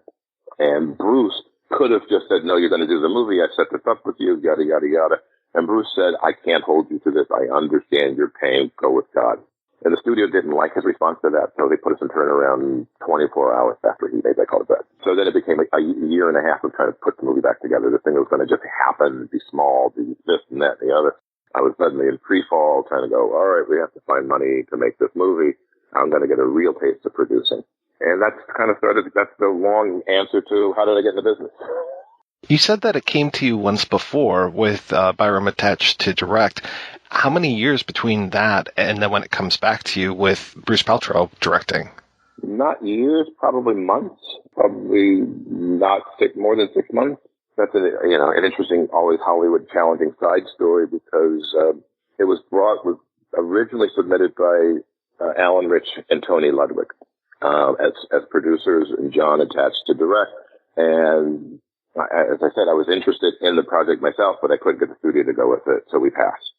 And Bruce could have just said, "No, you're going to do the movie. I set this up with you, yada, yada, yada." And Bruce said, "I can't hold you to this. I understand your pain. Go with God." And the studio didn't like his response to that, so they put us in turnaround 24 hours after he made that call back. So then it became a year and a half of trying to put the movie back together. The thing was going to just happen, be small, be this and that and the other. I was suddenly in free fall trying to go, all right, we have to find money to make this movie. I'm going to get a real taste of producing. And that's kind of that's the long answer to how did I get in the business.
You said that it came to you once before with Byrum attached to direct. How many years between that and then when it comes back to you with Bruce Paltrow directing?
Not years, probably months. Probably not more than 6 months. That's an interesting, always Hollywood challenging side story because it was originally submitted by Alan Rich and Tony Ludwig as producers, and John attached to direct. And as I said, I was interested in the project myself, but I couldn't get the studio to go with it, so we passed.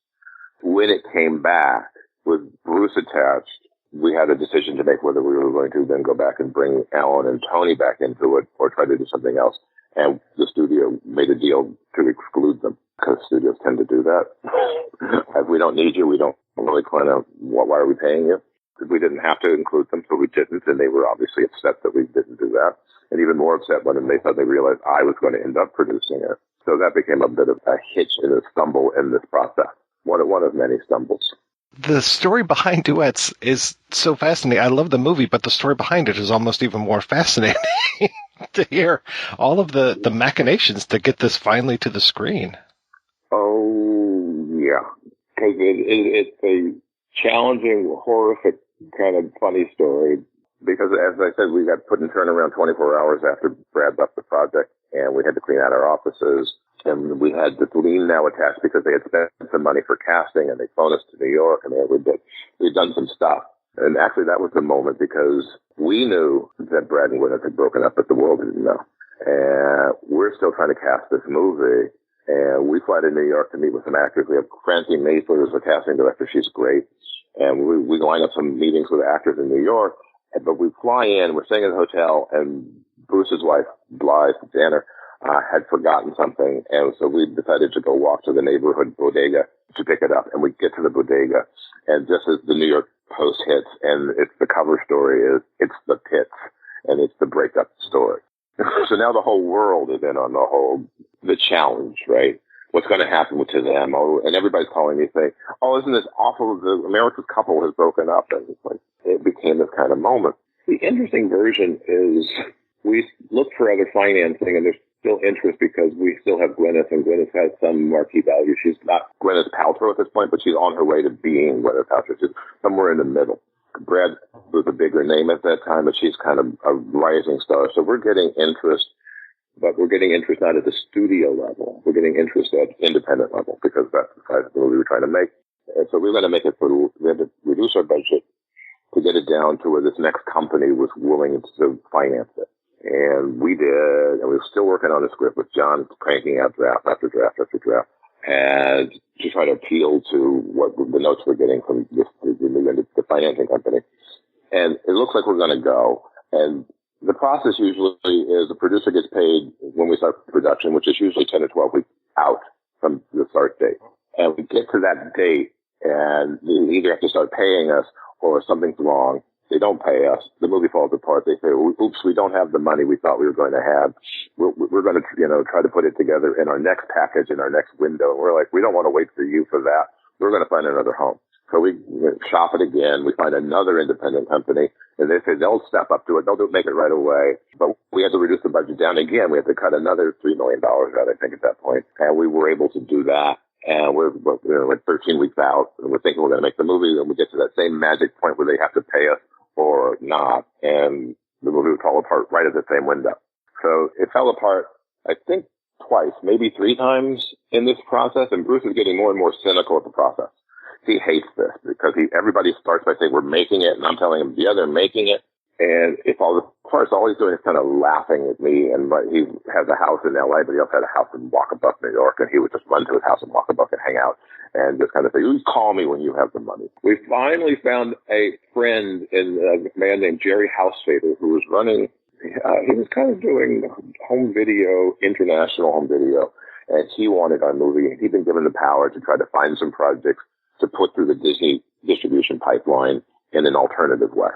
When it came back with Bruce attached, we had a decision to make whether we were going to then go back and bring Alan and Tony back into it or try to do something else. And the studio made a deal to exclude them because studios tend to do that. If we don't need you, we don't really kind of, why are we paying you? We didn't have to include them, so we didn't, and they were obviously upset that we didn't do that. And even more upset when they suddenly realized I was going to end up producing it. So that became a bit of a hitch and a stumble in this process. One of many stumbles.
The story behind Duets is so fascinating. I love the movie, but the story behind it is almost even more fascinating to hear all of the machinations to get this finally to the screen.
Oh, yeah. Because it's a challenging, horrific, kind of funny story. Because, as I said, we got put in turnaround 24 hours after Brad left the project, and we had to clean out our offices. And we had the lean now attached because they had spent some money for casting, and they flown us to New York, and we'd done some stuff. And actually, that was the moment because we knew that Brad and Gwyneth had broken up, but the world didn't know. And we're still trying to cast this movie, and we fly to New York to meet with some actors. We have Francine Maisler as the casting director. She's great. And we line up some meetings with actors in New York. But we fly in, we're staying in the hotel, and Bruce's wife, Blythe Danner, had forgotten something, and so we decided to go walk to the neighborhood bodega to pick it up. And we get to the bodega, and just as the New York Post hits, and the cover story is, it's the pits, and it's the breakup story. So now the whole world is in on the challenge, right? what's going to happen to them? Oh, and everybody's calling me saying, oh, isn't this awful? The America's couple has broken up. And it's like, it became this kind of moment. The interesting version is we look for other financing, and there's still interest because we still have Gwyneth, and Gwyneth has some marquee value. She's not Gwyneth Paltrow at this point, but she's on her way to being Gwyneth Paltrow. She's somewhere in the middle. Brad was a bigger name at that time, but she's kind of a rising star. So we're getting interest, but we're getting interest not at the studio level. We're getting interest at independent level because that's the size of the movie we're trying to make. And so we were going to make it, we had to reduce our budget to get it down to where this next company was willing to finance it. And we did, and we were still working on the script with John cranking out draft after draft after draft, and to try to appeal to what the notes we're getting from the financing company. And it looks like we're going to go. And the process usually is the producer gets paid when we start production, which is usually 10 or 12 weeks out from the start date. And we get to that date, and they either have to start paying us or something's wrong. They don't pay us. The movie falls apart. They say, oops, we don't have the money we thought we were going to have. We're going to, try to put it together in our next package, in our next window. And we're like, we don't want to wait for you for that. We're going to find another home. So we shop it again. We find another independent company, and they say they'll step up to it. They'll make it right away. But we had to reduce the budget down again. We had to cut another $3 million out, I think, at that point. And we were able to do that. And we're 13 weeks out, and we're thinking we're going to make the movie. And we get to that same magic point where they have to pay us or not. And the movie would fall apart right at the same window. So it fell apart, I think, twice, maybe 3 times in this process. And Bruce is getting more and more cynical at the process. He hates this because everybody starts by saying, we're making it. And I'm telling him, yeah, they're making it. And it falls apart. So all he's doing is kind of laughing at me. And he has a house in LA, but he also had a house in Walkabuck, New York. And he would just run to his house in Walkabuck and hang out and just kind of say, you call me when you have the money. We finally found a friend in a man named Jerry Housefader who was running. He was kind of doing home video, international home video. And he wanted our movie. He'd been given the power to try to find some projects to put through the Disney distribution pipeline in an alternative way.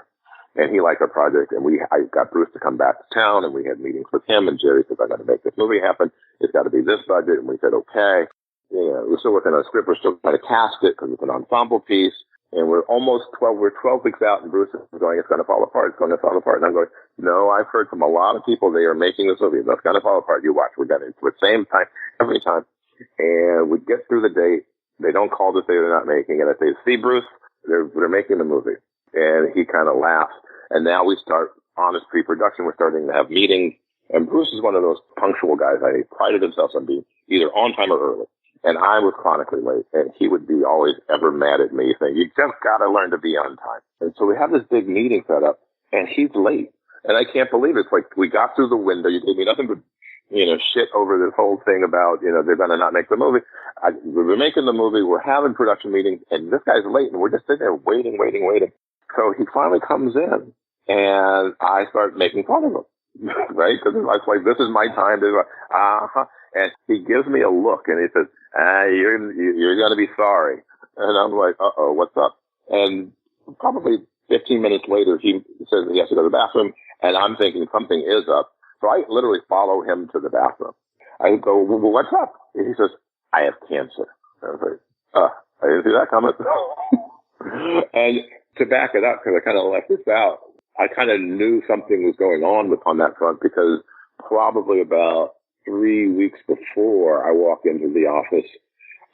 And he liked our project, and I got Bruce to come back to town, and we had meetings with him, and Jerry said, I got to make this movie happen. It's got to be this budget. And we said, okay. We're still working on a script. We're still trying to cast it because it's an ensemble piece. And we're 12 weeks out, and Bruce is going, it's going to fall apart. It's going to fall apart. And I'm going, no, I've heard from a lot of people they are making this movie. It's going to fall apart. You watch. We're going to, it's the same time, every time. And we get through the date. They don't call to say they're not making it. I say, see, Bruce, they're making the movie. And he kind of laughs. And now we start honest pre-production. We're starting to have meetings. And Bruce is one of those punctual guys. He prided himself on being either on time or early. And I was chronically late. And he would be always ever mad at me saying, you just got to learn to be on time. And so we have this big meeting set up, and he's late. And I can't believe it. It's like we got through the window. You gave me nothing but, shit over this whole thing about, they're going to not make the movie. We're making the movie. We're having production meetings, and this guy's late, and we're just sitting there waiting. So he finally comes in, and I start making fun of him, right? Because it's like, this is my time. And he gives me a look, and he says, you're going to be sorry. And I'm like, uh-oh, what's up? And probably 15 minutes later, he says he has to go to the bathroom, and I'm thinking something is up. So I literally follow him to the bathroom. I go, well, what's up? And he says, I have cancer. And I was like, I didn't see that coming. And to back it up, because I kind of left this out, I kind of knew something was going on on that front because probably about 3 weeks before I walk into the office,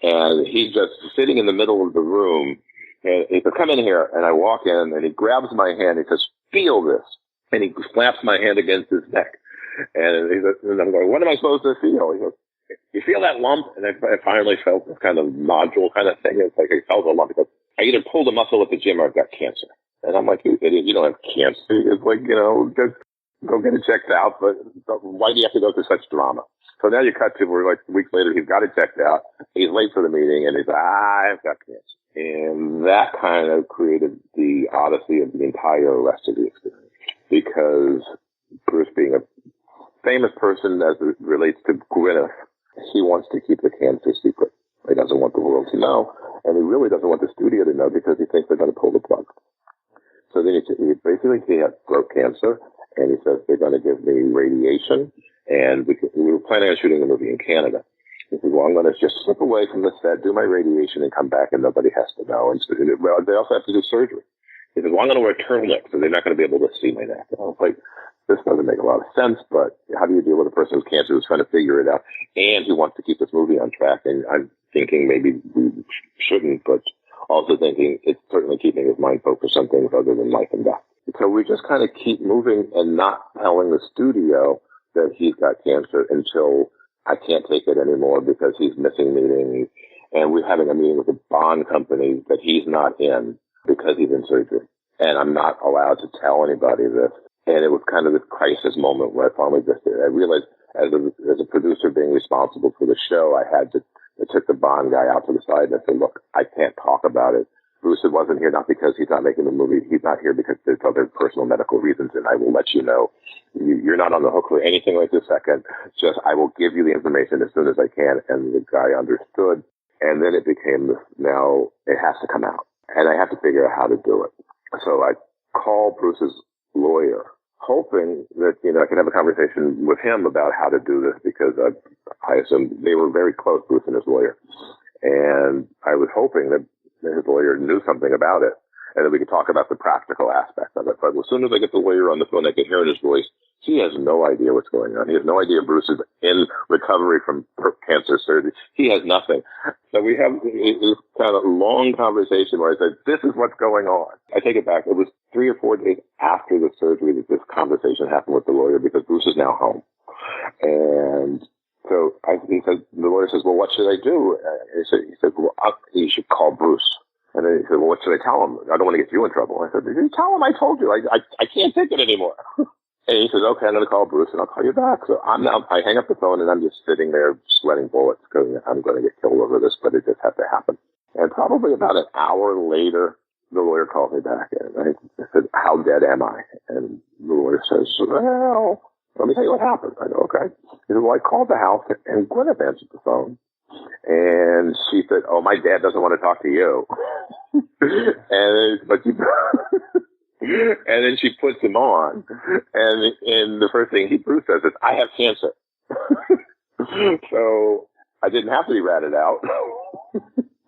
and he's just sitting in the middle of the room, and he says, come in here. And I walk in, and he grabs my hand. He says, feel this. And he slaps my hand against his neck. And I'm going, what am I supposed to feel? He goes, you feel that lump? And I finally felt this kind of nodule kind of thing. It's like I felt a lump. He goes, I either pulled a muscle at the gym or I've got cancer. And I'm like, you idiot, you don't have cancer. It's like, just go get it checked out. But why do you have to go through such drama? So now you cut to where like weeks later, he's got it checked out. He's late for the meeting, and he's like, I've got cancer. And that kind of created the odyssey of the entire rest of the experience. Because Bruce, being a famous person as it relates to Gwyneth, he wants to keep the cancer secret. He doesn't want the world to know, and he really doesn't want the studio to know because he thinks they're going to pull the plug. So then he had throat cancer, and he says they're going to give me radiation, and we were planning on shooting the movie in Canada. He says, well, I'm going to just slip away from the set, do my radiation, and come back, and nobody has to know. And so, well, they also have to do surgery. He says, well, I'm going to wear a turtleneck, so they're not going to be able to see my neck. And I was like, this doesn't make a lot of sense, but how do you deal with a person with cancer who's trying to figure it out and who wants to keep this movie on track? And I'm thinking maybe we shouldn't, but also thinking it's certainly keeping his mind focused on things other than life and death. So we just kind of keep moving and not telling the studio that he's got cancer until I can't take it anymore because he's missing meetings. And we're having a meeting with a bond company that he's not in because he's in surgery. And I'm not allowed to tell anybody this. And it was kind of this crisis moment where I finally I realized as a producer being responsible for the show, I took the Bond guy out to the side and I said, look, I can't talk about it. Bruce wasn't here not because he's not making the movie. He's not here because there's other personal medical reasons, and I will let you know. You're not on the hook for anything right this second. Just I will give you the information as soon as I can. And the guy understood. And then it became this, now it has to come out. And I have to figure out how to do it. So I call Bruce's lawyer, hoping that, I could have a conversation with him about how to do this, because I assume they were very close, Bruce and his lawyer. And I was hoping that his lawyer knew something about it and that we could talk about the practical aspect of it. But as soon as I get the lawyer on the phone, I can hear in his voice, he has no idea what's going on. He has no idea Bruce is in recovery from cancer surgery. He has nothing. So we have this kind of long conversation where I said, this is what's going on. I take it back. It was 3 or 4 days after the surgery that this conversation happened with the lawyer, because Bruce is now home. And so the lawyer says, well, what should I do? He said, well, you should call Bruce. And then he said, well, what should I tell him? I don't want to get you in trouble. I said, you tell him I told you. I can't take it anymore. And he says, okay, I'm going to call Bruce and I'll call you back. So I hang up the phone and I'm just sitting there sweating bullets because I'm going to get killed over this, but it just has to happen. And probably about an hour later, the lawyer called me back and I said, how dead am I? And the lawyer says, well, let me tell you what happened. I go, okay. He said, well, I called the house and Gwyneth answered the phone. And she said, oh, my dad doesn't want to talk to you. And then she puts him on. And the first thing Bruce says is, I have cancer. So I didn't have to be ratted out.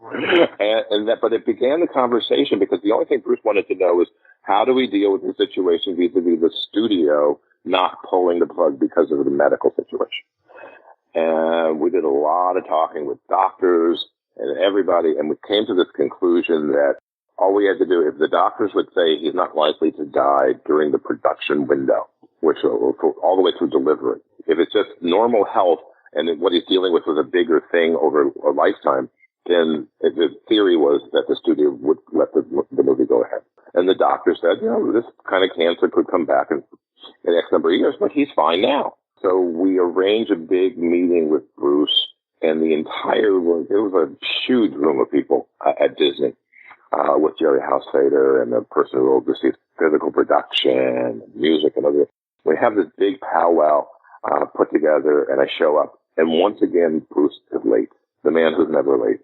But it began the conversation because the only thing Bruce wanted to know was, how do we deal with the situation vis-a-vis the studio not pulling the plug because of the medical situation? And we did a lot of talking with doctors and everybody, and we came to this conclusion that all we had to do, if the doctors would say he's not likely to die during the production window, which all the way through delivery, if it's just normal health and what he's dealing with was a bigger thing over a lifetime, then the theory was that the studio would let the movie go ahead. And the doctor said, this kind of cancer could come back in X number of years, but he's fine now. So we arranged a big meeting with Bruce and the entire room. It was a huge room of people at Disney with Jerry Housefader and the person who oversees physical production, music, and other. We have this big powwow put together, and I show up. And once again, Bruce is late, the man who's never late.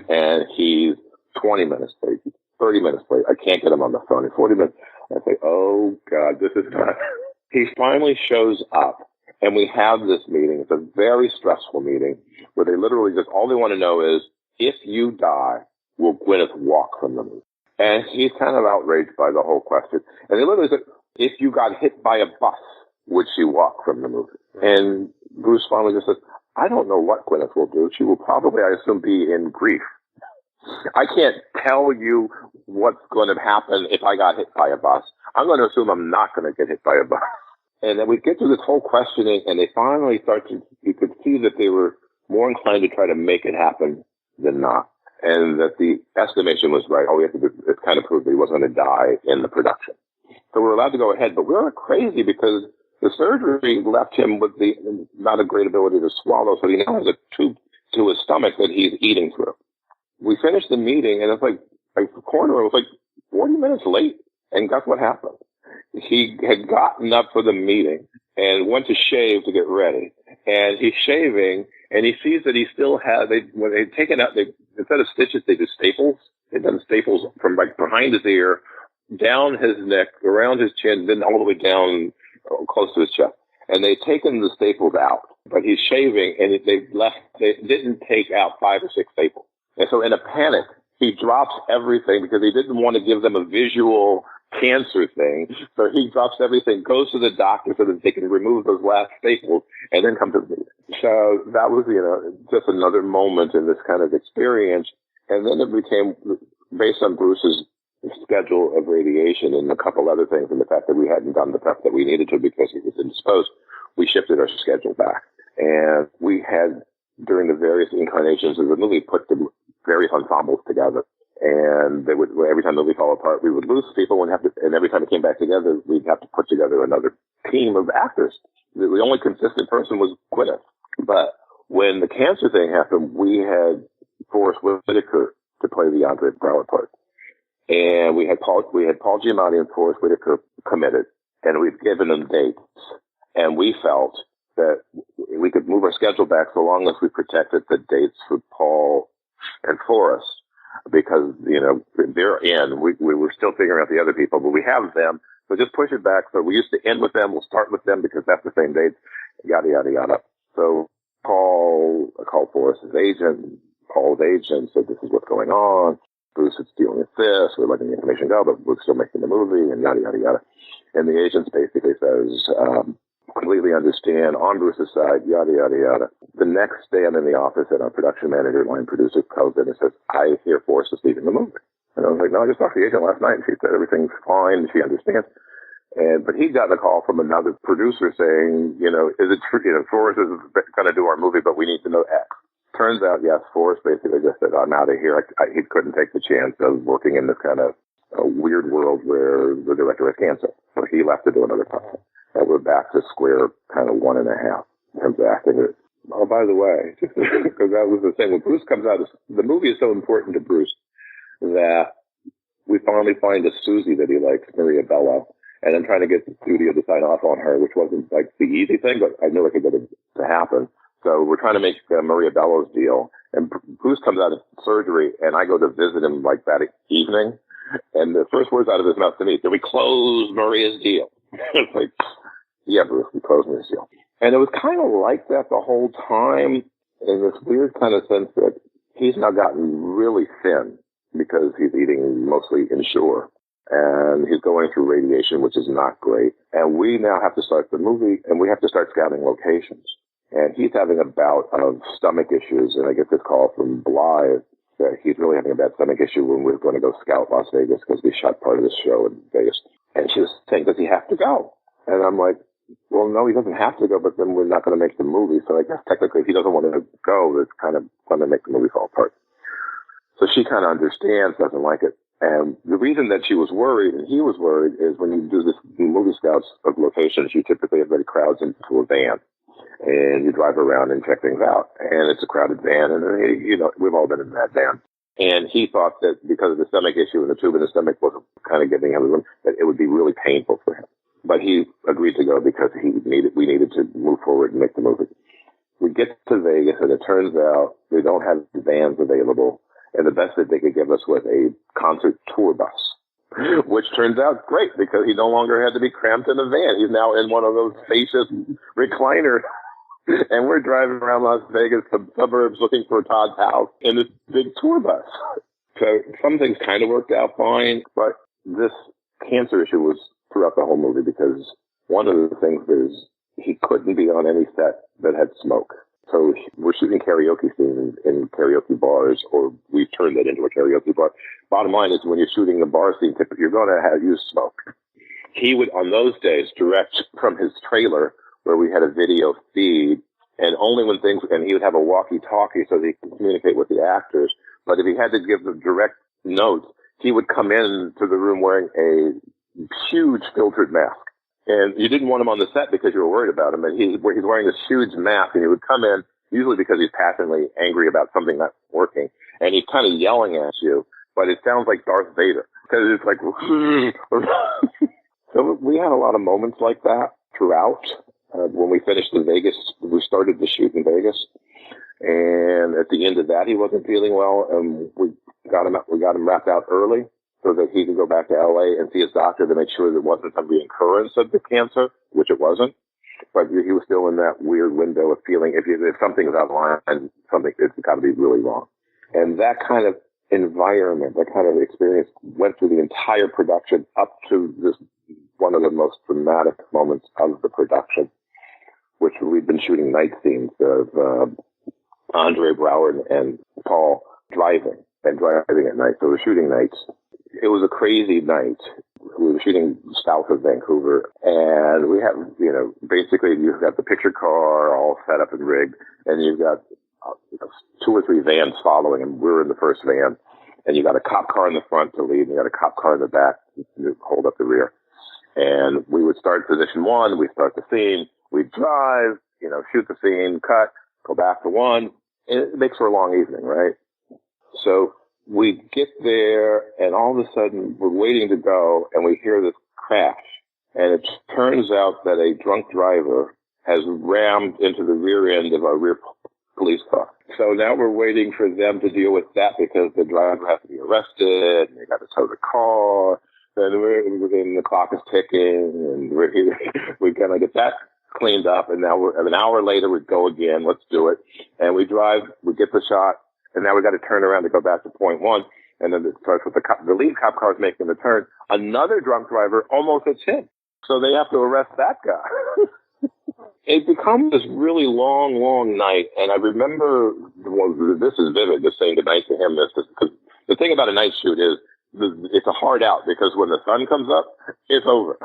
And he's 20 minutes late, 30 minutes late. I can't get him on the phone in 40 minutes. I say, oh, God, this is not... He finally shows up, and we have this meeting. It's a very stressful meeting where they literally just, all they want to know is, if you die, will Gwyneth walk from the movie? And he's kind of outraged by the whole question. And they literally said, if you got hit by a bus, would she walk from the movie? And Bruce finally just says, I don't know what Gwyneth will do. She will probably, I assume, be in grief. I can't tell you what's going to happen if I got hit by a bus. I'm going to assume I'm not going to get hit by a bus. And then we get to this whole questioning, and they finally start to, you could see that they were more inclined to try to make it happen than not. And that the estimation was right. All we had to do is kind of prove that he wasn't going to die in the production. So we're allowed to go ahead, but we were crazy because the surgery left him with not a great ability to swallow, so he now has a tube to his stomach that he's eating through. We finished the meeting, and it's like the coroner was like 40 minutes late. And guess what happened? He had gotten up for the meeting and went to shave to get ready. And he's shaving, and he sees that he still has, when they'd taken out, instead of stitches, they did staples. They'd done staples from behind his ear, down his neck, around his chin, then all the way down close to his chest. And they'd taken the staples out. but he's shaving, and they didn't take out 5 or 6 staples. And so in a panic, he drops everything because he didn't want to give them a visual cancer thing. So he drops everything, goes to the doctor so that they can remove those last staples, and then come to the meeting. So that was, just another moment in this kind of experience. And then it became, based on Bruce's schedule of radiation and a couple other things, and the fact that we hadn't done the prep that we needed to because he was indisposed, we shifted our schedule back. And we had, during the various incarnations of the movie, put the various ensembles together. And they would, every time the movie fell apart, we would lose people and every time it came back together, we'd have to put together another team of actors. The only consistent person was Gwyneth. But when the cancer thing happened, we had Forrest Whitaker to play the Andre Braugher part. And we had Paul Giamatti and Forrest Whitaker committed, and we'd given them dates. And we felt that we could move our schedule back so long as we protected the dates for Paul and Forrest. Because, they're in. We were still figuring out the other people, but we have them. So just push it back. So we used to end with them. We'll start with them because that's the same dates, yada, yada, yada. So Paul called Forrest's agent. Paul's agent said, this is what's going on. Bruce is dealing with this. We're letting the information go, but we're still making the movie, and yada, yada, yada. And the agent basically says, completely understand, on Bruce's side, yada, yada, yada. The next day I'm in the office and our production manager, line producer, comes in and says, I hear Forrest is leaving the movie. And I was like, no, I just talked to the agent last night and she said everything's fine and she understands. But he'd gotten a call from another producer saying, is it true, Forrest is going to do our movie, but we need to know X. Turns out, yes, Forrest basically just said, I'm out of here. He couldn't take the chance of working in this kind of weird world where the director has cancer. So he left to do another project. And we're back to square kind of 1.5 in terms of acting. Oh, by the way, because that was the thing. When Bruce comes out, the movie is so important to Bruce that we finally find a Susie that he likes, Maria Bello, and I'm trying to get the studio to sign off on her, which wasn't like the easy thing, but I knew I could get it to happen. So we're trying to make Maria Bello's deal. And Bruce comes out of surgery, and I go to visit him like that evening. And the first words out of his mouth to me, did we close Maria's deal? It's like, yeah, Bruce, we closed Maria's deal. And it was kind of like that the whole time, in this weird kind of sense that he's now gotten really thin because he's eating mostly inshore. And he's going through radiation, which is not great. And we now have to start the movie, and we have to start scouting locations. And he's having a bout of stomach issues, and I get this call from Blythe that he's really having a bad stomach issue when we're going to go scout Las Vegas because we shot part of the show in Vegas. And she was saying, does he have to go? And I'm like, well, no, he doesn't have to go, but then we're not going to make the movie. So I guess technically if he doesn't want to go, it's kind of going to make the movie fall apart. So she kind of understands, doesn't like it. And the reason that she was worried and he was worried is when you do this movie scouts of locations, you typically everybody crowds into a van. And you drive around and check things out. And it's a crowded van. And, we've all been in that van. And he thought that because of the stomach issue and the tube in his stomach wasn't kind of getting out of him, that it would be really painful for him. But he agreed to go because we needed to move forward and make the movie. We get to Vegas, and it turns out they don't have vans available. And the best that they could give us was a concert tour bus, which turns out great because he no longer had to be cramped in a van. He's now in one of those spacious recliners. And we're driving around Las Vegas, some suburbs, looking for Todd's house in this big tour bus. So some things kind of worked out fine, but this cancer issue was throughout the whole movie because one of the things is he couldn't be on any set that had smoke. So we're shooting karaoke scenes in karaoke bars, or we've turned that into a karaoke bar. Bottom line is when you're shooting the bar scene, you're going to use smoke. He would, on those days, direct from his trailer where we had a video feed, and only when and he would have a walkie-talkie so that he could communicate with the actors. But if he had to give the direct notes, he would come in to the room wearing a huge filtered mask. And you didn't want him on the set because you were worried about him. And he's wearing this huge mask, and he would come in, usually because he's passionately angry about something not working. And he's kind of yelling at you, but it sounds like Darth Vader. Because it's like, so we had a lot of moments like that throughout. When we finished in Vegas, we started the shoot in Vegas. And at the end of that, he wasn't feeling well. And we got him wrapped out early so that he could go back to LA and see his doctor to make sure there wasn't some reoccurrence of the cancer, which it wasn't. but he was still in that weird window of feeling if something's out of line, it's got to be really wrong. And that kind of environment, that kind of experience went through the entire production up to this one of the most dramatic moments of the production, which we'd been shooting night scenes of Andre Braugher and Paul driving at night. So we're shooting nights. It was a crazy night. We were shooting south of Vancouver, and we have, basically you've got the picture car all set up and rigged, and you've got 2 or 3 vans following, and we're in the first van, and you got a cop car in the front to lead, and you got a cop car in the back to hold up the rear. And we would start position 1, we start the scene, we drive, shoot the scene, cut, go back to 1. It makes for a long evening, right? So we get there, and all of a sudden we're waiting to go, and we hear this crash. And it turns out that a drunk driver has rammed into the rear end of our rear police car. So now we're waiting for them to deal with that because the driver has to be arrested, and they got to tow the car, and the clock is ticking, and we kind of get that cleaned up, and now an hour later we go again, let's do it. And we drive, we get the shot, and now we got to turn around to go back to point 1, and then it starts with the lead cop car is making the turn. Another drunk driver almost hits him, so they have to arrest that guy. It becomes this really long, long night, and I remember, this is vivid, just saying goodnight to him, because the thing about a night shoot is it's a hard out, because when the sun comes up, it's over,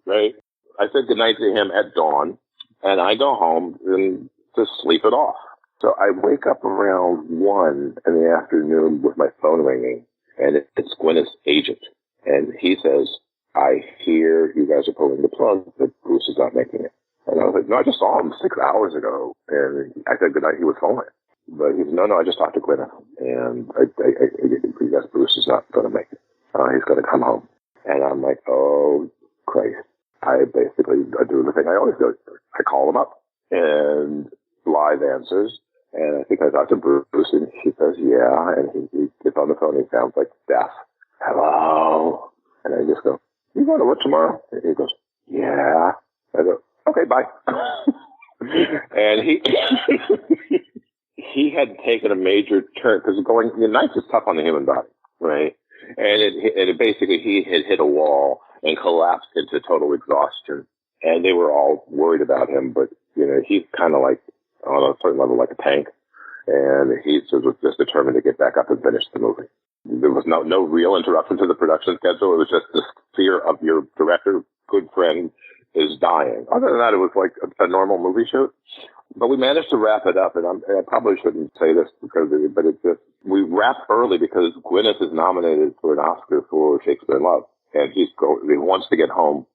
right? I said goodnight to him at dawn, and I go home and just sleep it off. So I wake up around 1 in the afternoon with my phone ringing, and it's Gwyneth's agent, and he says, I hear you guys are pulling the plug, that Bruce is not making it. And I was like, no, I just saw him 6 hours ago. And I said goodnight, he was fine. But he said, no, I just talked to Gwyneth. And I guess Bruce is not going to make it. He's going to come home. And I'm like, oh, Christ. I do the thing I always do. I call him up and live answers. And I think I talked to Bruce, and he says, yeah. And he gets on the phone, and he sounds like death. Hello. And I just go, you going to work tomorrow? And he goes, yeah. I go, okay, bye. And he had taken a major turn, because the night is tough on the human body, right? And it basically, he had hit a wall and collapsed into total exhaustion. And they were all worried about him, but, he's kind of like, on a certain level, like a tank. And he was just determined to get back up and finish the movie. There was no real interruption to the production schedule. It was just this fear of your director, good friend, is dying. Other than that, it was like a normal movie shoot. But we managed to wrap it up, and I probably shouldn't say this, but it's just, we wrapped early because Gwyneth is nominated for an Oscar for Shakespeare in Love, and he wants to get home,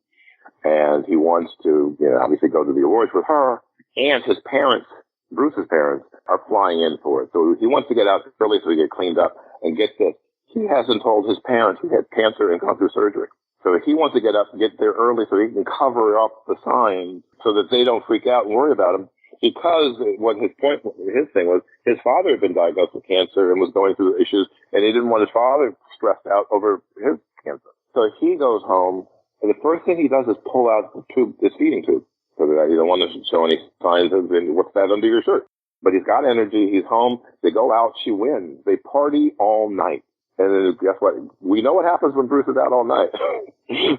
and he wants to, obviously go to the awards with her, and his parents, Bruce's parents, are flying in for it. So he wants to get out early so he get cleaned up. And get this, he hasn't told his parents he had cancer and gone through surgery. So he wants to get there early so he can cover up the signs so that they don't freak out and worry about him. Because his thing was, his father had been diagnosed with cancer and was going through issues, and he didn't want his father stressed out over his cancer. So he goes home, and the first thing he does is pull out his feeding tube. So that you don't want to show any signs of, what's that under your shirt? But he's got energy. He's home. They go out. She wins. They party all night. And then guess what? We know what happens when Bruce is out all night.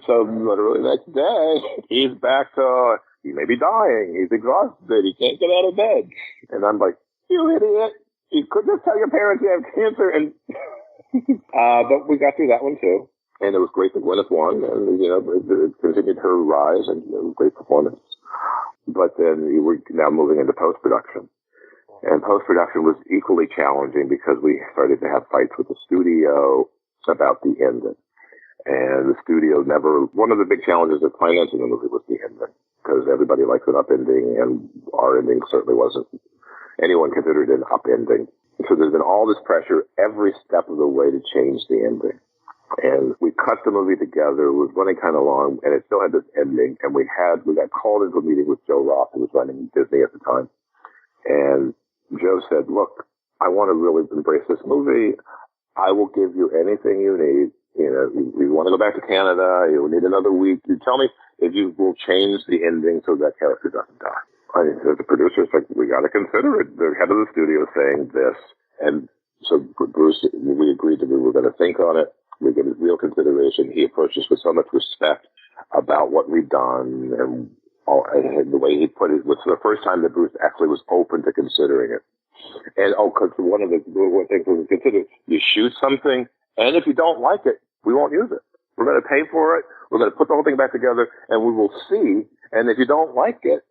So literally next day, he's back to, he may be dying. He's exhausted. He can't get out of bed. And I'm like, you idiot. You could just tell your parents you have cancer. And but we got through that one too. And it was great that Gwyneth won. And, it continued her rise, and it was a great performance. But then we were now moving into post-production. And post-production was equally challenging because we started to have fights with the studio about the ending. And the studio one of the big challenges of financing the movie was the ending, because everybody likes an up-ending, and our ending certainly wasn't anyone considered an up-ending. So there's been all this pressure every step of the way to change the ending. And we cut the movie together. It was running kind of long, and it still had this ending. And we got called into a meeting with Joe Roth, who was running Disney at the time. And Joe said, look, I want to really embrace this movie. I will give you anything you need We want to go back to Canada. You need another week. You tell me if you will change the ending so that character doesn't die. The producer's like, we got to consider it. The head of the studio is saying this. And so Bruce, we agreed that we were going to think on it. We gave it real consideration. He approached us with so much respect about what we'd done and the way he put it was the first time that Bruce actually was open to considering it. And because one of the things we consider, you shoot something, and if you don't like it, we won't use it. We're going to pay for it. We're going to put the whole thing back together, and we will see. And if you don't like it,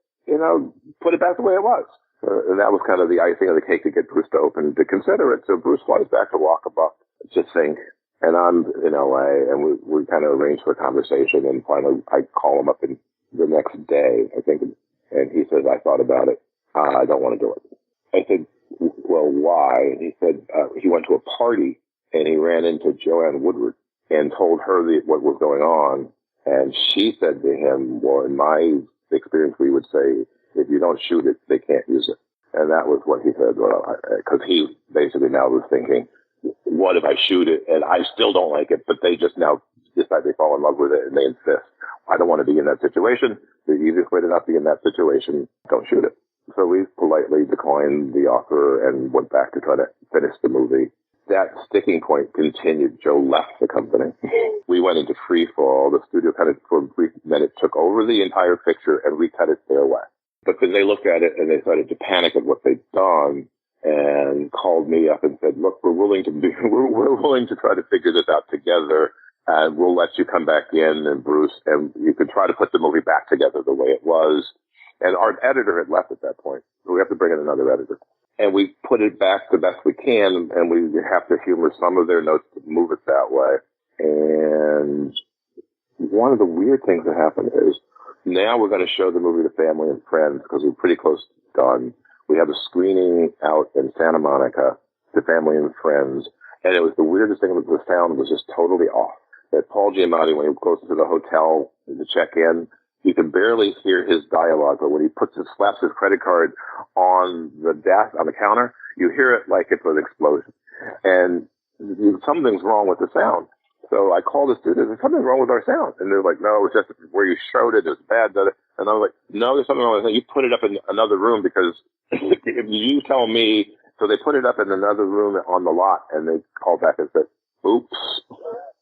put it back the way it was. And that was kind of the icing on the cake to get Bruce to open to consider it. So Bruce flies back to Walkabout to think, and I'm in LA, and we kind of arranged for a conversation. And finally, I call him up the next day, I think, and he says, I thought about it. I don't want to do it. I said, well, why? And he said he went to a party and he ran into Joanne Woodward and told her what was going on. And she said to him, well, in my experience, we would say, if you don't shoot it, they can't use it. And that was what he said, because he basically now was thinking, what if I shoot it and I still don't like it, but they just now decide they fall in love with it and they insist. I don't want to be in that situation. The easiest way to not be in that situation, don't shoot it. So we politely declined the offer and went back to try to finish the movie. That sticking point continued. Joe left the company. We went into free fall. The studio kind of, for a brief minute, took over the entire picture and recut it their way. But then they looked at it and they started to panic at what they'd done and called me up and said, look, we're willing to try to figure this out together. And we'll let you come back in, and Bruce, and you could try to put the movie back together the way it was. And our editor had left at that point. So we have to bring in another editor. And we put it back the best we can, and we have to humor some of their notes to move it that way. And one of the weird things that happened is now we're going to show the movie to family and friends because we're pretty close to done. We have a screening out in Santa Monica to family and friends. And it was the weirdest thing. The sound was just totally off. That Paul Giamatti, when he goes to the hotel to check in, you can barely hear his dialogue, but when he slaps his credit card on the desk, on the counter, you hear it like it's an explosion. And something's wrong with the sound. So I called the studio, there's something wrong with our sound. And they're like, no, it's just where you showed it, it's bad. And I was like, no, there's something wrong with it. You put it up in another room because if you tell me, so they put it up in another room on the lot, and they called back and said, oops.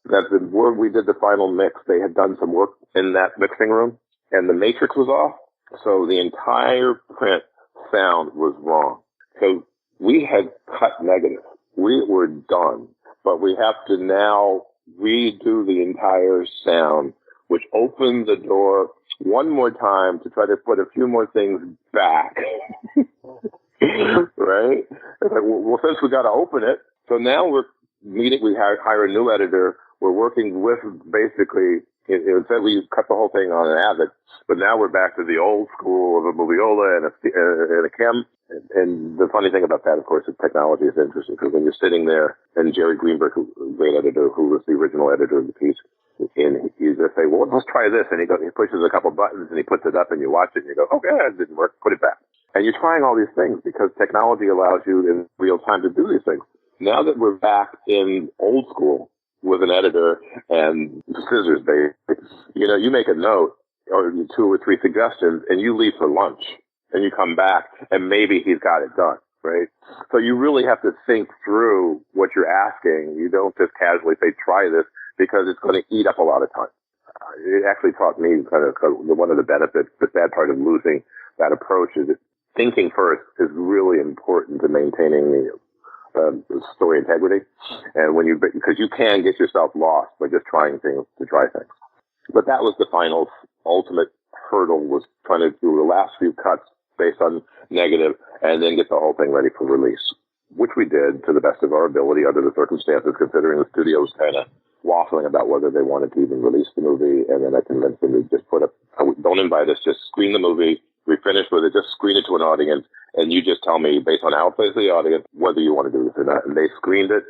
That the word we did the final mix, they had done some work in that mixing room, and the matrix was off, so the entire print sound was wrong. So we had cut negative. We were done, but we have to now redo the entire sound, which opened the door one more time to try to put a few more things back. Right? It's like, well, since we got to open it, so now we're meeting, we hire a new editor. We're working with basically, instead we cut the whole thing on an Avid, but now we're back to the old school of a Moviola and a Chem. And the funny thing about that, of course, is technology is interesting because when you're sitting there, and Jerry Greenberg, great editor, who was the original editor of the piece, and you just say, well, let's try this. And he pushes a couple buttons and he puts it up and you watch it and you go, okay, that didn't work, put it back. And you're trying all these things because technology allows you in real time to do these things. Now that we're back in old school with an editor and scissors, you make a note or 2 or 3 suggestions and you leave for lunch and you come back and maybe he's got it done, right? So you really have to think through what you're asking. You don't just casually say, try this, because it's going to eat up a lot of time. It actually taught me kind of one of the benefits, the sad part of losing that approach is that thinking first is really important to maintaining the story integrity. And because you can get yourself lost by just trying things to try things. But that was the final ultimate hurdle, was trying to do the last few cuts based on negative and then get the whole thing ready for release, which we did to the best of our ability under the circumstances, considering the studio was kind of waffling about whether they wanted to even release the movie. And then I convinced them to just don't invite us, just screen the movie. We finished with it, just screen it to an audience, and you just tell me, based on how it plays the audience, whether you want to do this or not. And they screened it,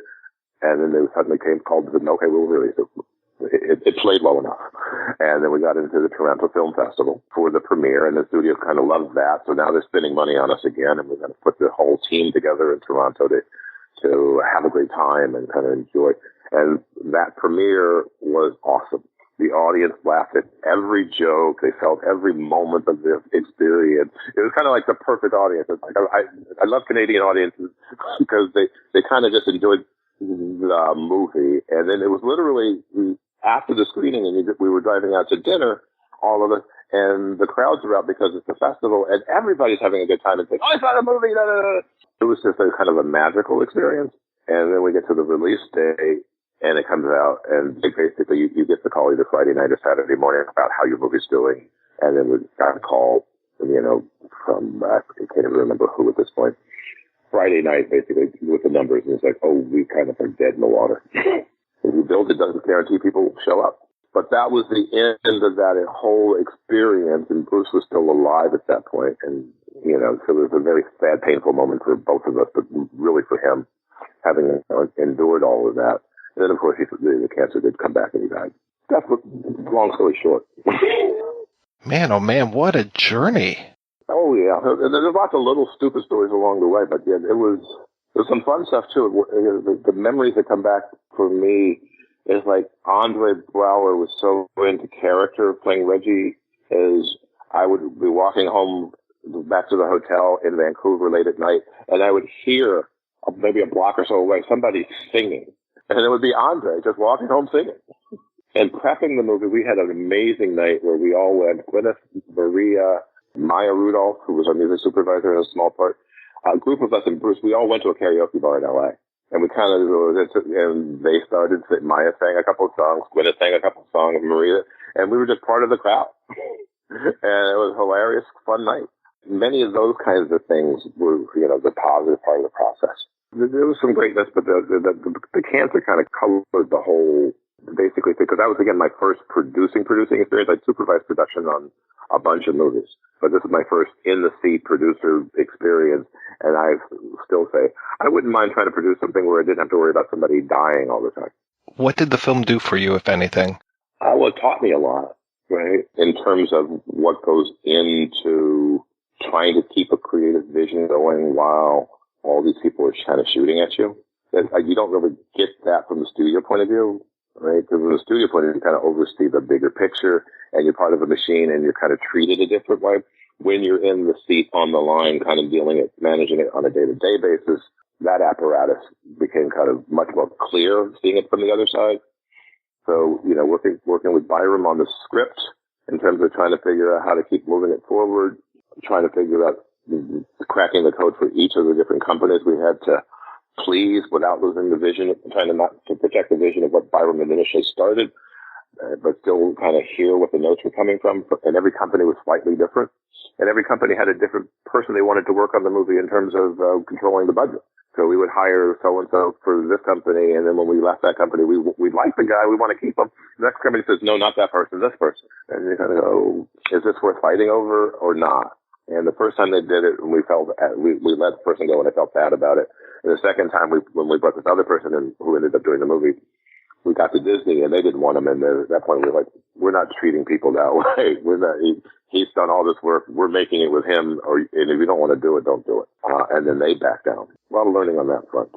and then they suddenly called and said, okay, we'll release it. It played well enough. And then we got into the Toronto Film Festival for the premiere, and the studio kind of loved that. So now they're spending money on us again, and we're going to put the whole team together in Toronto to have a great time and kind of enjoy. And that premiere was awesome. The audience laughed at every joke. They felt every moment of the experience. It was kind of like the perfect audience. It's like I love Canadian audiences because they kind of just enjoyed the movie. And then it was literally after the screening, and we were driving out to dinner, all of us, and the crowds are out because it's a festival, and everybody's having a good time and saying, "Oh, I saw the movie!" Da, da, da. It was just a kind of a magical experience. And then we get to the release day, and it comes out, and basically you get the call either Friday night or Saturday morning about how your movie's doing. And then we got a call, from, I can't even remember who at this point. Friday night, basically, with the numbers, and it's like, oh, we kind of are dead in the water. If you build it, doesn't guarantee people will show up. But that was the end of that whole experience, and Bruce was still alive at that point. And, so it was a very sad, painful moment for both of us, but really for him, having endured all of that. And then, of course, the cancer did come back and he died. That's what, long story short.
Man, oh man, what a journey.
Oh, yeah. There's lots of little stupid stories along the way, but yeah, there's some fun stuff, too. The memories that come back for me is like Andre Braugher was so into character playing Reggie, is I would be walking home back to the hotel in Vancouver late at night, and I would hear maybe a block or so away somebody singing. And it would be Andre just walking home singing. And prepping the movie, we had an amazing night where we all went, Gwyneth, Maria, Maya Rudolph, who was our music supervisor in a small part, a group of us and Bruce, we all went to a karaoke bar in L.A. And we kind of, and they started, Maya sang a couple of songs, Gwyneth sang a couple of songs, Maria, and we were just part of the crowd. And it was a hilarious, fun night. Many of those kinds of things were, the positive part of the process. There was some greatness, but the cancer kind of colored the whole, basically, because that was, again, my first producing experience. I supervised production on a bunch of movies, but this is my first in-the-seat producer experience, and I still say, I wouldn't mind trying to produce something where I didn't have to worry about somebody dying all the time.
What did the film do for you, if anything?
Well, it taught me a lot, right, in terms of what goes into trying to keep a creative vision going while all these people are kind of shooting at you. You don't really get that from the studio point of view, right? Because from the studio point of view, you kind of oversee the bigger picture, and you're part of a machine, and you're kind of treated a different way. When you're in the seat on the line, kind of managing it on a day-to-day basis, that apparatus became kind of much more clear, seeing it from the other side. So, working with Byrum on the script in terms of trying to figure out how to keep moving it forward, trying to figure out cracking the code for each of the different companies we had to please without losing the vision, trying to protect the vision of what Byrum initially started, but still kind of hear what the notes were coming from. And every company was slightly different. And every company had a different person they wanted to work on the movie in terms of controlling the budget. So we would hire so-and-so for this company, and then when we left that company, we like the guy, we want to keep him. The next company says, no, not that person, this person. And you kind of go, is this worth fighting over or not? And the first time they did it, we let the person go, and I felt bad about it. And the second time, when we brought this other person in who ended up doing the movie, we got to Disney, and they didn't want him. And at that point, we were like, we're not treating people that way. He's done all this work. We're making it with him. And if you don't want to do it, don't do it. And then they backed down. A lot of learning on that front.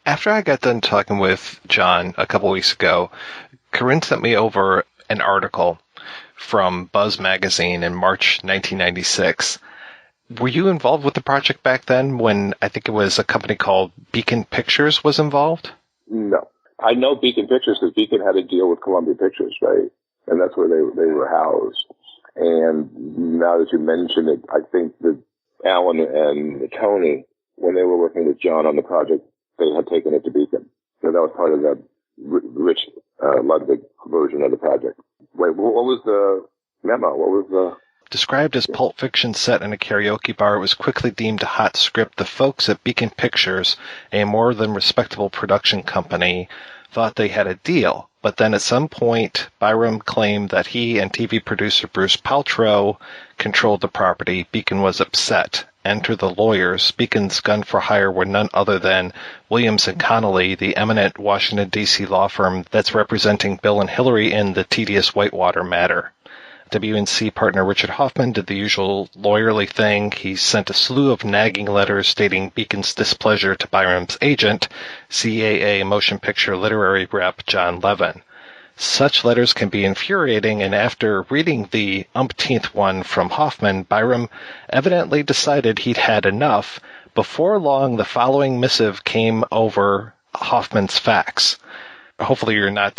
After I got done talking with John a couple weeks ago, Corinne sent me over an article from Buzz Magazine in March 1996. Were you involved with the project back then when I think it was a company called Beacon Pictures was involved?
No. I know Beacon Pictures because Beacon had a deal with Columbia Pictures, right? And that's where they were housed. And now that you mention it, I think that Alan and Tony, when they were working with John on the project, they had taken it to Beacon. So that was part of the Rich Ludwig version of the project. Wait, what was the memo? What was the...
Described as Pulp Fiction set in a karaoke bar, it was quickly deemed a hot script. The folks at Beacon Pictures, a more than respectable production company, thought they had a deal. But then at some point, Byrum claimed that he and TV producer Bruce Paltrow controlled the property. Beacon was upset. Enter the lawyers. Beacon's gun for hire were none other than Williams & Connolly, the eminent Washington, D.C. law firm that's representing Bill and Hillary in the tedious Whitewater matter. W&C partner Richard Hoffman did the usual lawyerly thing. He sent a slew of nagging letters stating Beacon's displeasure to Byrum's agent, CAA motion picture literary rep John Levin. Such letters can be infuriating, and after reading the umpteenth one from Hoffman, Byrum evidently decided he'd had enough. Before long, the following missive came over Hoffman's fax. Hopefully you're not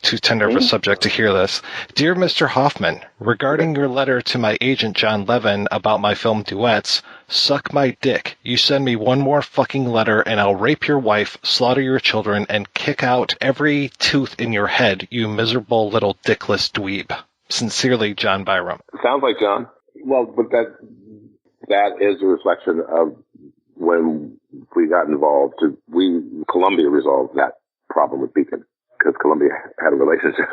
too tender of a subject to hear this. Dear Mr. Hoffman, regarding your letter to my agent John Levin about my film Duets, suck my dick. You send me one more fucking letter and I'll rape your wife, slaughter your children, and kick out every tooth in your head, you miserable little dickless dweeb. Sincerely, John Byrum.
Sounds like John. Well, but that is a reflection of when we got involved. Columbia resolved that problem with Beacon because Columbia had a relationship.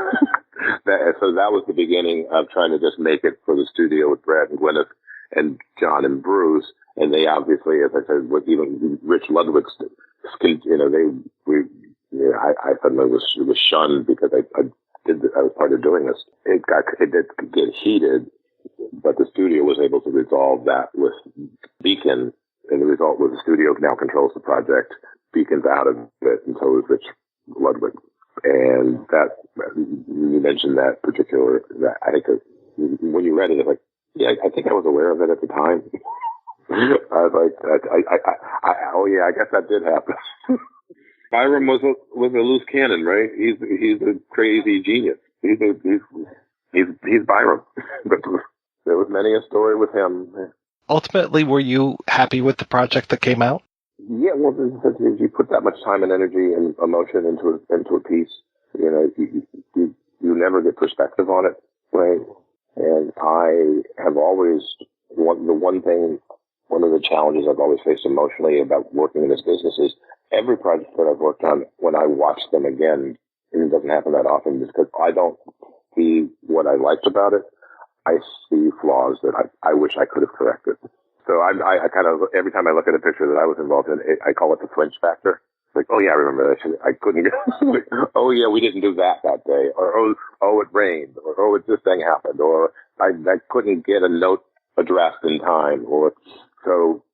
So that was the beginning of trying to just make it for the studio with Brad and Gwyneth and John and Bruce. And they obviously, as I said, with even Rich Ludwig's, I suddenly was shunned because I was part of doing this. It did get heated, but the studio was able to resolve that with Beacon, and the result was the studio now controls the project. Beacon's out of it, and so is Rich Ludwig. And that, you mentioned that particular, that I think that when you read it, it's like, yeah, I think I was aware of it at the time. I was like, I guess that did happen. Byrum was a loose cannon, right? He's a crazy genius. He's Byrum. But there was many a story with him.
Ultimately, were you happy with the project that came out?
Yeah, well, if you put that much time and energy and emotion into a piece, you never get perspective on it, right? And I have always, one of the challenges I've always faced emotionally about working in this business is every project that I've worked on, when I watch them again, and it doesn't happen that often because I don't see what I liked about it. I see flaws that I wish I could have corrected. So I kind of, every time I look at a picture that I was involved in, I call it the flinch factor. It's like, oh yeah, I remember that. I couldn't get, oh yeah, we didn't do that day. Or, oh, it rained. Or, oh, this thing happened. Or I couldn't get a note addressed in time. Or, so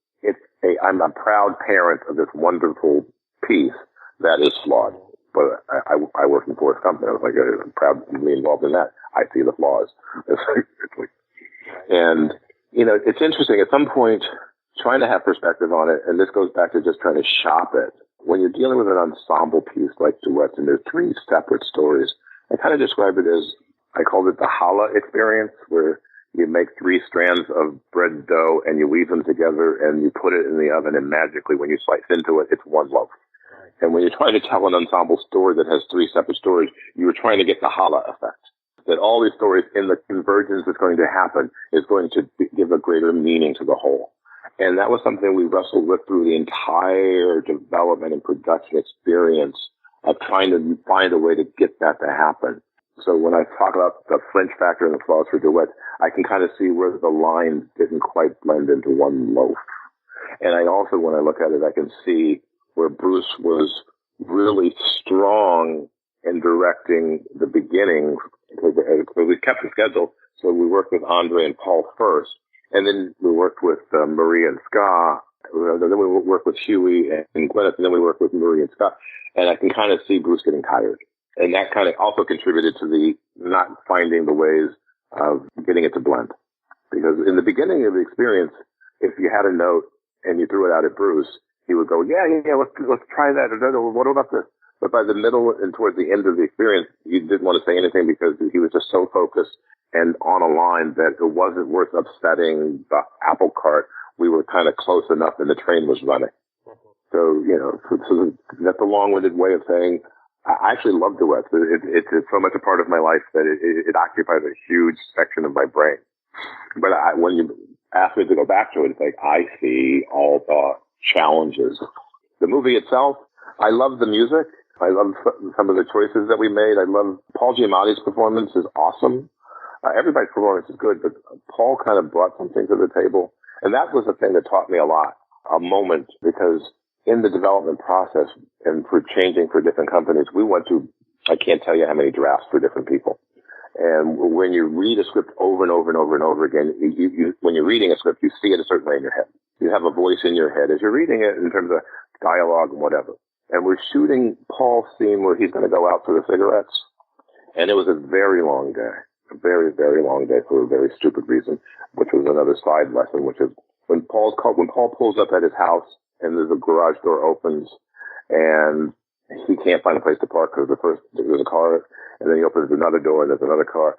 I'm a proud parent of this wonderful piece that is flawed. But I work in Forrest Company. I was like, I'm proud to be involved in that. I see the flaws. And, it's interesting. At some point, trying to have perspective on it, and this goes back to just trying to shop it. When you're dealing with an ensemble piece like Duets, and there's three separate stories, I kind of describe it as, I called it the challah experience, where you make three strands of bread dough and you weave them together and you put it in the oven, and magically when you slice into it, it's one loaf. And when you're trying to tell an ensemble story that has three separate stories, you're trying to get the challah effect. That all these stories in the convergence that's going to happen is going to give a greater meaning to the whole. And that was something we wrestled with through the entire development and production experience of trying to find a way to get that to happen. So when I talk about the flinch factor and the flaws for Duets, I can kind of see where the lines didn't quite blend into one loaf. And I also, when I look at it, I can see where Bruce was really strong in directing the beginning. We kept the schedule, so we worked with Andre and Paul first, and then we worked with Maria and Scott, then we worked with Huey and Gwyneth, and then we worked with Maria and Scott, and I can kind of see Bruce getting tired. And that kind of also contributed to the not finding the ways of getting it to blend. Because in the beginning of the experience, if you had a note and you threw it out at Bruce, he would go, yeah, let's try that. What about this? But by the middle and towards the end of the experience, he didn't want to say anything because he was just so focused and on a line that it wasn't worth upsetting the apple cart. We were kind of close enough and the train was running. So, so that's a long-winded way of saying I actually love Duets. It's so much a part of my life that it occupies a huge section of my brain. But when you ask me to go back to it, it's like I see all the challenges. The movie itself, I love the music. I love some of the choices that we made. I love Paul Giamatti's performance is awesome. Everybody's performance is good, but Paul kind of brought something to the table. And that was the thing that taught me a lot, a moment, because in the development process and for changing for different companies, we went to, I can't tell you how many drafts for different people. And when you read a script over and over and over and over again, when you're reading a script, you see it a certain way in your head. You have a voice in your head as you're reading it in terms of dialogue and whatever. And we're shooting Paul's scene where he's going to go out for the cigarettes. And it was a very long day, a very, very long day for a very stupid reason, which was another side lesson, which is when Paul pulls up at his house and the garage door opens and he can't find a place to park because there's a car, and then he opens another door and there's another car.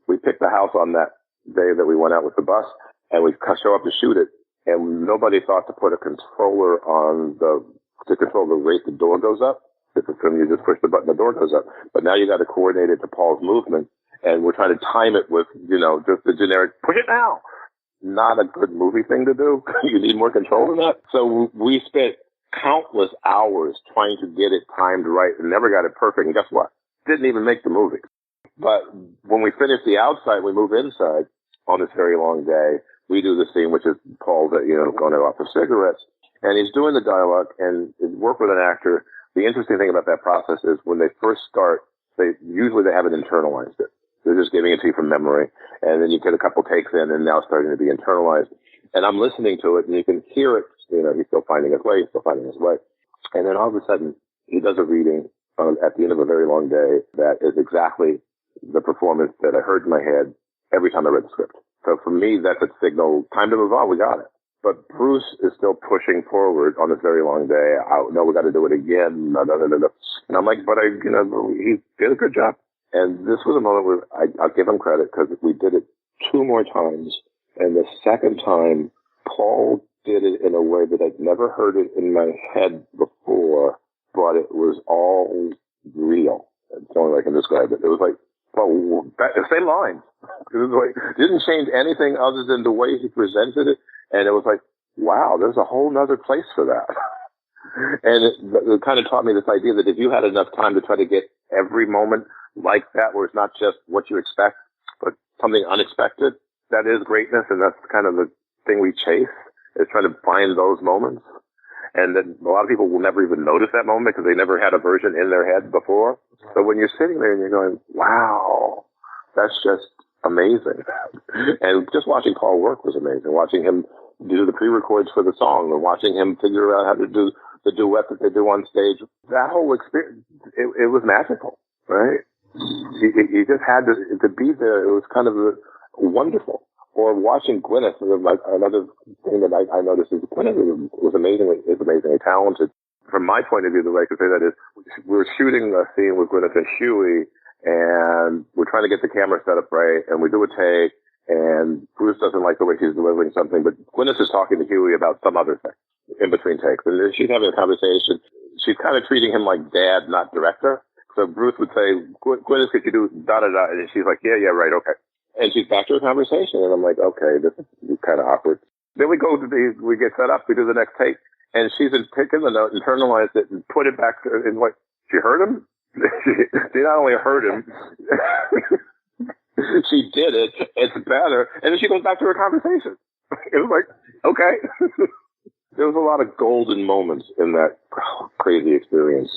We picked the house on that day that we went out with the bus, and we show up to shoot it, and nobody thought to put a controller to control the rate the door goes up. If it's film, you just push the button, the door goes up. But now you got to coordinate it to Paul's movement, and we're trying to time it with, just the generic, push it now. Not a good movie thing to do. You need more control than that. So we spent countless hours trying to get it timed right and never got it perfect. And guess what? Didn't even make the movie. But when we finish the outside, we move inside on this very long day. We do the scene, which is Paul, going out for cigarettes. And he's doing the dialogue and work with an actor. The interesting thing about that process is when they first start, they haven't internalized it. They're just giving it to you from memory. And then you get a couple takes in and now it's starting to be internalized. And I'm listening to it and you can hear it. He's still finding his way. And then all of a sudden he does a reading at the end of a very long day that is exactly the performance that I heard in my head every time I read the script. So for me, that's a signal. Time to move on. We got it. But Bruce is still pushing forward on this very long day. No, we got to do it again. And I'm like, but he did a good job. And this was a moment where I'll give him credit because we did it 2 more times. And the second time, Paul did it in a way that I'd never heard it in my head before, but it was all real. That's the only way I can describe it. It was like, the same lines. It was like, didn't change anything other than the way he presented it. And it was like, wow, there's a whole nother place for that. And it kind of taught me this idea that if you had enough time to try to get every moment like that, where it's not just what you expect, but something unexpected, that is greatness. And that's kind of the thing we chase, is trying to find those moments. And then a lot of people will never even notice that moment because they never had a version in their head before. So when you're sitting there and you're going, wow, that's just amazing. And just watching Paul work was amazing. Watching him do the pre-records for the song and watching him figure out how to do the duet that they do on stage. That whole experience, it was magical, right? He just had to be there. It was kind of wonderful. Or watching Gwyneth, another thing that I noticed is Gwyneth is amazingly talented. From my point of view, the way I could say that is, we were shooting a scene with Gwyneth and Huey, and we're trying to get the camera set up right, and we do a take, and Bruce doesn't like the way she's delivering something, but Gwyneth is talking to Huey about some other thing in between takes, and then she's having a conversation. She's kind of treating him like dad, not director. So Bruce would say, Gwyneth, could you do da-da-da? And she's like, yeah, right, okay. And she's back to a conversation, and I'm like, okay, this is kind of awkward. Then we get set up, we do the next take, and she's taken the note, internalized it, and put it back, and like, she heard him? She not only heard him, she did it, it's better, and then she goes back to her conversation. It was like, okay. There was a lot of golden moments in that crazy experience.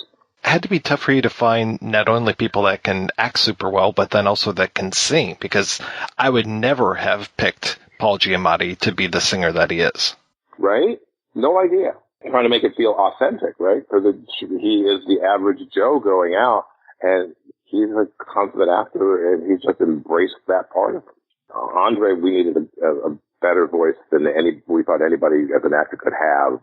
It had to be tough for you to find not only people that can act super well, but then also that can sing, because I would never have picked Paul Giamatti to be the singer that he is. Right? No idea. Trying to make it feel authentic, right? Because he is the average Joe going out, and he's a consummate actor, and he's just embraced that part of him. Andre, we needed a better voice than we thought anybody as an actor could have.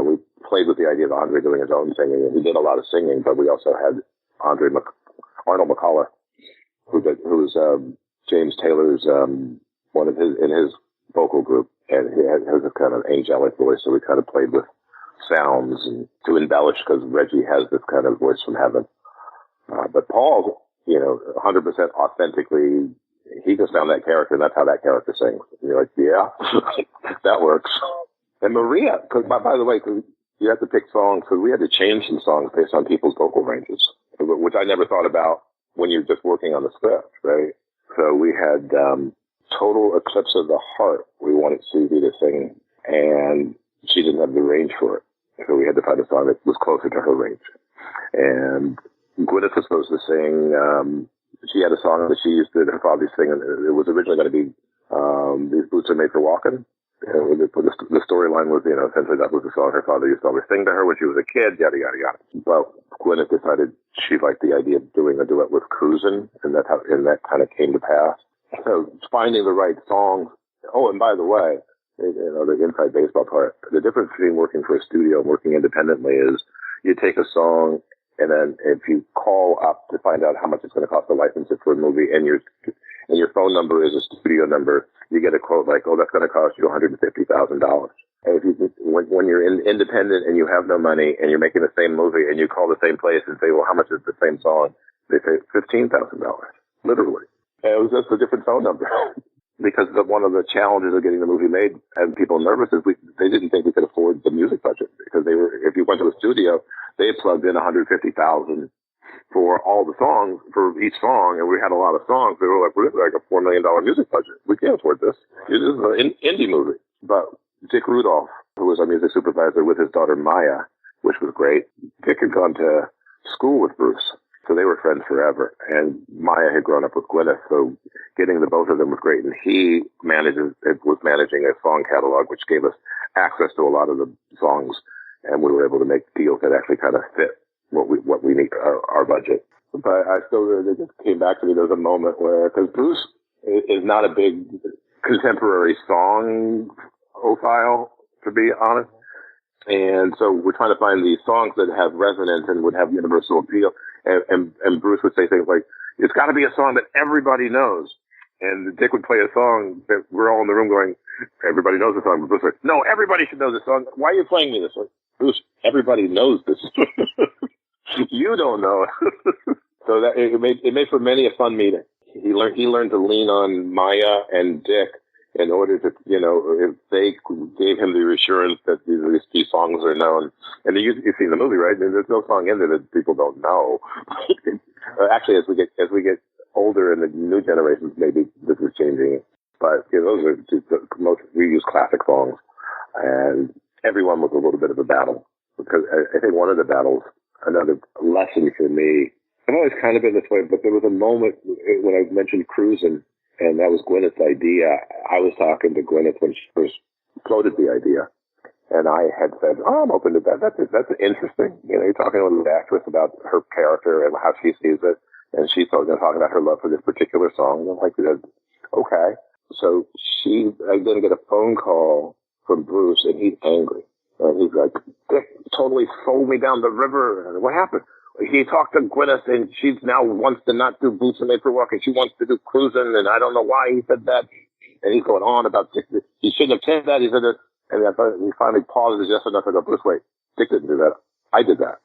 We played with the idea of Andre doing his own singing, and he did a lot of singing, but we also had Arnold McCullough, who's James Taylor's one of his vocal group, and he has a kind of angelic voice, so we kind of played with sounds and to embellish, because Reggie has this kind of voice from heaven. But Paul, 100% authentically, he just found that character, and that's how that character sings. And you're like, yeah, that works. And Maria, because by the way, cause you have to pick songs, because we had to change some songs based on people's vocal ranges, which I never thought about when you're just working on the script, right? So we had Total Eclipse of the Heart. We wanted Susie to sing, and she didn't have the range for it. So we had to find a song that was closer to her range. And Gwyneth was supposed to sing
she had a song that she used to her father sing, and it was originally going to be "These Boots Are Made for Walking." And the storyline was, essentially that was the song her father used to always sing to her when she was a kid, yada, yada, yada. But Gwyneth decided she liked the idea of doing a duet with Cruisin', and that kind of came to pass. So finding the right songs. Oh, and by the way, the inside baseball part, the difference between working for a studio and working independently is you take a song, and then if you call up to find out how much it's going to cost to license it for a movie, and your phone number is a studio number, you get a quote like, "Oh, that's going to cost you $150,000." And if when you're independent and you have no money and you're making the same movie and you call the same place and say, "Well, how much is the same song?" They say $15,000, literally. And it was just a different phone number. Because one of the challenges of getting the movie made and people nervous is they didn't think we could afford the music budget, because if you went to a studio, they plugged in $150,000 for all the songs, for each song, and we had a lot of songs. They were like, "We're like a $4 million music budget. We can't afford this. This is an indie movie." But Dick Rudolph, who was our music supervisor, with his daughter Maya, which was great. Dick had gone to school with Bruce, so they were friends forever. And Maya had grown up with Gwyneth, so getting the both of them was great. And he was managing a song catalog, which gave us access to a lot of the songs, and we were able to make deals that actually kind of fit what we need, our budget. But I still, it just came back to me. There was a moment where, because Bruce is not a big contemporary song-ophile, to be honest. And so we're trying to find these songs that have resonance and would have universal appeal. And Bruce would say things like, "It's got to be a song that everybody knows." And Dick would play a song that we're all in the room going, "Everybody knows the song." But Bruce would say, "No, everybody should know this song. Why are you playing me this song?" "Bruce, everybody knows this. You don't know." So that it made for many a fun meeting. He learned to lean on Maya and Dick in order to, if they gave him the reassurance that these songs are known. And you've seen the movie, right? There's no song in there that people don't know. Actually, as we get older and the new generations, maybe this is changing. But those are we use classic songs, and everyone was a little bit of a battle, because I think one of the battles, another lesson for me. I've always kind of been this way, but there was a moment when I mentioned Cruisin', and that was Gwyneth's idea. I was talking to Gwyneth when she first floated the idea, and I had said, "Oh, I'm open to that. That's interesting. You're talking to the actress about her character and how she sees it." And she started talking about her love for this particular song. And I'm like, "Okay." So I then get a phone call from Bruce, and he's angry. And he's like, "Dick totally sold me down the river." And what happened? He talked to Gwyneth, and she now wants to not do Boots Are Made for Walking. She wants to do Cruisin', and I don't know why he said that. And he's going on about Dick. He shouldn't have said that. He said that. And he finally pauses just enough to go, "Bruce, wait. Dick didn't do that. I did that."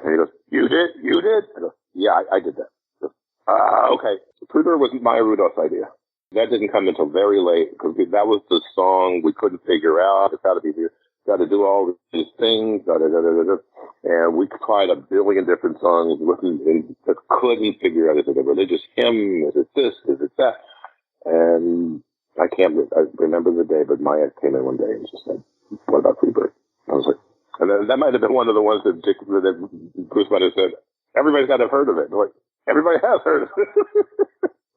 And he goes, "You did? You did?" I go, "Yeah, I did that." He goes, "Okay." Freebird was Maya Rudolph's idea. That didn't come until very late, because that was the song we couldn't figure out. It's got to be here. Got to do all these things, and we tried a billion different songs, and couldn't figure out, is it a religious hymn? Is it this? Is it that? And I remember the day, but Maya came in one day and just said, "What about Freebird?" I was like, and then that might have been one of the ones that Bruce might have said, "Everybody's got to have heard of it." I'm like, everybody has heard of it.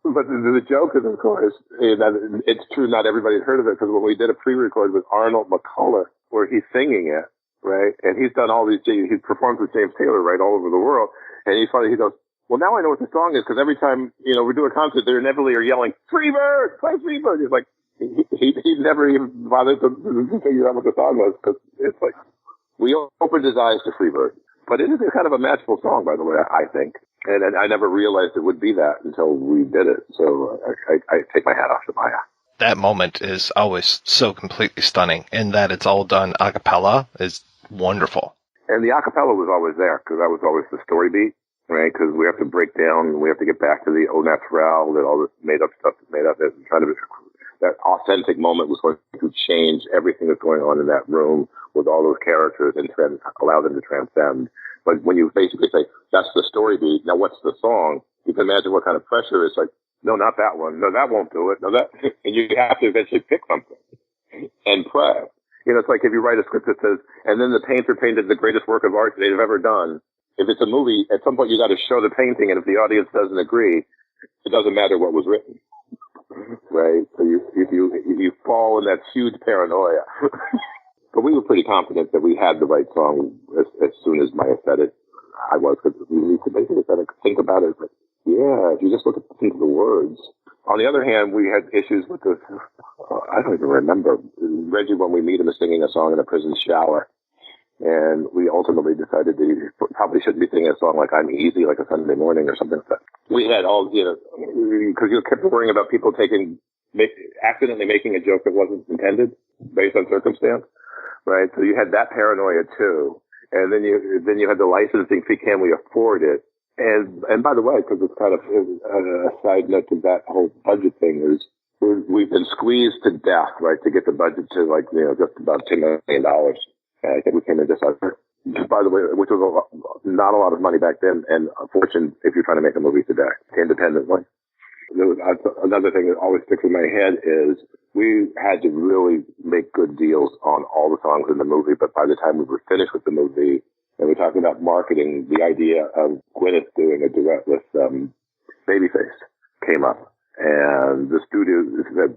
But the joke is, of course, that it's true, not everybody had heard of it, because when we did a pre-record with Arnold McCullough, where he's singing it, right, and he's done all these, he performs with James Taylor, right, all over the world, and he goes, "Well, now I know what the song is, because every time, we do a concert, they inevitably are yelling, 'Freebird! Play Freebird!'" It's like, he never even bothered to figure out what the song was, because it's like, we opened his eyes to Freebird. But it is kind of a magical song, by the way, I think. And I never realized it would be that until we did it. So I take my hat off to Maya.
That moment is always so completely stunning, and that it's all done a cappella is wonderful.
And the a cappella was always there, because that was always the story beat, right? Because we have to break down, we have to get back to the au naturel, that all this made-up stuff is made up. That authentic moment was going to change everything that's going on in that room with all those characters and allow them to transcend. But when you basically say, "That's the story beat, now what's the song?" you can imagine what kind of pressure it's like, "No, not that one. No, that won't do it. No, that," and you have to eventually pick something and pray. It's like if you write a script that says, "And then the painter painted the greatest work of art they've ever done," if it's a movie, at some point you got to show the painting, and if the audience doesn't agree, it doesn't matter what was written, right? So you fall in that huge paranoia. But we were pretty confident that we had the right song as soon as Maya said it. I was, because we need to basically think about it. But yeah, if you just look at the words. On the other hand, we had issues with the, I don't even remember, Reggie, when we meet him, is singing a song in a prison shower. And we ultimately decided he probably shouldn't be singing a song like I'm Easy, like a Sunday Morning or something like that. We had all, because you kept worrying about people accidentally making a joke that wasn't intended based on circumstance, right? So you had that paranoia too. And then you had the licensing fee, can we afford it? And by the way, because it's kind of a side note to that whole budget thing, is we've been squeezed to death, right, to get the budget to just about $10 million. I think we came in just under, by the way, which was not a lot of money back then, and a fortune if you're trying to make a movie today, independently. Another thing that always sticks in my head is we had to really make good deals on all the songs in the movie, but by the time we were finished with the movie, and we're talking about marketing, the idea of Gwyneth doing a duet with Babyface came up. And the studio said,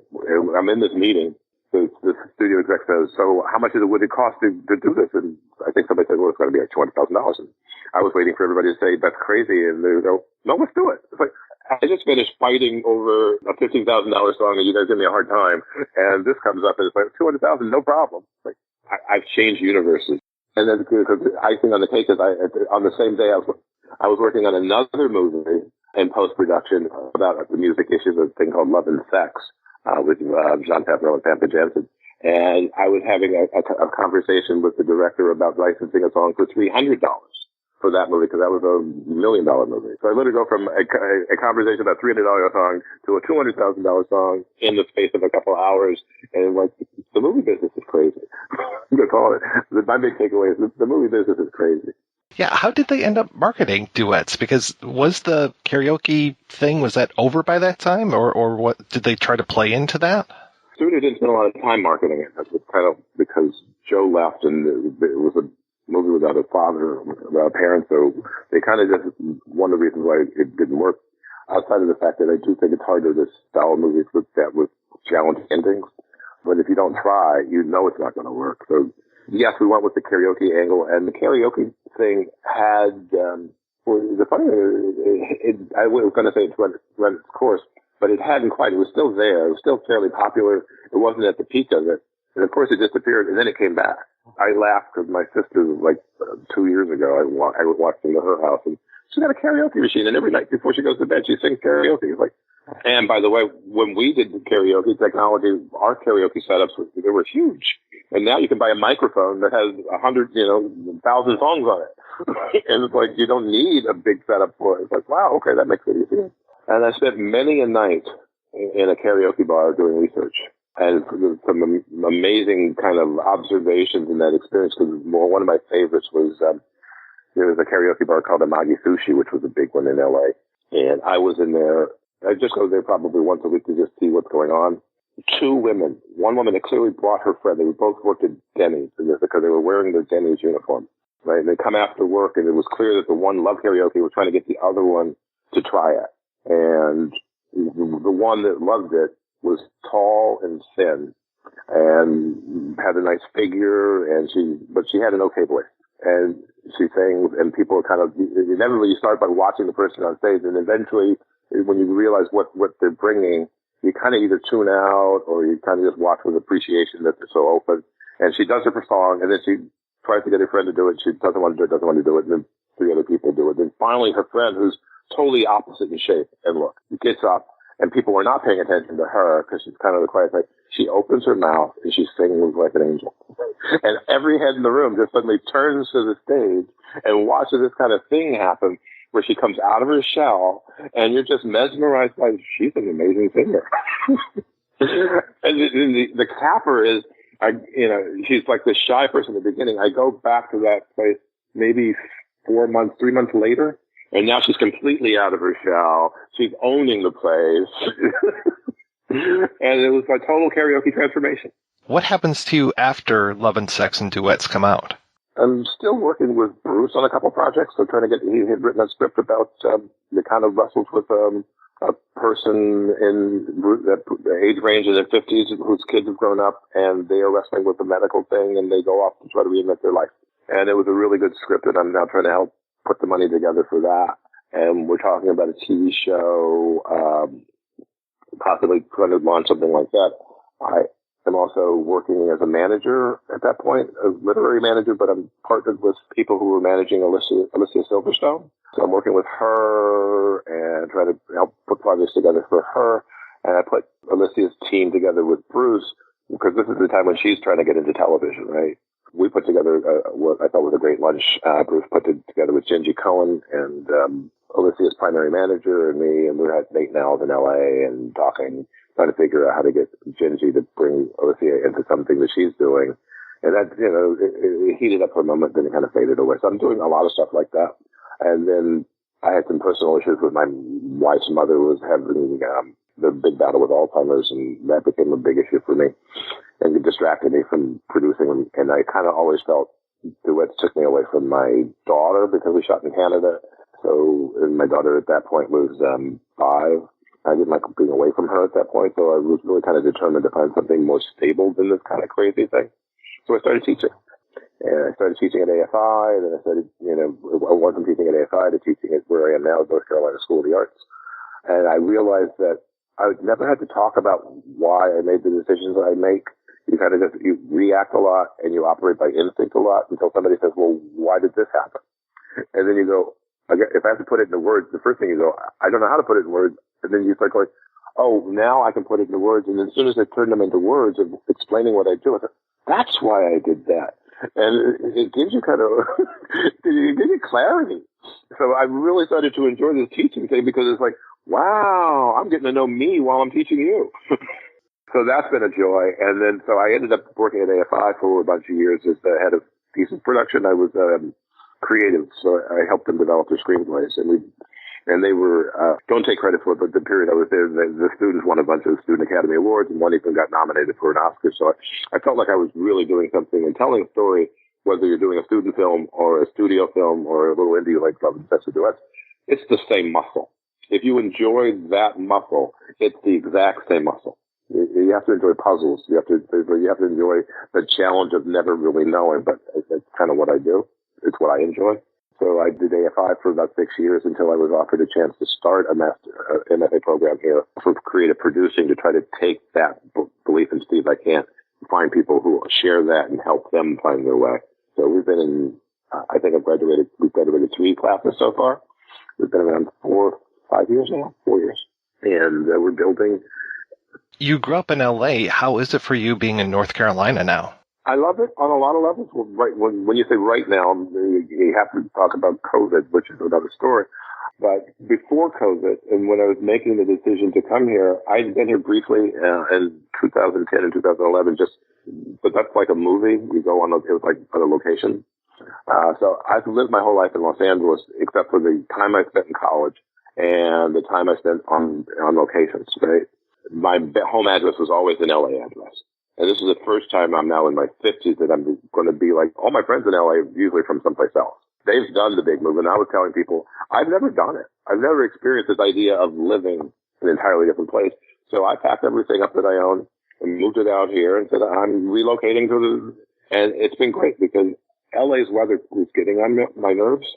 I'm in this meeting, the studio exec says, so how much would it cost to do this? And I think somebody said, well, it's going to be like $200,000. And I was waiting for everybody to say, that's crazy. And they go, no, let's do it. It's like, I just finished fighting over a $15,000 song and you guys give me a hard time. And this comes up and it's like, $200,000, no problem. Like, I've changed universes. And then because the icing on the cake is on the same day I was working on another movie in post-production about the music issues of a thing called Love and Sex with John Favreau and Pampa Jansen. And I was having a conversation with the director about licensing a song for $300 for that movie, because that was a $1 million movie. So I literally go from a conversation about a $300 song to a $200,000 song in the space of a couple of hours. And like, the movie business is crazy. I'm going to call it. My big takeaway is the movie business is crazy.
Yeah, how did they end up marketing Duets? Because was the karaoke thing, was that over by that time? Or what, did they try to play into that?
Studio didn't spend a lot of time marketing it. That's kind of because Joe left and it was a movie without a father, without a parent, so they kind of just, one of the reasons why it didn't work, outside of the fact that I do think it's harder to sell movies with challenging endings. But if you don't try, you know it's not going to work. So yes, we went with the karaoke angle, and the karaoke thing had, the funny thing, I was going to say it's run its course, but it hadn't quite. It was still there. It was still fairly popular. It wasn't at the peak of it. And of course it disappeared, and then it came back. I laughed because my sister, like 2 years ago, I walked into her house, and she got a karaoke machine, and every night before she goes to bed, she sings karaoke. Like, and by the way, when we did the karaoke technology, our karaoke setups, they were huge. And now you can buy a microphone that has 1,000 songs on it. And it's like, you don't need a big setup for it. It's like, wow, okay, that makes it easier. And I spent many a night in a karaoke bar doing research. And some amazing kind of observations in that experience, because one of my favorites was, there was a karaoke bar called Amagi Sushi, which was a big one in LA. And I was in there, I just go there probably once a week to just see what's going on. Two women, one woman that clearly brought her friend, they both worked at Denny's because they were wearing their Denny's uniform, right? And they come after work, and it was clear that the one loved karaoke was trying to get the other one to try it. And the one that loved it was tall and thin and had a nice figure, but she had an okay voice. And she sang, and people kind of, inevitably you start by watching the person on stage, and eventually when you realize what they're bringing, you kind of either tune out or you kind of just watch with appreciation that they're so open. And she does it for song, and then she tries to get her friend to do it. She doesn't want to do it, and then three other people do it. Then finally her friend, who's totally opposite in shape and look, gets up, and people are not paying attention to her because she's kind of the quiet type. She opens her mouth and she sings like an angel. And every head in the room just suddenly turns to the stage and watches this kind of thing happen where she comes out of her shell and you're just mesmerized by, she's an amazing singer. And the capper is, she's like the shy person at the beginning. I go back to that place maybe 3 months later. And now she's completely out of her shell. She's owning the place. And it was a total karaoke transformation.
What happens to you after Love and Sex and Duets come out?
I'm still working with Bruce on a couple projects. So trying to get, he had written a script about that kind of wrestles with a person in the age range in their 50s whose kids have grown up, and they are wrestling with the medical thing, and they go off to try to reinvent their life. And it was a really good script, and I'm now trying to help put the money together for that. And we're talking about a TV show, possibly trying to launch something like that. I am also working as a manager at that point, a literary manager, but I'm partnered with people who are managing Alicia Silverstone. So I'm working with her and trying to help put projects together for her. And I put Alicia's team together with Bruce, because this is the time when she's trying to get into television, right? We put together what I thought was a great lunch. Bruce put it together with Gingy Cohen and Alicia's primary manager and me, and we had Nate Nels in L.A. and trying to figure out how to get Gingy to bring Alicia into something that she's doing. And that, it heated up for a moment, then it kind of faded away. So I'm doing a lot of stuff like that. And then I had some personal issues with my wife's mother, who was having the big battle with Alzheimer's, and that became a big issue for me. And it distracted me from producing. And I kind of always felt Duets took me away from my daughter, because we shot in Canada. So, and my daughter at that point was 5. I didn't like being away from her at that point. So I was really kind of determined to find something more stable than this kind of crazy thing. So I started teaching. And I started teaching at AFI, and then I started, I went from teaching at AFI to teaching at where I am now, North Carolina School of the Arts. And I realized that I never had to talk about why I made the decisions that I make. You kind of just, you react a lot and you operate by instinct a lot until somebody says, well, why did this happen? And then you go, if I have to put it into words, the first thing you go, I don't know how to put it in words. And then you start going, oh, now I can put it into words. And as soon as I turn them into words of explaining what I do, I go, that's why I did that. And it gives you kind of, it gives you clarity. So I really started to enjoy this teaching thing, because it's like, wow, I'm getting to know me while I'm teaching you. So that's been a joy. And then, so I ended up working at AFI for a bunch of years as the head of thesis production. I was creative, so I helped them develop their screenplays. And they were, don't take credit for it, but the period I was there, the students won a bunch of Student Academy Awards, and one even got nominated for an Oscar. So I felt like I was really doing something and telling a story, whether you're doing a student film or a studio film or a little indie like Love and Sex with Duets. It's the same muscle. If you enjoy that muscle, it's the exact same muscle. You have to enjoy puzzles. You have to enjoy the challenge of never really knowing, but it's kind of what I do. It's what I enjoy. So I did AFI for about 6 years until I was offered a chance to start a MFA program here for creative producing, to try to take that belief in Steve. I can't find people who share that and help them find their way. So we've been in, I think we've graduated 3 classes so far. We've been around 5 years now, 4 years. And we're building.
You grew up in L.A. How is it for you being in North Carolina now?
I love it on a lot of levels. Well, right, when you say right now, you have to talk about COVID, which is another story. But before COVID, and when I was making the decision to come here, I'd been here briefly in 2010 and 2011. But that's like a movie. You go on, it was like on a location. So I've lived my whole life in Los Angeles, except for the time I spent in college and the time I spent on locations. Right, my home address was always an LA address. And this is the first time I'm now in my 50s that I'm going to be like, all my friends in LA are usually from someplace else. They've done the big move, and I was telling people, I've never done it. I've never experienced this idea of living in an entirely different place. So I packed everything up that I own and moved it out here and said, I'm relocating and it's been great, because LA's weather was getting on my nerves.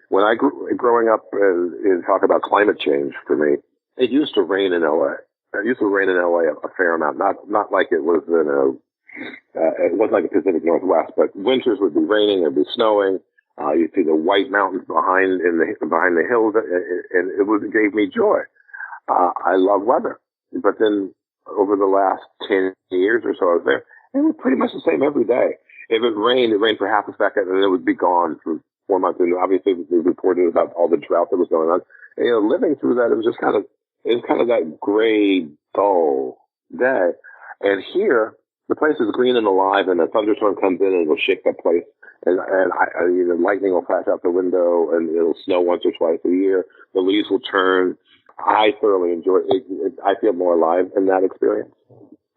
When I growing up and talk about climate change for me, it used to rain in LA. It used to rain in LA a fair amount, not like it was it wasn't like the Pacific Northwest, but winters would be raining, it'd be snowing. You'd see the white mountains behind the hills, and it gave me joy. I love weather, but then over the last 10 years or so I was there, it was pretty much the same every day. If it rained for half a second, and then it would be gone for 4 months. And obviously, we reported about all the drought that was going on. And, living through that, it was just kind of that gray, dull day. And here, the place is green and alive, and a thunderstorm comes in and it'll shake that place. And lightning will flash out the window, and it'll snow once or twice a year. The leaves will turn. I thoroughly enjoy it. I feel more alive in that experience.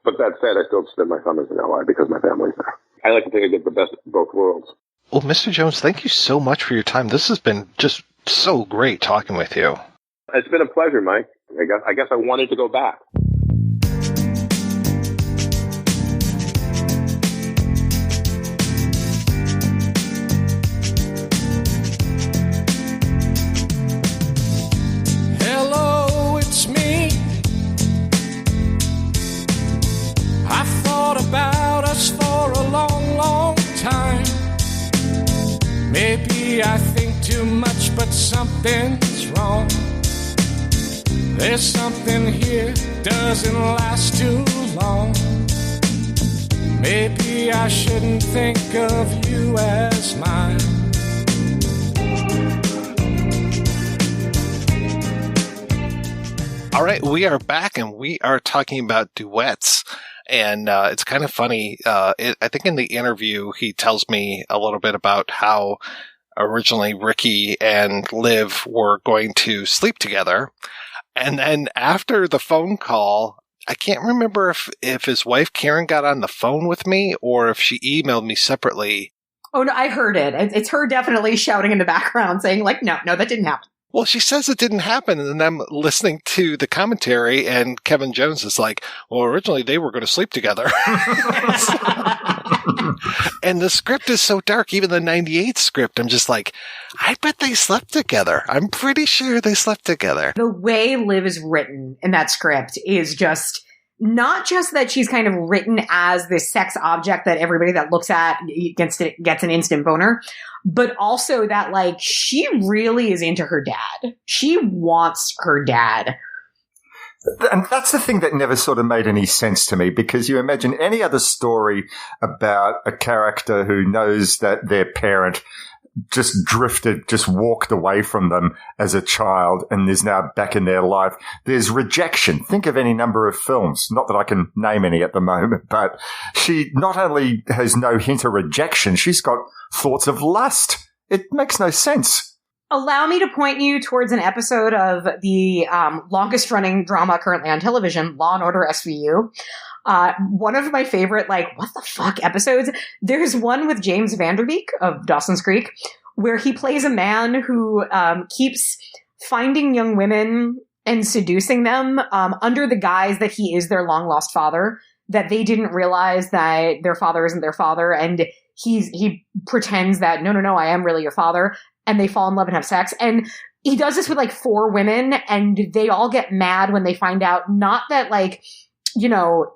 But that said, I still spend my summers in LA because my family's there. I like to think I get the best of both worlds.
Well, Mr. Jones, thank you so much for your time. This has been just so great talking with you.
It's been a pleasure, Mike. I guess I wanted to go back.
Hello, it's me. I thought about us for a long, long time. Maybe I think too much, but something's wrong. There's something here doesn't last too long. Maybe I shouldn't think of you as mine.
All right, we are back, and we are talking about Duets. And it's kind of funny. I think in the interview, he tells me a little bit about how originally Ricky and Liv were going to sleep together. And then after the phone call, I can't remember if his wife Karen got on the phone with me or if she emailed me separately.
Oh, no, I heard it. It's her definitely shouting in the background saying, like, no, that didn't happen.
Well, she says it didn't happen, and then I'm listening to the commentary, and Kevin Jones is like, well, originally they were going to sleep together. And the script is so dark, even the 98 script, I'm just like, I bet they slept together. I'm pretty sure they slept together.
The way Liv is written in that script is just... not just that she's kind of written as this sex object that everybody that looks at gets an instant boner, but also that, like, she really is into her dad. She wants her dad.
And that's the thing that never sort of made any sense to me, because you imagine any other story about a character who knows that their parent just walked away from them as a child and is now back in their life. There's rejection. Think of any number of films. Not that I can name any at the moment, but she not only has no hint of rejection, she's got thoughts of lust. It makes no sense.
Allow me to point you towards an episode of the longest running drama currently on television, Law & Order SVU. One of my favorite, like, what the fuck episodes. There's one with James Vanderbeek of Dawson's Creek where he plays a man who keeps finding young women and seducing them under the guise that he is their long lost father, that they didn't realize that their father isn't their father. And he pretends that, no, I am really your father. And they fall in love and have sex. And he does this with like 4 women, and they all get mad when they find out, not that, like, you know,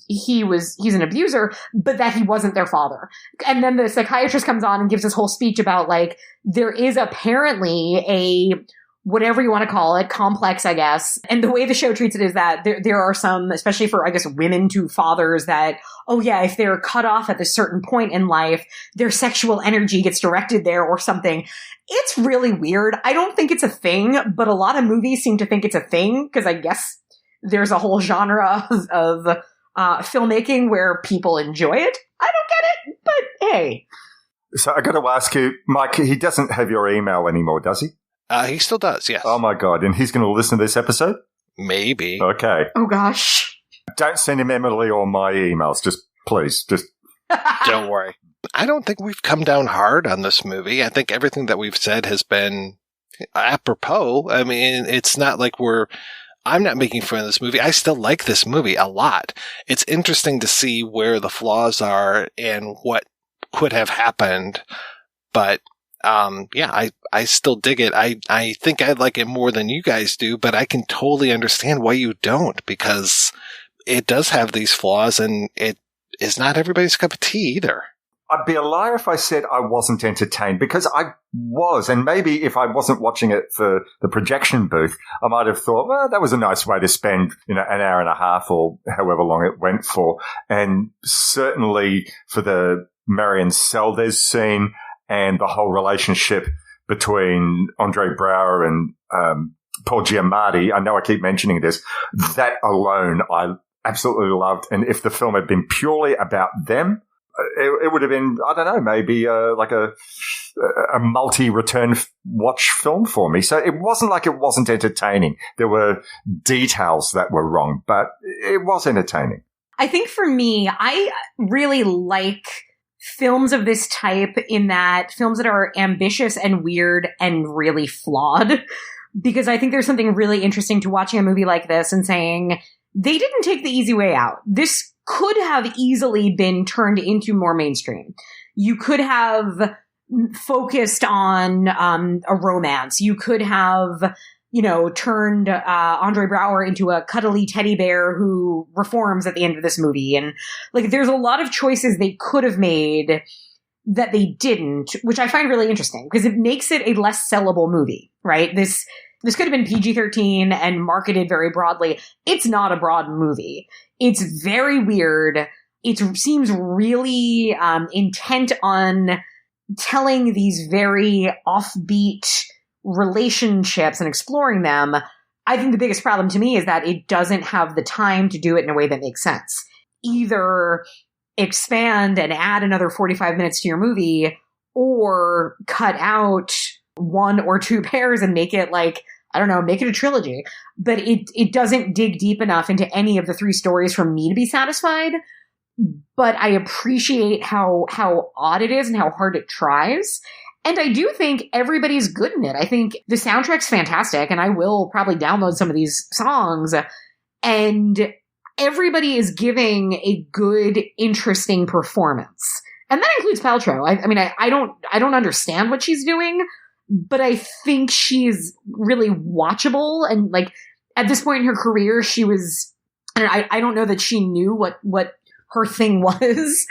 he's an abuser, but that he wasn't their father. And then the psychiatrist comes on and gives this whole speech about, like, there is apparently a, whatever you want to call it, complex, I guess. And the way the show treats it is that there are some, especially for, I guess, women to fathers, that, oh yeah, if they're cut off at a certain point in life, their sexual energy gets directed there or something. It's really weird. I don't think it's a thing, but a lot of movies seem to think it's a thing, because I guess there's a whole genre of filmmaking where people enjoy it. I don't get it, but hey.
So I got to ask you, Mike, he doesn't have your email anymore, does he?
He still does, yes.
Oh my God. And he's going to listen to this episode?
Maybe.
Okay.
Oh gosh.
Don't send him Emily or my emails. Just, please, just.
Don't worry. I don't think we've come down hard on this movie. I think everything that we've said has been apropos. I mean, it's not like I'm not making fun of this movie. I still like this movie a lot. It's interesting to see where the flaws are and what could have happened. But, yeah, I still dig it. I think I like it more than you guys do, but I can totally understand why you don't, because it does have these flaws, and it is not everybody's cup of tea either.
I'd be a liar if I said I wasn't entertained, because I was. And maybe if I wasn't watching it for the projection booth, I might have thought, well, that was a nice way to spend, an hour and a half or however long it went for. And certainly for the Marion Seldes scene and the whole relationship between Andre Braugher and Paul Giamatti, I know I keep mentioning this, that alone I absolutely loved. And if the film had been purely about them, it would have been, I don't know, maybe like a multi-return watch film for me. So it wasn't like it wasn't entertaining. There were details that were wrong, but it was entertaining.
I think for me, I really like films of this type, in that films that are ambitious and weird and really flawed, because I think there's something really interesting to watching a movie like this and saying, they didn't take the easy way out. This could have easily been turned into more mainstream. You could have focused on a romance. You could have, turned Andre Braugher into a cuddly teddy bear who reforms at the end of this movie. And like, there's a lot of choices they could have made that they didn't, which I find really interesting because it makes it a less sellable movie, right? This could have been PG-13 and marketed very broadly. It's not a broad movie. It's very weird. It seems really intent on telling these very offbeat relationships and exploring them. I think the biggest problem to me is that it doesn't have the time to do it in a way that makes sense. Either expand and add another 45 minutes to your movie, or cut out one or two pairs and make it make it a trilogy. But it doesn't dig deep enough into any of the three stories for me to be satisfied. But I appreciate how odd it is and how hard it tries. And I do think everybody's good in it. I think the soundtrack's fantastic, and I will probably download some of these songs. And everybody is giving a good, interesting performance. And that includes Paltrow. I don't understand what she's doing, but I think she's really watchable. And like, at this point in her career, she was, I don't know that she knew what her thing was.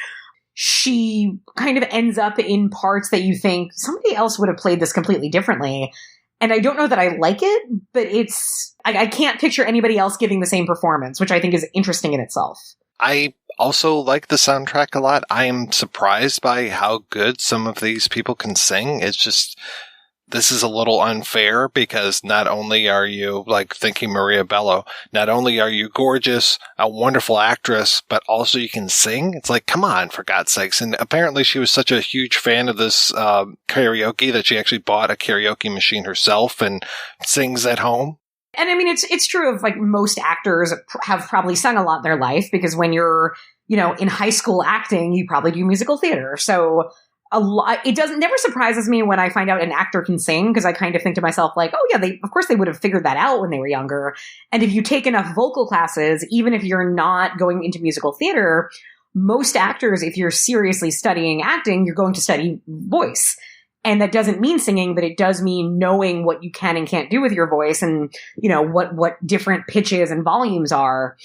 She kind of ends up in parts that you think somebody else would have played this completely differently. And I don't know that I like it, but I can't picture anybody else giving the same performance, which I think is interesting in itself.
I also like the soundtrack a lot. I am surprised by how good some of these people can sing. It's just, this is a little unfair because not only are you, like, thinking Maria Bello, not only are you gorgeous, a wonderful actress, but also you can sing. It's like, come on, for God's sakes. And apparently she was such a huge fan of this karaoke that she actually bought a karaoke machine herself and sings at home.
And I mean, it's true of like most actors have probably sung a lot in their life, because when you're, in high school acting, you probably do musical theater. So it never surprises me when I find out an actor can sing, because I kind of think to myself like, oh yeah, of course they would have figured that out when they were younger. And if you take enough vocal classes, even if you're not going into musical theater, most actors, if you're seriously studying acting, you're going to study voice. And that doesn't mean singing, but it does mean knowing what you can and can't do with your voice, and, what different pitches and volumes are.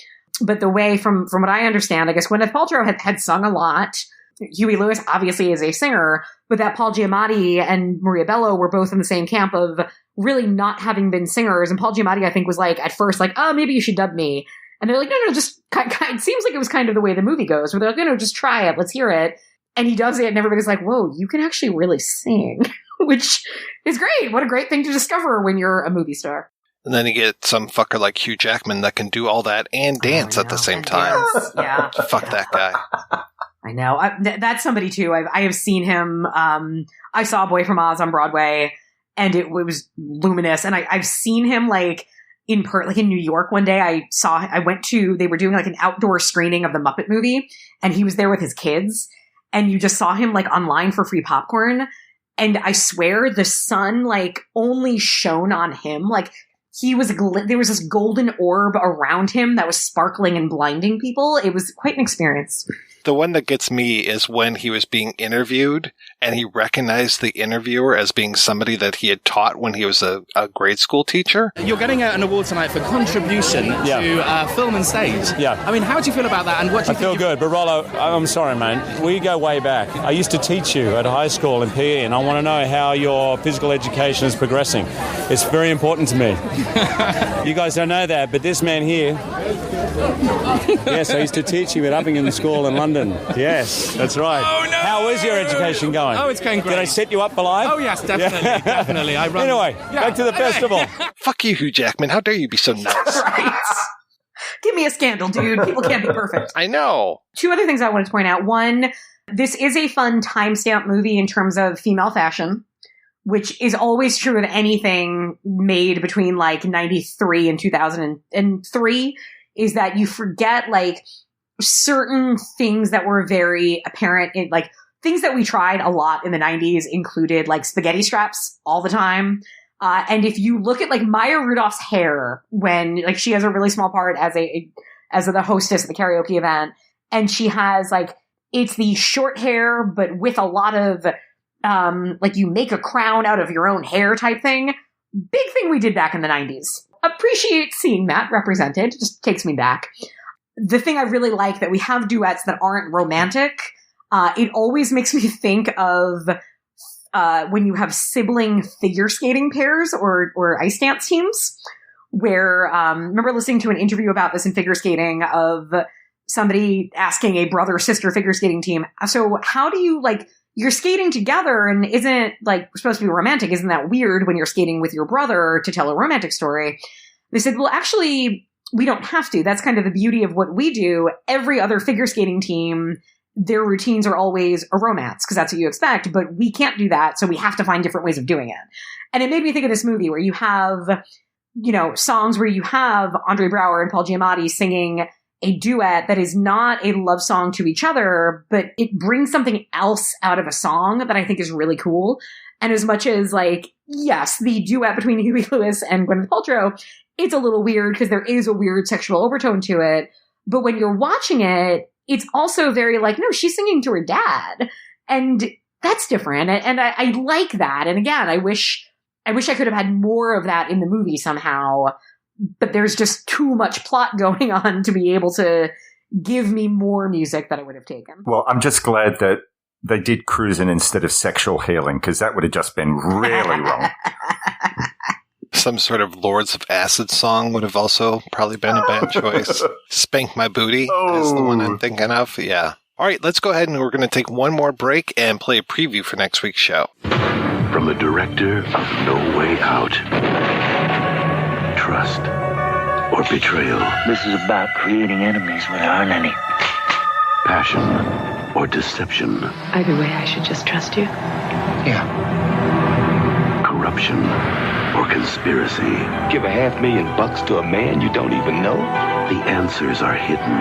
But the way, from what I understand, I guess Gwyneth Paltrow had sung a lot. Huey Lewis obviously is a singer, but that Paul Giamatti and Maria Bello were both in the same camp of really not having been singers. And Paul Giamatti, I think, was like, at first, like, oh, maybe you should dub me. And they're like, no, just, it seems like it was kind of the way the movie goes, where they're like, no, just try it. Let's hear it. And he does it, and everybody's like, whoa, you can actually really sing, which is great. What a great thing to discover when you're a movie star.
And then you get some fucker like Hugh Jackman that can do all that and dance at the same time.
Yeah.
Fuck that guy.
I know. That's somebody too. I have seen him. I saw Boy from Oz on Broadway, and it was luminous. And I've seen him like in New York one day. They were doing like an outdoor screening of the Muppet movie, and he was there with his kids, and you just saw him like online for free popcorn. And I swear the sun like only shone on him. Like there was this golden orb around him that was sparkling and blinding people. It was quite an experience.
The one that gets me is when he was being interviewed and he recognized the interviewer as being somebody that he had taught when he was a grade school teacher.
You're getting an award tonight for contribution to film and stage.
Yeah.
I mean, how do you feel about that? And what do you
I feel good, but Rollo, I'm sorry, man. We go way back. I used to teach you at high school in PE, and I want to know how your physical education is progressing. It's very important to me. You guys don't know that, but this man here, yes, I used to teach him at Uppingham School in London. Yes, that's right.
Oh, no!
How is your education going?
Oh, it's going great.
Did I set you up for life?
Oh, yes, definitely, definitely.
Anyway, back to the festival.
Fuck you, Hugh Jackman. How dare you be so nice?
Right. Give me a scandal, dude. People can't be perfect.
I know.
Two other things I wanted to point out. One, this is a fun timestamp movie in terms of female fashion, which is always true of anything made between like 93 and 2003, is that you forget like certain things that were very apparent in like things that we tried a lot in the 90s included like spaghetti straps all the time. And if you look at like Maya Rudolph's hair when like she has a really small part as the hostess at the karaoke event, and she has like, it's the short hair, but with a lot of, like you make a crown out of your own hair type thing. Big thing we did back in the 90s. Appreciate seeing that represented. Just takes me back. The thing I really like that we have duets that aren't romantic. It always makes me think of when you have sibling figure skating pairs or ice dance teams, where remember listening to an interview about this in figure skating of somebody asking a brother-sister figure skating team, so how do you, like, you're skating together and isn't, like, supposed to be romantic, isn't that weird when you're skating with your brother to tell a romantic story? They said, well, actually, we don't have to. That's kind of the beauty of what we do. Every other figure skating team, their routines are always a romance, because that's what you expect, but we can't do that, so we have to find different ways of doing it. And it made me think of this movie where you have, you know, songs where you have Andre Braugher and Paul Giamatti singing a duet that is not a love song to each other, but it brings something else out of a song that I think is really cool. And as much as, like, yes, the duet between Huey Lewis and Gwyneth Paltrow, it's a little weird because there is a weird sexual overtone to it. But when you're watching it, it's also very like, no, she's singing to her dad. And that's different. And I like that. And again, I wish I could have had more of that in the movie somehow. But there's just too much plot going on to be able to give me more music that I would have taken.
Well, I'm just glad that they did cruising instead of sexual healing, because that would have just been really wrong.
Some sort of Lords of Acid song would have also probably been a bad choice. Spank My Booty is the one I'm thinking of. Yeah. All right, let's go ahead and we're going to take one more break and play a preview for next week's show.
From the director of No Way Out. Trust or betrayal.
This is about creating enemies where there aren't any.
Passion or deception.
Either way, I should just trust you.
Yeah.
Corruption or conspiracy.
Give $500,000 to a man you don't even know?
The answers are hidden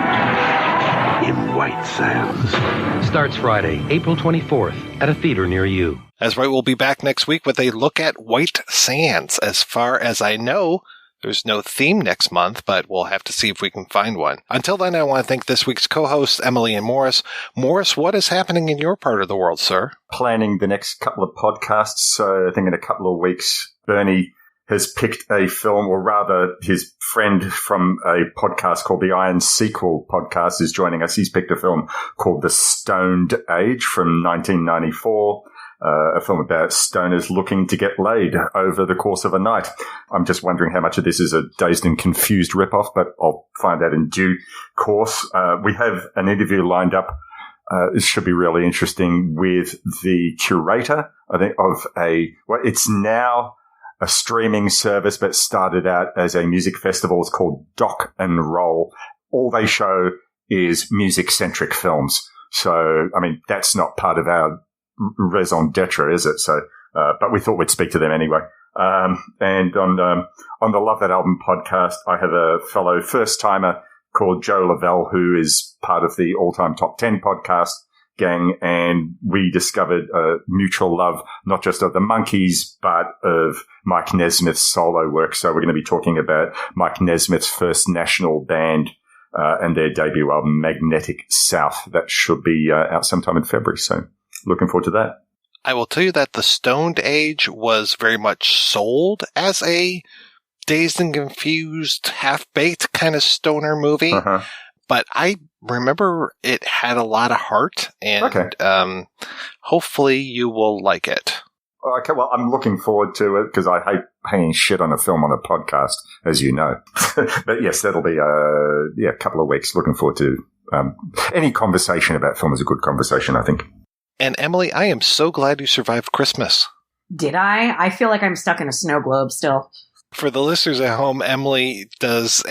in White Sands.
Starts Friday, April 24th at a theater near you.
That's right, we'll be back next week with a look at White Sands. As far as I know, there's no theme next month, but we'll have to see if we can find one. Until then, I want to thank this week's co-hosts, Emily and Morris. Morris, what is happening in your part of the world, sir?
Planning the next couple of podcasts. So I think in a couple of weeks, Bernie has picked a film, or rather his friend from a podcast called the Iron Sequel podcast is joining us. He's picked a film called The Stoned Age from 1994. A film about stoners looking to get laid over the course of a night. I'm just wondering how much of this is a Dazed and Confused ripoff, but I'll find out in due course. We have an interview lined up. This should be really interesting with the curator, I think, of it's now a streaming service, but started out as a music festival. It's called Doc and Roll. All they show is music-centric films. So, I mean, that's not part of our raison d'etre, is it? So, but we thought we'd speak to them anyway. And on the Love That Album podcast, I have a fellow first-timer called Joe Lavelle, who is part of the All-Time Top 10 podcast gang, and we discovered a mutual love, not just of the Monkees, but of Mike Nesmith's solo work. So we're going to be talking about Mike Nesmith's first national band and their debut album, Magnetic South. That should be out sometime in February, so looking forward to that.
I will tell you that The Stoned Age was very much sold as a Dazed and Confused, half-baked kind of stoner movie. But I remember it had a lot of heart, and hopefully you will like it.
Okay, well, I'm looking forward to it because I hate hanging shit on a film on a podcast, as you know. But yes, that'll be a couple of weeks. Looking forward to any conversation about film is a good conversation, I think.
And Emily, I am so glad you survived Christmas.
Did I? I feel like I'm stuck in a snow globe still.
For the listeners at home, Emily does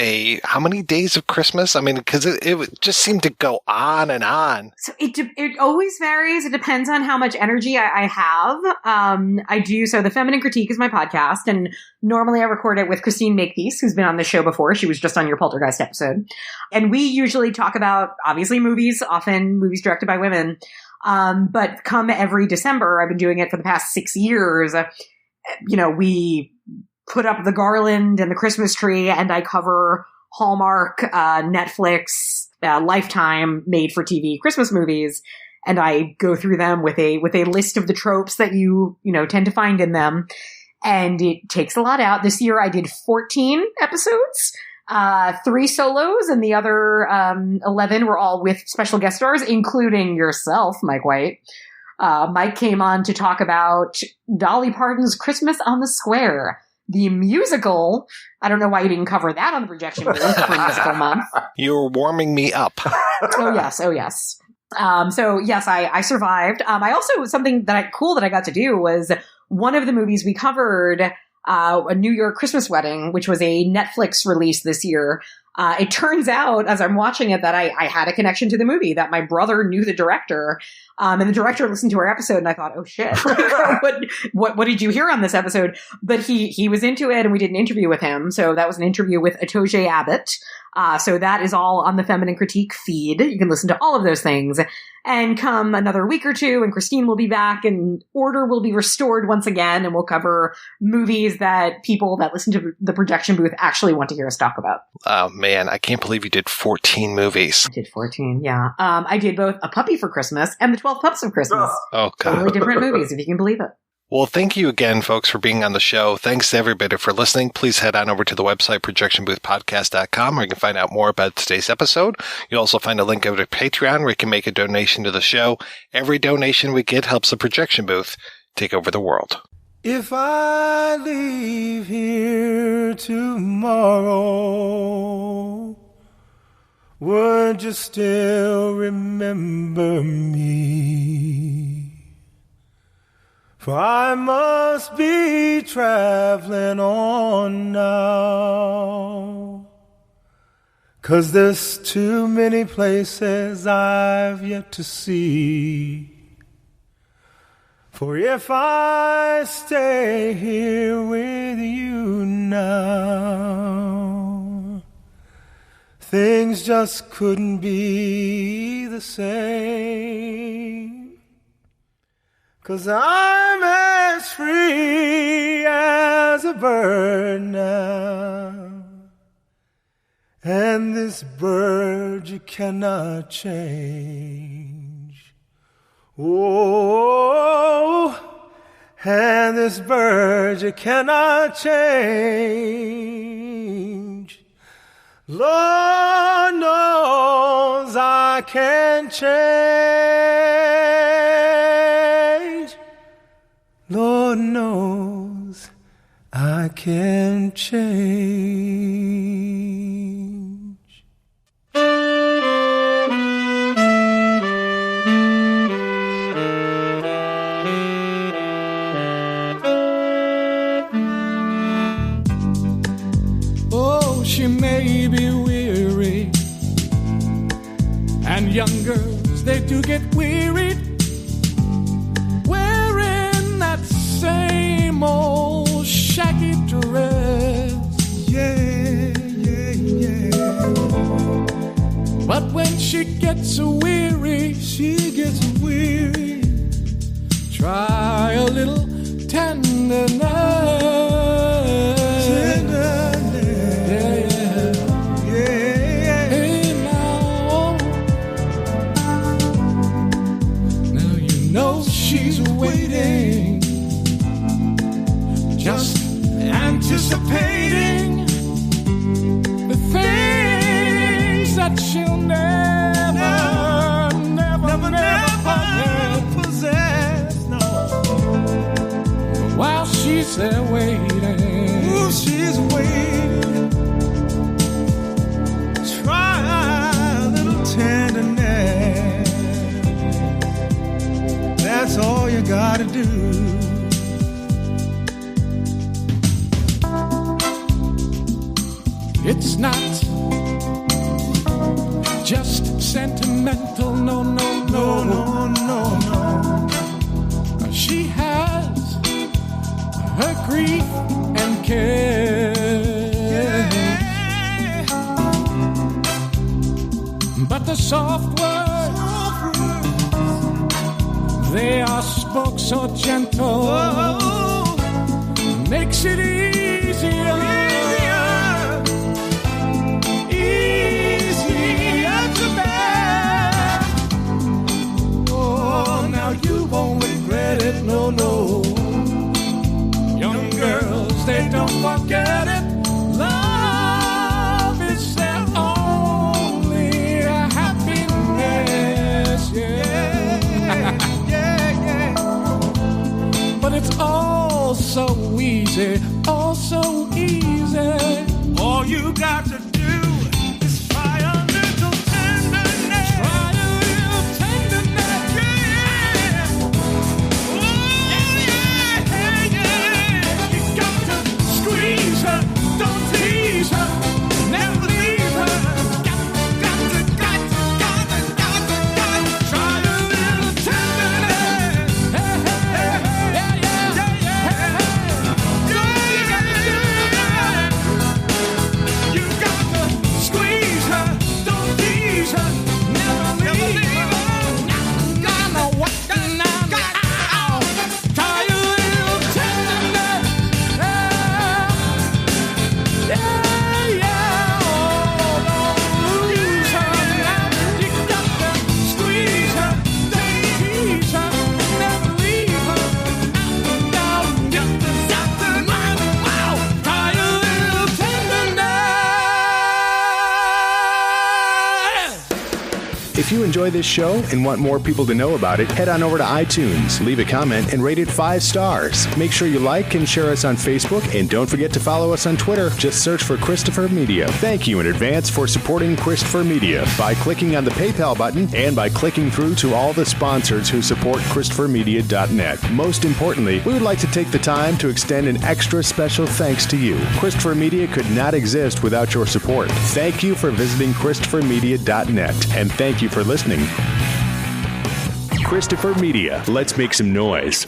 how many days of Christmas? I mean, because it just seemed to go on and on.
So it always varies. It depends on how much energy I have. I do. So The Feminine Critique is my podcast, and normally I record it with Christine Makepeace, who's been on the show before. She was just on your Poltergeist episode. And we usually talk about, obviously, movies, often movies directed by women. But come every December, I've been doing it for the past 6 years. We put up the garland and the Christmas tree, and I cover Hallmark, Netflix, Lifetime made-for-TV Christmas movies, and I go through them with a list of the tropes that you tend to find in them, and it takes a lot out. This year I did 14 episodes, 3 solos, and the other 11 were all with special guest stars, including yourself, Mike White. Mike came on to talk about Dolly Parton's Christmas on the Square, the musical. I don't know why you didn't cover that on the projection booth for Musical Month.
You're warming me up.
Oh, yes. So, yes, I survived. I also, something cool that I got to do was one of the movies we covered, A New York Christmas Wedding, which was a Netflix release this year. It turns out, as I'm watching it, that I had a connection to the movie, that my brother knew the director. And the director listened to our episode, and I thought, oh shit, what did you hear on this episode? But he was into it, and we did an interview with him. So that was an interview with Atoje Abbott. So that is all on the Feminine Critique feed. You can listen to all of those things. And come another week or two, and Christine will be back, and order will be restored once again, and we'll cover movies that people that listen to the projection booth actually want to hear us talk about.
Oh, man, I can't believe you did 14 movies.
I did 14, yeah. I did both A Puppy for Christmas and The 12 Pups of Christmas.
Oh, God.
Totally different movies, if you can believe it.
Well, thank you again, folks, for being on the show. Thanks to everybody for listening. Please head on over to the website, projectionboothpodcast.com, where you can find out more about today's episode. You'll also find a link over to Patreon, where you can make a donation to the show. Every donation we get helps the projection booth take over the world.
If I leave here tomorrow, would you still remember me? For I must be traveling on now, 'cause there's too many places I've yet to see. For if I stay here with you now, things just couldn't be the same. 'Cause I'm as free as a bird now, and this bird you cannot change. Oh, and this bird you cannot change. Lord knows I can change. Lord knows I can change. Oh, she may be weary, and young girls, they do get wearied same old shaggy dress. Yeah, yeah, yeah. But when she gets weary, try a little tenderness. Hey, now you know she's waiting, just anticipating the things that she'll never possess. No. But while she's there waiting, she's waiting. Try a little tenderness. That's all you gotta do. It's not just sentimental, no. She has her grief and care. Yeah. But the soft words folks so gentle. Makes it easier. Easier to bear. Oh, now you won't regret it, no, no. Young girls, they don't forget it. Love is their only happiness, yeah. Yeah. But it's all so easy, all so easy. All you got to do is try a little tenderness. Try a little tenderness, yeah. Oh, yeah. You got to squeeze her, don't tease her, never leave her. Got to try a little tenderness. You got to squeeze her, don't tease her, never leave her. Now, what? Try a little tenderness.
If you enjoy this show and want more people to know about it, head on over to iTunes, leave a comment, and rate it 5 stars. Make sure you like and share us on Facebook, and don't forget to follow us on Twitter. Just search for Christopher Media. Thank you in advance for supporting Christopher Media by clicking on the PayPal button and by clicking through to all the sponsors who support ChristopherMedia.net. Most importantly, we would like to take the time to extend an extra special thanks to you. Christopher Media could not exist without your support. Thank you for visiting ChristopherMedia.net, and thank you for listening. Christopher Media. Let's make some noise.